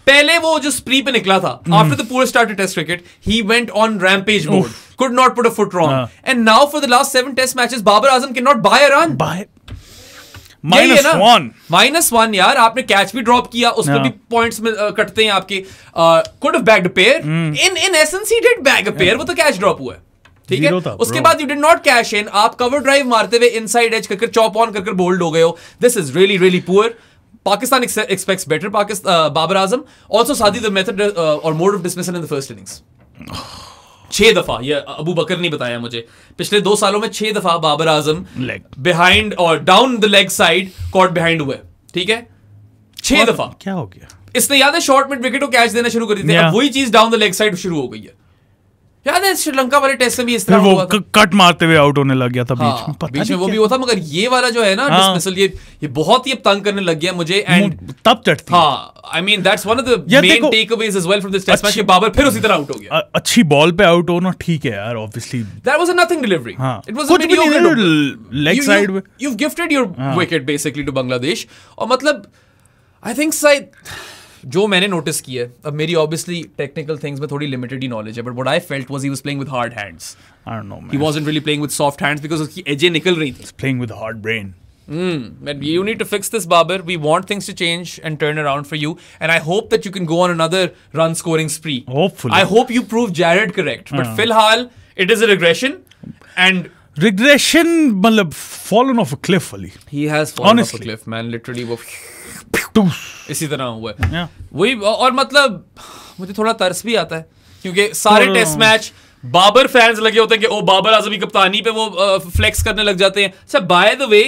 पहले वो जो spree पे निकला था, after the poor start to test cricket, he went on rampage mode, could not put a foot wrong, and now for the last 7 test matches, Babar Azam cannot buy a run. -1 यार, आपने catch भी drop किया, उस पर भी points में कटते हैं आपके। Could have bagged a pair, in essence he did bag a pair, वो तो कैच ड्रॉप हुआ है, ठीक है। उसके बाद you did not cash in, आप कवर ड्राइव मारते हुए इनसाइड एज करके चॉप ऑन करके बोल्ड हो गए हो। This is really really poor. Pakistan expects better Babar Azam. Also Sadi, the method or mode of dismissal in the first innings. 6 दफा, ये अबू बकर नहीं बताया मुझे, पिछले 2 सालों में 6 दफा बाबर आजम बिहाइंड और down the leg side caught behind हुए, ठीक है, 6 दफा। क्या हो गया? इसने याद है शॉर्ट मिड विकेट को कैच देना शुरू कर दी थी, अब वही चीज डाउन द लेग साइड शुरू हो गई है। याद है श्रीलंका वाले टेस्ट में भी इस तरह हुआ था, कट मारते हुए आउट होने लग गया था बीच में, बीच में वो भी होता, मगर ये वाला जो है ना डिसमिसल, ये बहुत ही तंग करने लग गया मुझे, एंड तब चढ़ती। हाँ, I mean that's one of the main takeaways as well from this test match कि बाबर फिर उसी तरह आउट हो गया। अच्छी बॉल पे आउट होना ठीक है यार, obviously that was a nothing delivery, it was a mediocre leg side में, you have gifted your wicket basically to Bangladesh. और मतलब आई थिंक शायद जो मैंने नोटिस किया, अब मेरी ऑब्वियसली टेक्निकल थिंग्स में थोड़ी लिमिटेड ही नॉलेज है, but what I felt was he was playing with hard hands. I don't no man, he wasn't really playing with soft hands because उसकी एजें निकल रही थी। Playing with hard brain. Man, you need to fix this, Babar. We want things to change and turn around for you, and I hope that you can go on another run scoring spree. Hopefully, I hope you prove Jared correct. But फिलहाल it is a regression, and regression मतलब fallen off a cliff, Ali. He has fallen off a cliff, man. Literally वो इसी तरह हुआ है वही। और मतलब मुझे थोड़ा तरस भी आता है, क्योंकि सारे टेस्ट मैच बाबर फैंस लगे होते हैं कि ओ बाबर आजम की कप्तानी पे वो फ्लेक्स करने लग जाते हैं। अच्छा, bye the way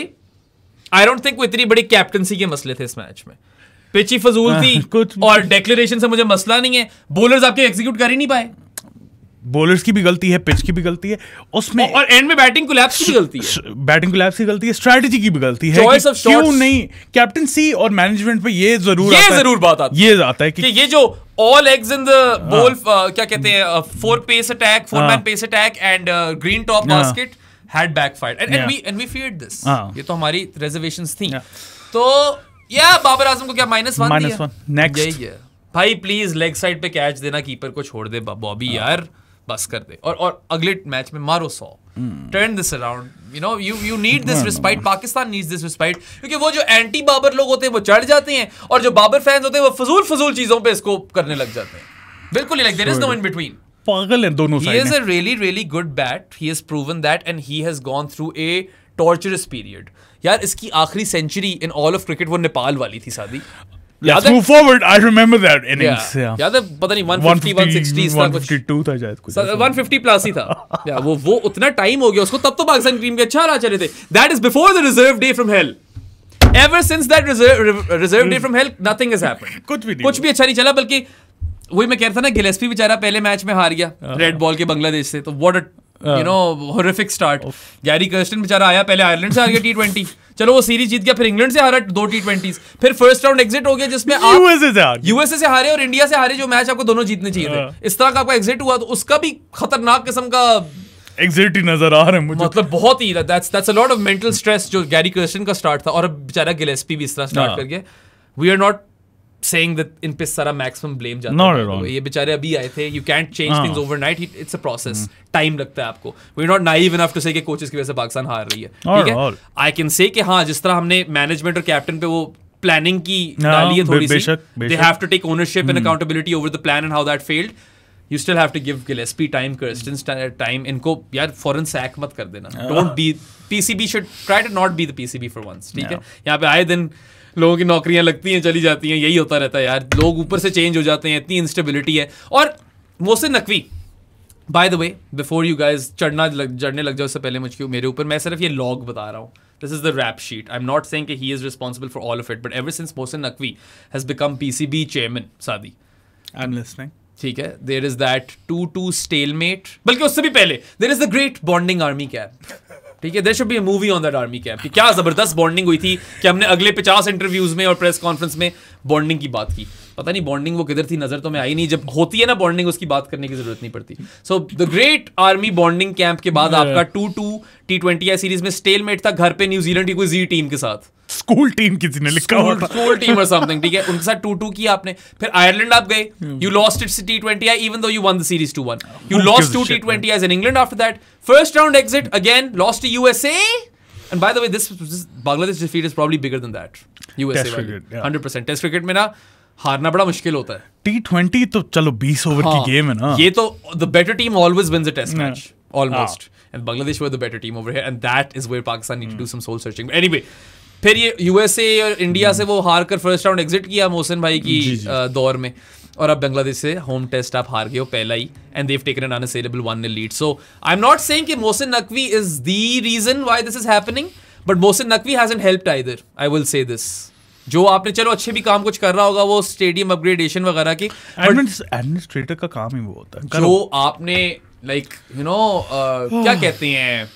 I don't think वो इतनी बड़ी कैप्टनसी के मसले थे इस मैच में, पिच ही फजूल थी और डेक्लेरेशन से मुझे मसला नहीं है, बॉलर्स आपके एग्जीक्यूट कर ही नहीं पाए। बॉलर्स की भी गलती है, पिच की भी गलती है उसमें, और एंड में बैटिंग कोलैप्स की गलती है, बैटिंग कोलैप्स की गलती है, स्ट्रेटजी की भी गलती है, क्यों नहीं कैप्टनसी और मैनेजमेंट पे ये जरूर बात आती है, ये आता है कि ये जो all eggs in the ball, क्या कहते हैं, 4 pace attack, 4 man pace attack and green top basket had backfired, and we feared this. ये तो हमारी रिजर्वेशंस थी। तो या बाबर आजम को क्या -1 दिया? नेक्स्ट भाई प्लीज लेग साइड पे कैच देना, कीपर को छोड़ दे बॉबी यार, बस कर दे और अगले मैच में मारो 100, turn this around, you need this respite, Pakistan needs this respite, क्योंकि वो जो एंटी बाबर लोग होते हैं वो चढ़ जाते हैं और जो बाबर फैंस होते हैं वो फजूल चीजों पे इसको करने लग जाते हैं, बिल्कुल ही, like there is no in between. पागल है दोनों side. He is a really good bat, he has proven that and he has gone through a torturous period. यार इसकी आखिरी century in all of cricket वो नेपाल वाली थी शादी. Let's move forward. I remember that innings. याद है पता नहीं 150 160 था कुछ, 152 था शायद कुछ, 150 प्लस ही था. वो उतना टाइम हो गया उसको, तब तो पाकिस्तान टीम के अच्छा रहा चले थे. That is before the reserve day from hell. Ever since that reserve day from hell, nothing has happened. कुछ भी अच्छा नहीं चला, बल्कि वही मैं कह रहा था ना, गिलेस्पी बेचारा पहले मैच में हार गया रेड बॉल के बांग्लादेश से, तो what a horrific start. Gary Kirsten बेचारा आया, पहले आयरलैंड से हार गया T20, चलो वो सीरीज जीत गया, फिर इंग्लैंड से हारा 2 T20s, फिर फर्स्ट राउंड एग्जिट हो गया जिसमें आप यूएसए से हारे और इंडिया से हारे, जो मैच आपको दोनों जीतने चाहिए थे. इस तरह का आपका एग्जिट हुआ, तो उसका भी खतरनाक किस्म का एग्जिट ही नजर आ रहा है मुझे, मतलब बहुत ही that's a lot of mental stress जो गैरी कर्स्टन का स्टार्ट था. और अब बेचारा गिलेस्पी भी इस तरह स्टार्ट कर गया. We are not saying that इन पे सारा maximum blame जाता है, ये बेचारे अभी आए थे, you can't change things overnight, it's a process, time लगता है आपको. we're not naive enough to say कि कोचेस की वजह से पाकिस्तान हार रही है, ठीक है. I can say कि हाँ, जिस तरह हमने मैनेजमेंट और कैप्टन पे वो प्लानिंग की डाली है थोड़ी सी, they have to take ownership and accountability over the plan and how that failed. You still have to give Gillespie time, Kirsten's time. इनको यार फौरन सैक मत कर देना. Don't be, PCB should try to not be the PCB for once, ठीक है. यहाँ पे आए दिन लोगों की नौकरियां लगती हैं, चली जाती हैं, यही होता रहता है यार. लोग ऊपर से चेंज हो जाते हैं, इतनी इंस्टेबिलिटी है. और Mohsin Naqvi, bye the way, before you guys चढ़ने लग जाओ उससे पहले मुझको मेरे ऊपर, मैं सिर्फ ये लॉग बता रहा हूँ. This is the rap sheet. I am not saying कि he is responsible for all of it, but ever since Mohsin Naqvi has become PCB chairman Saadi, I am listening, ठीक है, देयर इज दैट 2-2 स्टेलमेट, बल्कि उससे भी पहले there is the great bonding army camp, ठीक है. There should be a movie on that army camp कि क्या जबरदस्त बॉन्डिंग हुई थी, कि हमने अगले 50 इंटरव्यूज में और प्रेस कॉन्फ्रेंस में बॉन्डिंग की बात की. पता नहीं बॉन्डिंग वो किधर थी, नजर तो मैं आई नहीं. जब होती है ना बॉन्डिंग, उसकी बात करने की जरूरत नहीं पड़ती. So the great army bonding camp के बाद आपका 2-2 T20 सीरीज में स्टेलमेट था घर पे न्यूजीलैंड की कोई जी टीम के साथ, स्कूल टीम किसी ने लिखा हुआ था, स्कूल टीम और समथिंग, ठीक है. उनके साथ 2-2 किया आपने. फिर आयरलैंड आप गए, you lost its T20 even though you one the series 2-1. You lost 2 T20 in England after that. First round exit again, lost to USA. And by the way, this Bangladesh defeat is probably bigger than that. USA 100%. Test cricket में ना हारना बड़ा मुश्किल होता है. T20 तो चलो 20 over की गेम है ना. ये तो the better team always wins a test match, almost. And Bangladesh were the better team over here, and that is where Pakistan need to do some soul searching. But anyway, फिर ये USA और India से वो हार कर first round exit किया मोहसिन भाई की दौर में, और अब बांग्लादेश से होम टेस्ट आप हार गए हो पहला ही, and they've taken an unassailable 1-0 lead. So I am not saying कि Mohsin Naqvi is the reason why this is happening, but Mohsin Naqvi hasn't helped either. I will say this. जो आपने, चलो अच्छे भी काम कुछ कर रहा होगा वो स्टेडियम अपग्रेडेशन वगैरह की, एडमिनिस्ट्रेटर का काम ही वो होता है. जो आपने लाइक क्या कहते हैं,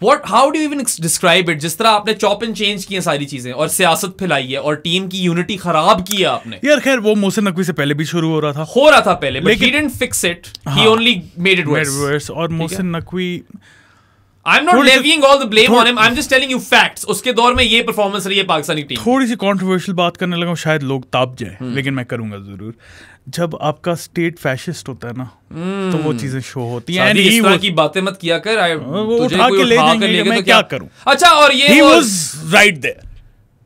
how do you even describe it? जिस तरह आपने चॉप एंड चेंज किए सारी चीजें और सियासत फैलाई है और टीम की यूनिटी खराब की है आपने. यार खैर वो मोहसिन नकवी से पहले भी शुरू हो रहा था पहले, but he didn't fix it. He only made it worse. और Mohsin Naqvi, I'm not levying all the blame on him. I'm just telling you facts. उसके दौर में ये परफॉर्मेंस रही है पाकिस्तानी टीम. थोड़ी सी कंट्रोवर्शियल बात करने लगा, शायद लोग ताप जाए, लेकिन मैं करूंगा जरूर. जब आपका स्टेट फैशिस्ट होता है ना, तो वो चीजें शो होती हैं. इस तरह की बातें मत किया कर. उठा के ले जाएंगे, मैं क्या करूं. अच्छा, और ये he was right there.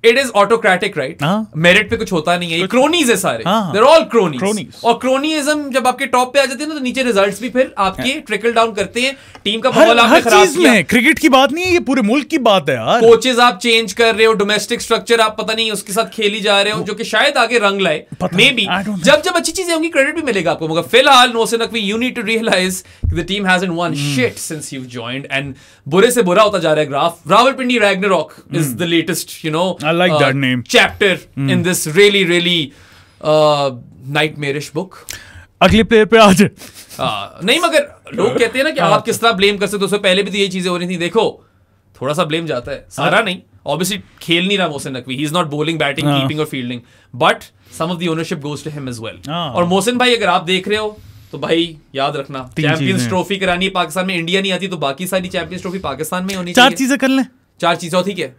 It is autocratic, right? Merit पे कुछ होता नहीं है. ये क्रोनीज है सारे. They're all cronies. और क्रोनीइज्म जब आपके टॉप पे आ जाते हैं ना, तो नीचे रिजल्ट्स भी फिर आपके ट्रिकल डाउन करते हैं. टीम का माहौल आपने खराब किया. क्रिकेट की बात नहीं है, ये पूरे मुल्क की बात है यार. कोचेस आप चेंज कर रहे हो, डोमेस्टिक स्ट्रक्चर आप पता नहीं उसके साथ खेली जा रहे हो, जो कि शायद आगे रंग लाए. मे बी जब अच्छी चीजें होंगी क्रेडिट भी मिलेगा आपको. मगर फिलहाल Mohsin Naqvi, you need to realise the team hasn't won shit since you joined, and बुरे से बुरा होता जा रहा है graph. Rawalpindi Ragnarok is the latest, I like that name. chapter in this really nightmarish book. अगले प्लेयर पे आ जाए. नहीं, मगर लोग कहते हैं ना कि आप किस तरह ब्लेम कर सकते हो. उससे पहले भी तो यही चीजें हो रही थी. देखो, थोड़ा सा ब्लेम जाता है, सारा नहीं. ऑब्वियसली खेल नहीं रहा Mohsin Naqvi. He is not bowling, batting, keeping और fielding, but some of the ownership goes to him as well. और मोहसिन भाई, अगर आप देख रहे हो तो भाई याद रखना, चैंपियंस ट्रॉफी करानी है पाकिस्तान में, इंडिया नहीं आती तो बाकी सारी चैंपियंस ट्रॉफी पाकिस्तान में होनी चाहिए. 4 चीजें कर लें. 4 चीजें ठीक है,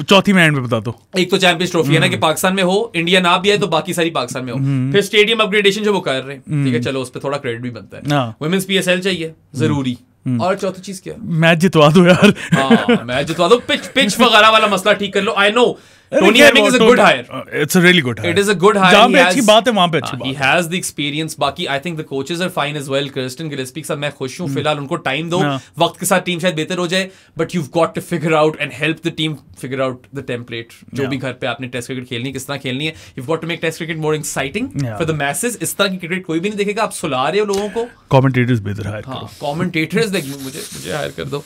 चौथी मैं एंड में बता दो। एक तो चैंपियंस ट्रॉफी है ना कि पाकिस्तान में हो, इंडिया ना भी है तो बाकी सारी पाकिस्तान में हो। फिर स्टेडियम अपग्रेडेशन जो वो कर रहे हैं, ठीक है, चलो उस पर थोड़ा क्रेडिट भी बनता है। वुमेन्स PSL चाहिए जरूरी। और चौथी चीज क्या? मैच जितवा दो यार। हाँ, मैच जितवा दो, पिच वगैरह वाला मसला ठीक कर लो। I know Tony Hemming is a good hire. It's a really good hire. It is a good hire. जहाँ पे अच्छी बात है वहाँ पे अच्छी बात है. He has the experience. बाकी I think the coaches are fine as well. Kirsten Gillespie के साथ मैं खुश हूँ. फिलहाल उनको टाइम दो. वक्त के साथ टीम शायद बेहतर हो जाए. But you've got to figure out and help the team figure out the template. जो भी घर पे आपने टेस्ट क्रिकेट खेलनी है, किस तरह खेलनी है. You've got to make test cricket more exciting for the masses. इस तरह की क्रिकेट कोई भी नहीं देखेगा. आप सुला रहे हो लोगों को. Commentators बेहतर हायर करो. Commentators like मुझे हायर कर दो.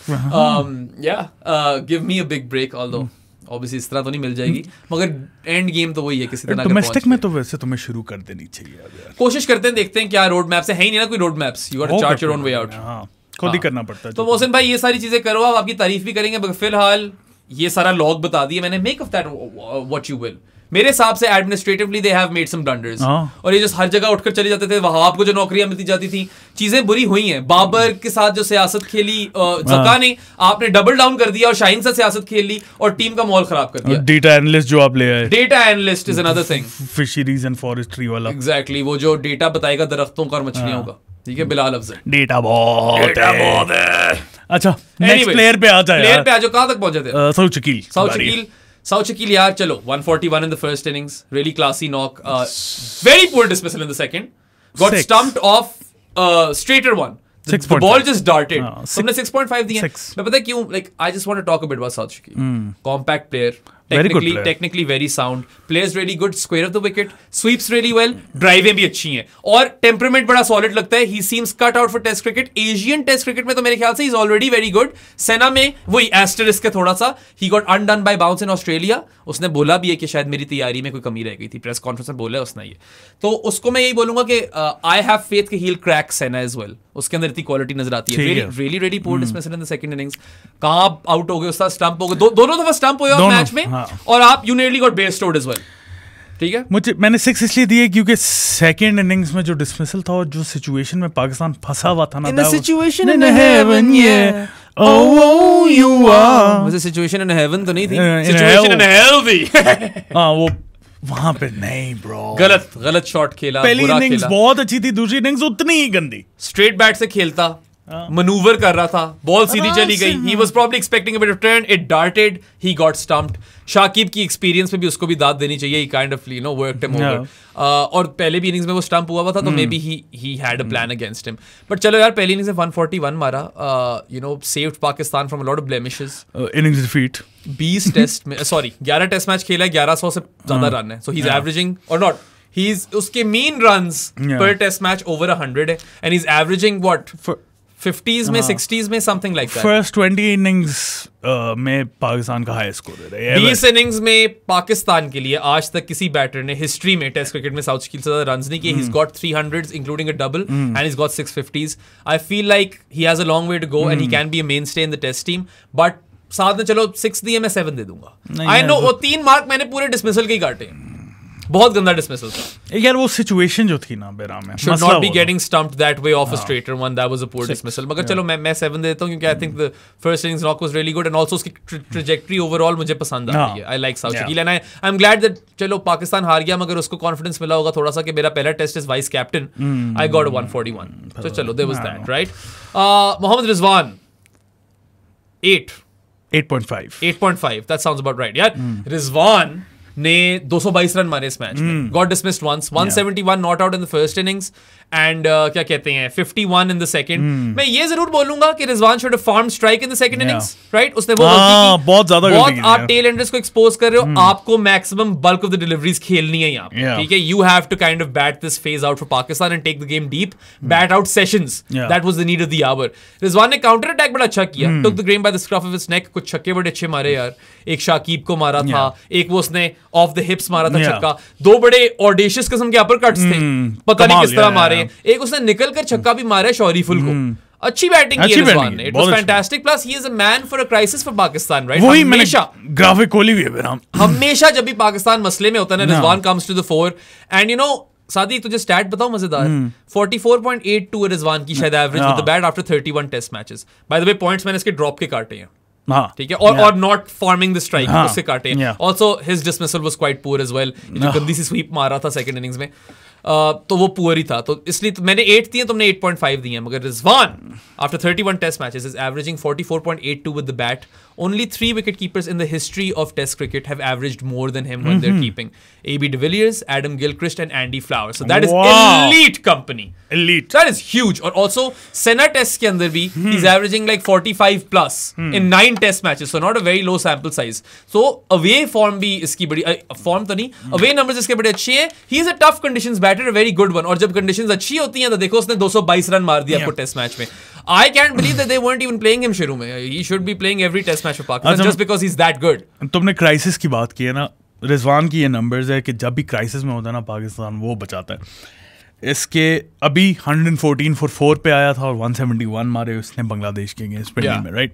Give me a big break although. Obviously इस तरह तो नहीं मिल जाएगी, मगर एंड गेम तो वही है किसी तरह का। डोमेस्टिक में तो वैसे तुम्हें शुरू कर देनी चाहिए यार। कोशिश करते हैं, देखते हैं क्या रोड मैप से है ही नहीं ना कोई road maps. You got to chart your own way out. हां, खुद ही करना पड़ता है। तो मोहसिन भाई ये सारी चीजें करो, आप आपकी तारीफ भी करेंगे, मगर फिलहाल ये सारा लॉग बता दिया मैंने। Make of that what you will. मेरे हिसाब से administratively they have made some blunders, और ये जो हर जगह उठकर चले जाते थे, वहां आपको जो नौकरियां मिलती जाती थी, चीजें बुरी हुई हैं। बाबर के साथ जो सियासत खेली ज़का ने, आपने डबल डाउन कर दिया और शाहीन से सियासत खेल ली और टीम का माहौल खराब कर दिया। डेटा एनालिस्ट जो आप ले आए, data analyst is another thing, fisheries and forestry वाला। एग्जैक्टली, वो जो डेटा बताएगा दरख्तों का और मछलियों का। ठीक है, बिलाल अफजल। डेटा बहुत है। अच्छा, नेक्स्ट प्लेयर पे आ जाए। प्लेयर पे आ जाओ। कहां तक पहुंचे थे? साउथ शकील यार, चलो 141 in the first innings, really classy knock, very poor dismissal in the second, got stumped off straighter one. The ball just darted. तुमने 6.5 दिया। मैं पता है क्यों? Like I just want to talk a bit about South Shakil. Compact player, technically very sound, plays really good, square of the wicket, sweeps really well, ड्राइवें भी अच्छी हैं और टेम्परामेंट बड़ा सॉलिड लगता है। He seems cut out for test cricket. Asian test cricket में तो मेरे ख्याल से he's already very good. सेना में वही एस्टेरिस्क है थोड़ा सा, he got undone by bounce in Australia. उसने बोला भी है कि शायद मेरी तैयारी में कोई कमी रह गई थी, प्रेस कॉन्फ्रेंस में बोला है उसने ये। तो उसको मैं यही बोलूंगा कि I have faith कि he'll crack सेना as well. उसके अंदर इतनी क्वालिटी नजर आती है। really poor dismissal in the second innings. कहाँ आप आउट हो गए, उसका स्टंप हो गए, दोनों दफा स्टंप हुए मैच में, और आप you nearly got base stored as well. ठीक है, मैंने 6 इसलिए दिए क्योंकि सेकंड इनिंग्स में जो डिसमिसल था और जो सिचुएशन में पाकिस्तान फंसा हुआ था ना, in a situation in heaven, yeah. Oh, you are. वैसे सिचुएशन इन हेवन तो नहीं थी, सिचुएशन इन हेल थी। हाँ, वो वहां पे नहीं ब्रो, गलत शॉट खेला, पहली इनिंग्स बहुत अच्छी थी, दूसरी इनिंग्स उतनी ही गंदी। स्ट्रेट बैट से खेलता, मनूवर कर रहा था, बॉल सीधी चली गई। He was probably expecting a bit of turn, it darted, he got stumped. Shakib की एक्सपीरियंस पे भी उसको भी दाद देनी चाहिए। He kind of worked him over. और पहले भी इनिंग्स में वो स्टंप हुआ था, तो may be he had a plan against him. But चलो यार, पहली इनिंग्स में 141 मारा, saved Pakistan from a lot of blemishes. Innings defeat. 20 test में, सॉरी 11 टेस्ट मैच खेला है, 1100 से ज्यादा रन है। So he's averaging or not, उसके mean runs per test match over 100 है, and he's averaging what? 50s में, 60s में, something like that. First 20 innings में पाकिस्तान का हाई स्कोर है। 20 इनिंग्स में पाकिस्तान के लिए आज तक किसी बैटर ने हिस्ट्री में टेस्ट क्रिकेट में साउथ शकील से ज्यादा रन्स नहीं किए। He's got 300s including a double and he's got 650s. I feel like he has a long way to go and he can be a mainstay in the test team. But साथ में चलो 6 दिए, मैं 7 दे दूंगा। I know वो 3 mark मैंने पूरे dismissal के ही काटे, बहुत गंदा डिसमिसल था यार। वो सिचुएशन जो थी ना बेरा में, should not be getting stumped that way off a straighter one. That was a poor dismissal. मगर चलो मैं 7 देता हूँ, क्योंकि I think the first innings knock was really good and also उसकी trajectory overall मुझे पसंद आ रही है। I like South Shakil and I'm glad that चलो पाकिस्तान हार गया, मगर उसको कॉन्फिडेंस मिला होगा थोड़ा सा कि मेरा पहला test is vice captain. I got a 141. तो चलो there was that, right? Mohammad Rizwan 8.5. That sounds about right यार। रिजवान ने 222 रन मारे इस मैच में, got dismissed once, 171 not out in the first innings and क्या कहते हैं 51 इन द सेकंड। मैं ये जरूर बोलूंगा कि Rizwan should have farm strike in the second innings, right? उसने वो गलती की, बहुत ज्यादा गलती की। आप टेल एंडर्स को एक्सपोज कर रहे हो, आपको maximum bulk of the deliveries खेलनी है यहाँ पे, ठीक है? You have to kind of bat this phase out for Pakistan and take the game deep, bat out sessions, that was the need of the hour. Rizwan ने काउंटर अटैक बड़ा अच्छा किया, took the game by the scruff of his neck, कुछ छक्के बड़े अच्छे मारे यार। एक शाकिब को मारा था, एक वो उसने ऑफ द हिप्स मारा था छक्का, 2 बड़े ऑडेशियस किस्म के अपर कट्स थे, पता नहीं किस तरह मारे। एक उसने निकल कर छक्का भी मारा है शौरीफुल को। अच्छी बैटिंग की रिजवान ने, it was fantastic. Plus he is a man for a crisis for Pakistan, right? वही हमेशा ग्राफिक कोहली भी है हमेशा जब भी पाकिस्तान मसले में होता है ना, Rizwan comes to the fore. And सादी तुझे स्टैट बताऊं मजेदार, 44.82 रिजवान की शायद average with the bat after 31 test matches. By the way points मैंने इसके ड्रॉप के काटे हैं, ठीक है, और नॉट फॉर्मिंग द स्ट्राइक, उससे काटे. Also his dismissal was quite poor as well, जो गंदी सी स्वीप मारा था सेकंड इनिंग्स में, तो वो पुअर ही था. तो इसलिए मैंने 8 दिए, तुमने 8.5 दिए. मगर Rizwan after 31 test matches is averaging 44.82 with the bat. Only 3 wicket keepers in the history of Test cricket have averaged more than him when they're keeping. A.B. de Villiers, Adam Gilchrist, and Andy Flowers. So that is elite company. Elite. That is huge. और also Senna Test के अंदर भी he's averaging like 45 plus in 9 Test matches. So not a very low sample size. So away form भी इसकी बड़ी form तो नहीं. Away numbers इसके बड़े अच्छे हैं. He is a tough conditions batter, a very good one. और जब conditions अच्छी होती हैं तो देखो उसने 222 रन मार दिया आपको Test match में. I can't believe that they weren't even playing him शुरू में. He should be playing every Test match for Pakistan just because he's that good. तुमने क्राइसिस की बात की है ना, रिजवान की ये नंबर्स है कि जब भी क्राइसिस में होता है ना पाकिस्तान, वो बचाता है. इसके अभी 114 for 4 पे आया था और 171 मारे उसने बांग्लादेश के अगेंस्ट पिंडी में, राइट?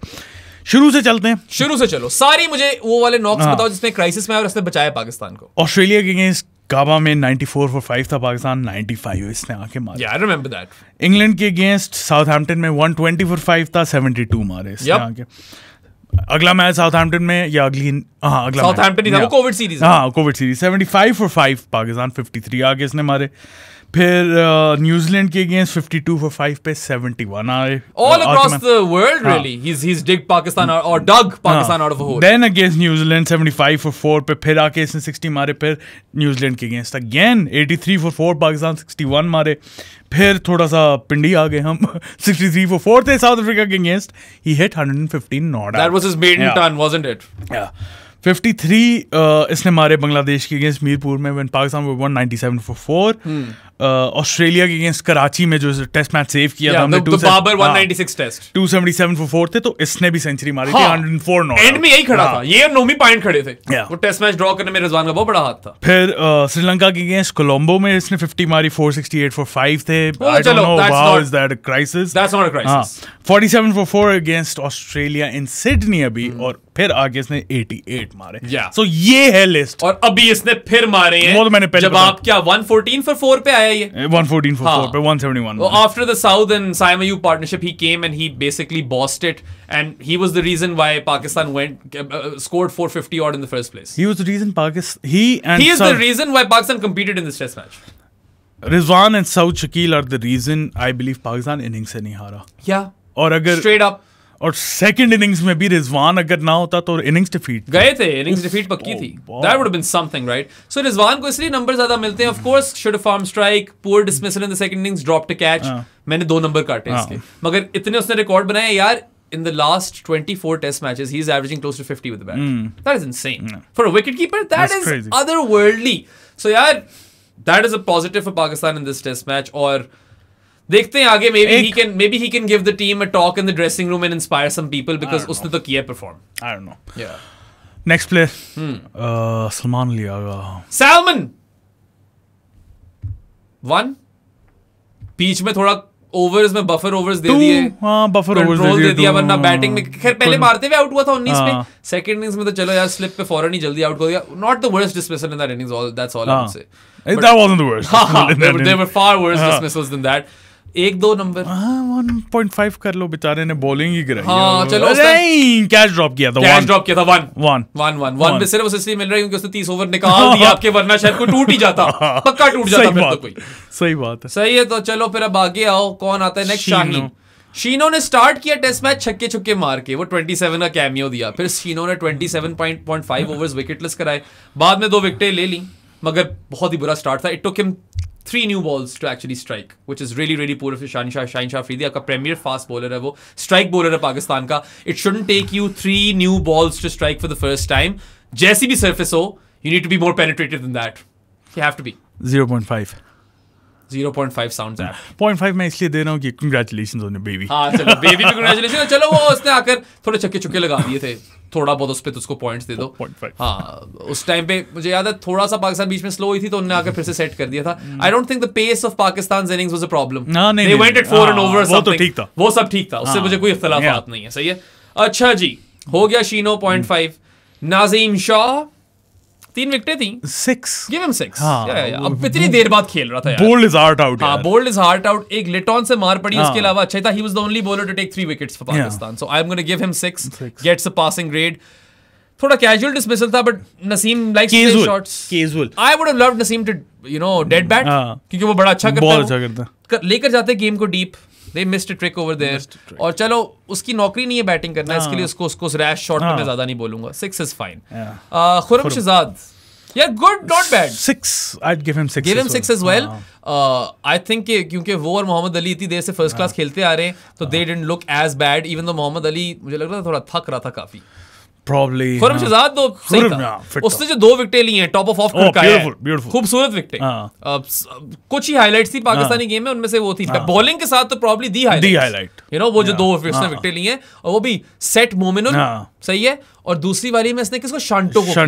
शुरू से चलते हैं. शुरू से चलो. सारी मुझे वो वाले नॉक्स बताओ जिसने क्राइसिस में आया और उसने बचाया पाकिस्तान को. ऑस्ट्रेलिया के अगेंस्ट काबा में 94 for 5 था पाकिस्तान, 95 इसने आके मारे. Yeah, I remember that. England के अगेंस्ट साउथहैम्पटन में 120 for 5 था, 72 मारे इसने आके. अगला मैच साउथहैम्पटन में या अगली अगला साउथहैम्पटन ही था, वो Covid series. Covid series 75 for 5 Pakistan, 53 आगे इसने मारे. फिर न्यूजीलैंड के अगेंस्ट 52 for 5 पे 71 आए. All across the world really. He's digged Pakistan or dug Pakistan out of a hole. Then against New Zealand 75 for 4 पे फिर आके इसने 60 मारे. फिर न्यूजीलैंड के अगेंस्ट again 83 for 4 पाकिस्तान 61 मारे. फिर थोड़ा सा पिंडी आ गए हम 63 for 4 थे साउथ अफ्रीका के against. He hit 115 not out. That was his maiden ton, wasn't it? Yeah. 53 इसने मारे बांग्लादेश के अगेंस्ट मीरपुर में when Pakistan were 197 for 4. Australia के अगेंस्ट कराची में जो टेस्ट मैच सेव किया था हमने, बाबर 196 टेस्ट 277 for 4 थे, तो इसने भी सेंचुरी मारी थी. 104 नॉट एंड में यही खड़ा था, ये नोमी पॉइंट खड़े थे. वो टेस्ट मैच ड्रॉ करने में रिजवान का बहुत बड़ा हाथ था. फिर श्रीलंका के अगेंस्ट कोलंबो में इसने 50 मारी, 468 for 5 थे. I don't know how is that a crisis? That's not a crisis. 47 for 4 against Australia in Sydney अभी, और फिर आगे इसने 88 मारे. So ये है लिस्ट. और अभी इसने फिर मारे हैं. वो तो मैंने पहले जब आप क्या 114 for 4 पे आया ये 114 for 4 पे 171. After the South and Saimayu partnership, he came and he basically bossed it, and he was the reason why Pakistan scored 450 odd in the first place. He was the reason He is the reason why Pakistan competed in this test match. Rizwan and Saud Shakil are the reason I believe Pakistan innings से नहीं हारा. Yeah. और अगर straight up. और second innings में भी रिजवान अगर ना होता तो इनिंग्स डिफीट गए थे. इनिंग्स डिफीट पक्की थी. That would have been something, right? So Rizwan को इसलिए नंबर ज्यादा मिलते हैं. Of course should form strike, poor dismissal in the second innings, drop two catch. मैंने 2 नंबर काटे इसके, मगर इतने उसने रिकॉर्ड बनाए यार. In the last 24 test matches, he's averaging close to 50 with the bat. That is insane. For a wicketkeeper, that is crazy. Otherworldly. So yeah, that is a positive for Pakistan in this test match. और देखते हैं आगे, maybe he can give the team a talk in the dressing room and inspire some people, because उसने तो किया perform. I don't know. Yeah. Next player. Salman Ali Agha. Salman. 1. बीच में थोड़ा overs में बफर ओवर्स दे दिए. Buffer overs दे दिया, वरना batting में खैर पहले मारते हुए आउट हुआ था 19 में. सेकंड इनिंग्स में तो चलो यार स्लिप पे फौरन ही जल्दी आउट हो गया. Not the worst dismissal in that innings, that's all I would say. That wasn't the worst. There were far worse dismissals than that. 1-2 number 1.5 कर लो, बेचारे ने बॉलिंग ही कराई. चलो कैच ड्रॉप किया था. 1 पे सिर्फ इसलिए मिल रहा है क्योंकि उसने 30 ओवर निकाल दिया आपके, वरना शायद कोई टूट ही जाता. पक्का टूट जाता फिर तो कोई. सही बात है. सही है. तो चलो फिर अब आगे आओ. कौन आता है नेक्स्ट? शाहीन. शीनो ने स्टार्ट किया टेस्ट मैच छक्के छक्के मार के, वो 27 का कैमियो दिया. फिर शीनो ने 27.5 ओवर्स विकेटलेस कराए. बाद में 2 विकेटें ले ली, मगर बहुत ही बुरा स्टार्ट था. It took him 3 new balls to actually strike, which is really really poor for Shaheen Shah Afridi. आपका premier fast bowler है वो, strike bowler है पाकिस्तान का. It shouldn't take you 3 new balls to strike for the first time. जैसी भी surface हो, you need to be more penetrated than that. You have to be. 0.5 0.5 sounds apt. 0.5 मैं इसलिए दे रहा हूँ कि congratulations on your baby. हाँ चलो बेबी पे congratulations. चलो वो उसने आकर थोड़े छक्के छक्के लगा दिए थे, थोड़ा बहुत उस पे तो उसको पॉइंट्स दे दो. 0.5. हाँ उस टाइम पे मुझे याद है थोड़ा सा पाकिस्तान बीच में स्लो हुई थी, तो उन्होंने आकर फिर से सेट कर दिया था. I don't think the pace of Pakistan innings was a problem. They went at 4 and over or something. वो तो ठीक था, वो सब ठीक था, उससे मुझे कोई इख्तिलाफ नहीं है. सही है. अच्छा जी, हो गया शीनो 0.5. नाज़ीम शाह 3 विकेटें थी, 6 गिव हिम 6। अब इतनी देर बाद खेल रहा था यार। Bowled his heart out. हाँ, बोल्ड इज हार्ट आउट। एक लिटॉन से मार पड़ी, उसके अलावा अच्छा था, he was the only bowler to take 3 wickets for Pakistan. So I am gonna give him 6, gets a passing grade. थोड़ा कैजुअल डिसमिसल था, but Naseem likes to take shots. Casual. I would have loved Naseem to dead bat, क्योंकि वो बड़ा अच्छा करता है, लेकर जाते गेम को deep. They missed a trick over there. और चलो, उसकी नौकरी नहीं है बैटिंग करना, इसके लिए उसको रैश शॉट में मैं ज्यादा नहीं बोलूंगा। 6 is fine. Khurram Shahzad, yeah, good, not bad. 6, I'd give him 6. Give him 6 as well. I think क्योंकि वो और मोहम्मद अली इतनी देर से फर्स्ट क्लास खेलते आ रहे हैं, तो they didn't look as bad, even though Mohammad Ali मुझे लग रहा था थोड़ा थक रहा था काफी। Probably. खुरम शहजाद तो सही था, उसने जो 2 विकेटें ली हैं टॉप ऑफ ऑफ का है, खूबसूरत विकेटें। कुछ ही हाइलाइट्स थी पाकिस्तानी गेम में, उनमें से वो थी बॉलिंग के साथ तो प्रॉब्ली दी हाइलाइट, वो जो 2 विकेटें ली हैं, और वो भी सेट मोमिनुल, सही है, और दूसरी वाली में इसने किसको, शांटो को किया,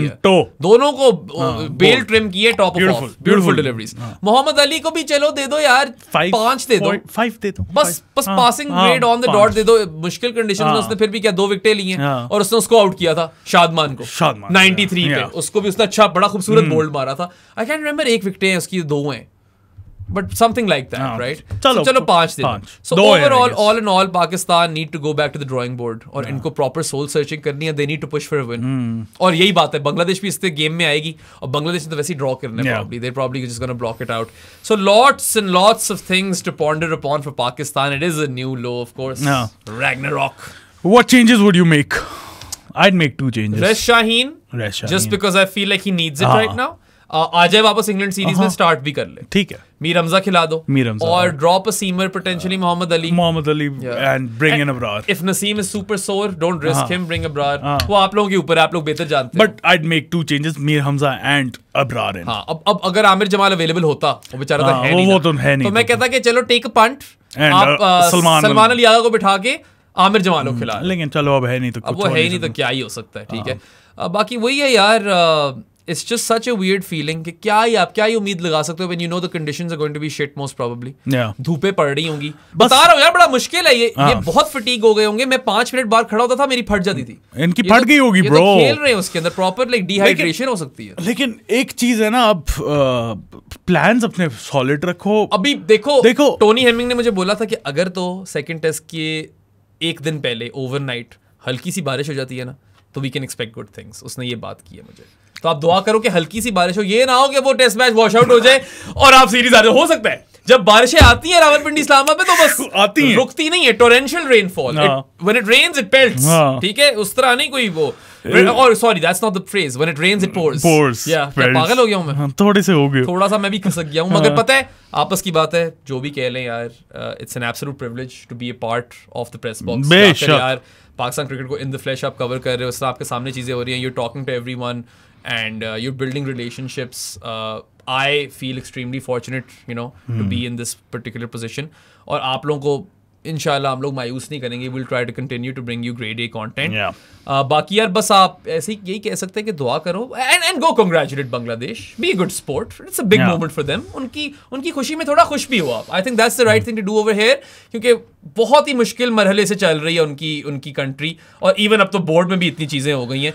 दोनों को बेल ट्रिम किए, top off, beautiful deliveries. Mohammad Ali को भी चलो दे दो यार, 5 दे दो, 5 दे दो, बस passing grade on the dot दे दो। मुश्किल कंडीशंस में उसने फिर भी क्या 2 विकेटें ली हैं, और उसने उसको आउट किया था, शादमान को 93 पे, उसको भी उसने अच्छा बड़ा खूबसूरत बोल्ड मारा था। आई कैन रिमेंबर 1 विकेट है उसकी, 2 हैं, but something like that, right? चलो 5 दे दो। So overall, all in all, Pakistan need to go back to the drawing board, और इनको proper soul searching करनी है। They need to push for a win. और यही बात है, बांग्लादेश भी इस गेम में आएगी, और बांग्लादेश ने तो वैसे ही ड्रॉ करना है probably. They're probably just going to block it out. So lots and lots of things to ponder upon for Pakistan. It is a new low, of course. Ragnarok. What changes would you make? I'd make 2 changes. Resh Shaheen, just because I feel like he needs it right now. आ जाए वापस England series में, start भी कर ले, ठीक है, मीर हमजा खिला दो, और drop a seamer potentially Mohammad Ali and bring in Abrar. If Naseem is super sore, don't risk him, bring Abrar. वो आप लोगों के ऊपर है, आप लोग बेहतर जानते हैं, but I'd make 2 changes, Mir Hamza and Abrar. हां, अब अगर आमिर जमाल अवेलेबल होता, वो बेचारा तो है नहीं, वो तो है नहीं, तो मैं कहता कि चलो टेक अ पंट, आप सलमान अली आगा को बिठा के आमिर जमाल को खिला, लेकिन चलो अब है नहीं, तो अब वो है ही नहीं, तो क्या ही हो सकता है, ठीक है। बाकी वही है यार, it's just such a weird feeling कि क्या ही उम्मीद लगा सकते हो when you know the conditions are going to be shit most probably. धूपें पड़ रही होंगी, बता रहा हूँ यार, बड़ा मुश्किल है ये बहुत फटीग हो गए होंगे। मैं 5 मिनट बाहर खड़ा होता था, मेरी फट जाती थी, इनकी फट गई होगी ब्रो, खेल रहे हैं उसके अंदर प्रॉपर, लाइक डिहाइड्रेशन हो सकती है। लेकिन एक चीज है ना, अब प्लान्स अपने सॉलिड रखो। अभी देखो टोनी हेमिंग ने मुझे बोला था कि अगर तो सेकंड टेस्ट के 1 दिन पहले ओवरनाइट हल्की सी बारिश हो जाती है ना, तो we can expect good things. उसने ये बात की है मुझे, तो आप दुआ करो कि हल्की सी बारिश हो, ये ना हो कि वो टेस्ट मैच वॉश आउट हो जाए और आप सीरीज आ जाओ। हो सकता है जब बारिशें आती हैं रावलपिंडी इस्लामाबाद में, तो बस आती हैं, रुकती नहीं है। Torrential rainfall, when it rains it pelts, ठीक है, उस तरह नहीं कोई वो, और sorry that's not the phrase, when it rains it pours. या पागल हो गया हूं मैं, थोड़े से हो गए, थोड़ा सा मैं भी खसक गया हूं, मगर पता है आपस की बात है, जो भी कह लें यार, it's an absolute privilege to be a part of the press box. यार पाकिस्तान क्रिकेट को इन द फ्लैश आप कवर कर रहे हो, उससे आपके सामने चीजें हो रही हैं, you are talking to everyone and you're building relationships. I feel extremely fortunate, to be in this particular position. और आप लोगों को इंशाल्लाह हम लोग मायूस नहीं करेंगे, we'll try to continue to bring you grade A content. बाकी यार बस आप ऐसे ही यही कह सकते हैं कि दुआ करो and go congratulate Bangladesh. Be a good sport. It's a big moment for them. उनकी खुशी में थोड़ा खुश भी हो आप. I think that's the right thing to do over here, क्योंकि बहुत ही मुश्किल मरहले से चल रही है उनकी कंट्री, और इवन अब तो बोर्ड में भी इतनी चीजें हो गई हैं.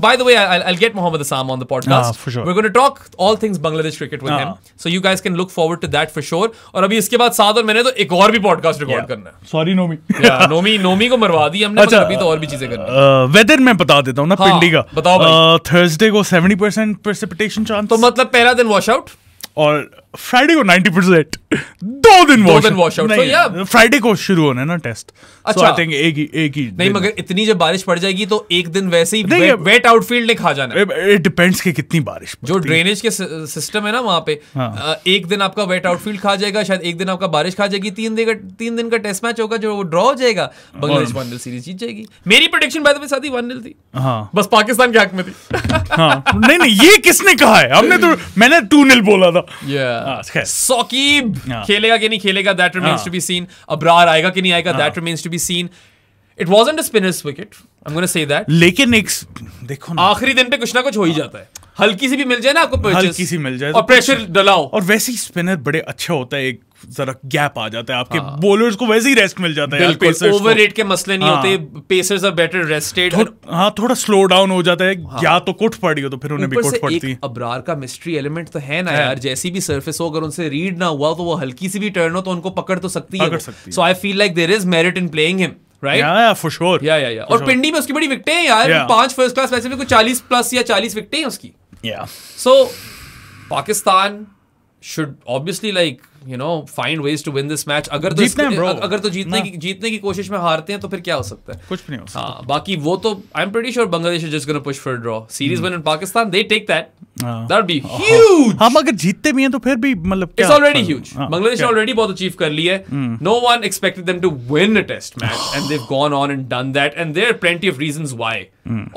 By the way, I'll get Mohammad Assam on the podcast. For sure. We're going to talk all things Bangladesh cricket with him, so you guys can look forward to that for sure. और अभी इसके बाद साद और मैंने तो एक और भी पॉडकास्ट रिकॉर्ड करना है. Sorry नोमी. नोमी को मरवा दी हमने, अभी तो और भी चीजें करनी है. वेदर मैं बता देता हूँ ना, पिंडी का. बताओ भाई. थर्सडे को 70% precipitation chance. तो मतलब पहला दिन वॉश आउट, और फ्राइडे को 90%. 2 दिन वॉश आउट. फ्राइडे को शुरू होना है ना टेस्ट. अच्छा, आई थिंक एक ही नहीं, मगर इतनी जब बारिश पड़ जाएगी तो एक दिन वैसे ही वेट आउटफील्ड ने खा जाना. इट डिपेंड्स कि कितनी बारिश. जो ड्रेनेज के सिस्टम है ना वहां पे, एक दिन आपका वेट आउटफील्ड खा जाएगा, शायद एक दिन आपका बारिश खा जाएगी. 3 दिन का टेस्ट मैच होगा, जो ड्रॉ हो जाएगा, बांग्लादेश 1-0 सीरीज जीत जाएगी. मेरी प्रेडिक्शन बाय द वे साथी 1-0 थी, बस पाकिस्तान के हक में थी. नहीं ये किसने कहा है? मैंने 2-0 बोला था. सकीब खेलेगा कि नहीं खेलेगा, that remains to be seen. Abrar आएगा कि नहीं आएगा, that remains to be seen. It wasn't a spinner's wicket, I'm going to say that. लेकिन एक देखो ना, आखिरी दिन पे कुछ ना कुछ हो ही जाता है. हल्की सी भी मिल जाए ना आपको, हल्की सी मिल जाए और प्रेशर डलाओ. और वैसे ही स्पिनर बड़े अच्छे होता है, एक जरा गैप आ जाता है, आपके बॉलर्स को वैसे ही रेस्ट मिल जाता है। बिल्कुल ओवररेट के मसले नहीं होते, पेसर्स आर बेटर रेस्टेड। हाँ, थोड़ा स्लो डाउन हो जाता है, या तो कुट पड़ी हो तो फिर उन्हें भी कुट पड़ती है। अब्रार का मिस्ट्री एलिमेंट तो है ना यार, जैसी भी सरफेस हो, अगर उनसे रीड ना हुआ तो वो हल्की सी भी टर्न हो तो उनको पकड़ तो सकती है। So I feel like there is merit in playing him, right? Yeah for sure. या और पिंडी में उसकी बड़ी विकेटें हैं यार, 5 फर्स्ट क्लास मैच में कोई 40 प्लस या 40 विकेटें हैं उसकी। सो Pakistan should obviously like find ways to win this match. अगर तो जीतने की कोशिश में हारते हैं तो फिर क्या हो सकता है? कुछ भी नहीं हो सकता। हाँ, बाकी वो तो I'm pretty sure Bangladesh is just gonna push for a draw. Series win in Pakistan, they take that. That would be huge. हम अगर जीतते भी हैं तो फिर भी मतलब it's already huge. Bangladesh ने already बहुत अचीव कर लिया है। No one expected them to win a test match and they've gone on and done that, and there are plenty of reasons why.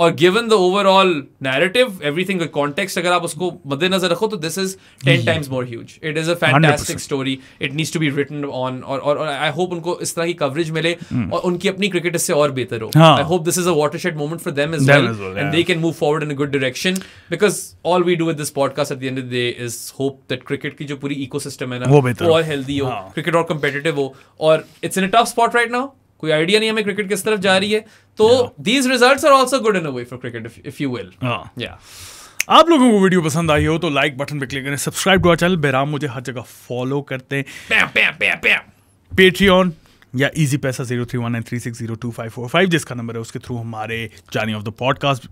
और given the overall narrative, everything, the context, अगर आप उसको मद्देनजर रखो तो this is 10 times more huge. It is a fantastic 100%. story. It needs to be written on, और I hope उनको इस तरह की coverage मिले और उनकी अपनी cricket इससे और बेहतर हो. I hope this is a watershed moment for them as well, and they can move forward in a good direction, because all we do with this podcast at the end of the day is hope that cricket की जो पूरी ecosystem है ना वो और healthy हो, cricket और competitive हो, और it's in a tough spot right now. कोई आइडिया नहीं हमें क्रिकेट किस तरफ जा रही है, तो these results are also good in a way for cricket, if you will. आप लोगों को वीडियो पसंद आई हो तो लाइक बटन पे क्लिक करें, सब्सक्राइब टू आवर चैनल। बेराम मुझे हर जगह फॉलो करते हैं, पेट्रियन या इजी पैसा 031936025545 जिसका नंबर है, उसके थ्रू हमारे जर्नी ऑफ द पॉडकास्ट,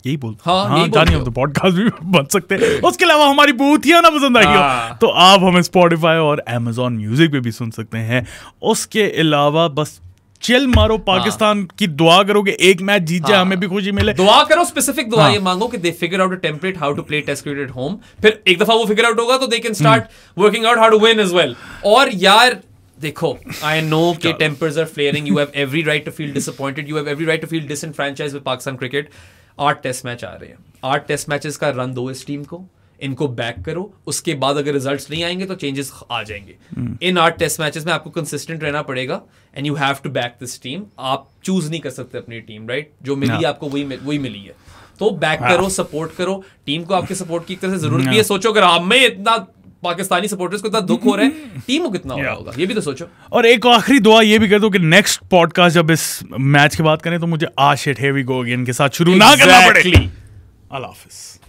यही बोल जर्नी ऑफ द पॉडकास्ट भी बन सकते हैं। उसके अलावा हमारी बूथियां ना पसंद आई हो तो आप हमें स्पॉटिफाई और Amazon म्यूजिक पे भी सुन सकते हैं। उसके अलावा बस चिल मारो, पाकिस्तान की दुआ करोगे एक मैच जीत जाए, हमें भी खुशी मिले। दुआ करो, स्पेसिफिक दुआ ये मांगो कि they figure out a template how to play test cricket at home. फिर एक दफा वो फिगर आउट होगा तो they can start working out how to win as well. और यार देखो, आई नो कि tempers are flaring, you have every right to feel disappointed, you have every right to feel disenfranchised with Pakistan cricket. 8 test match आ रहे हैं, 8 test matches का run दो इस टीम को, इनको बैक करो, उसके बाद अगर रिजल्ट्स नहीं आएंगे तो चेंजेस आ जाएंगे। इन 8 टेस्ट मैचेस में आपको कंसिस्टेंट रहना पड़ेगा, and you have to back this team. आप चूज नहीं कर सकते अपनी टीम, राइट? जो मिली आपको वही मिली है, तो बैक करो, सपोर्ट करो टीम को। आपके सपोर्ट की एक तरह से जरूरत भी है। सोचो अगर आप में इतना पाकिस्तानी सपोर्टर्स को इतना दुख हो रहा है, टीम को कितना हो रहा होगा, ये भी तो सोचो। और एक आखिरी दुआ ये भी कर दो कि नेक्स्ट पॉडकास्ट जब इस मैच की बात करें तो मुझे आज shit here we go again के साथ शुरू ना करना पड़े। अल्लाह हाफिज़।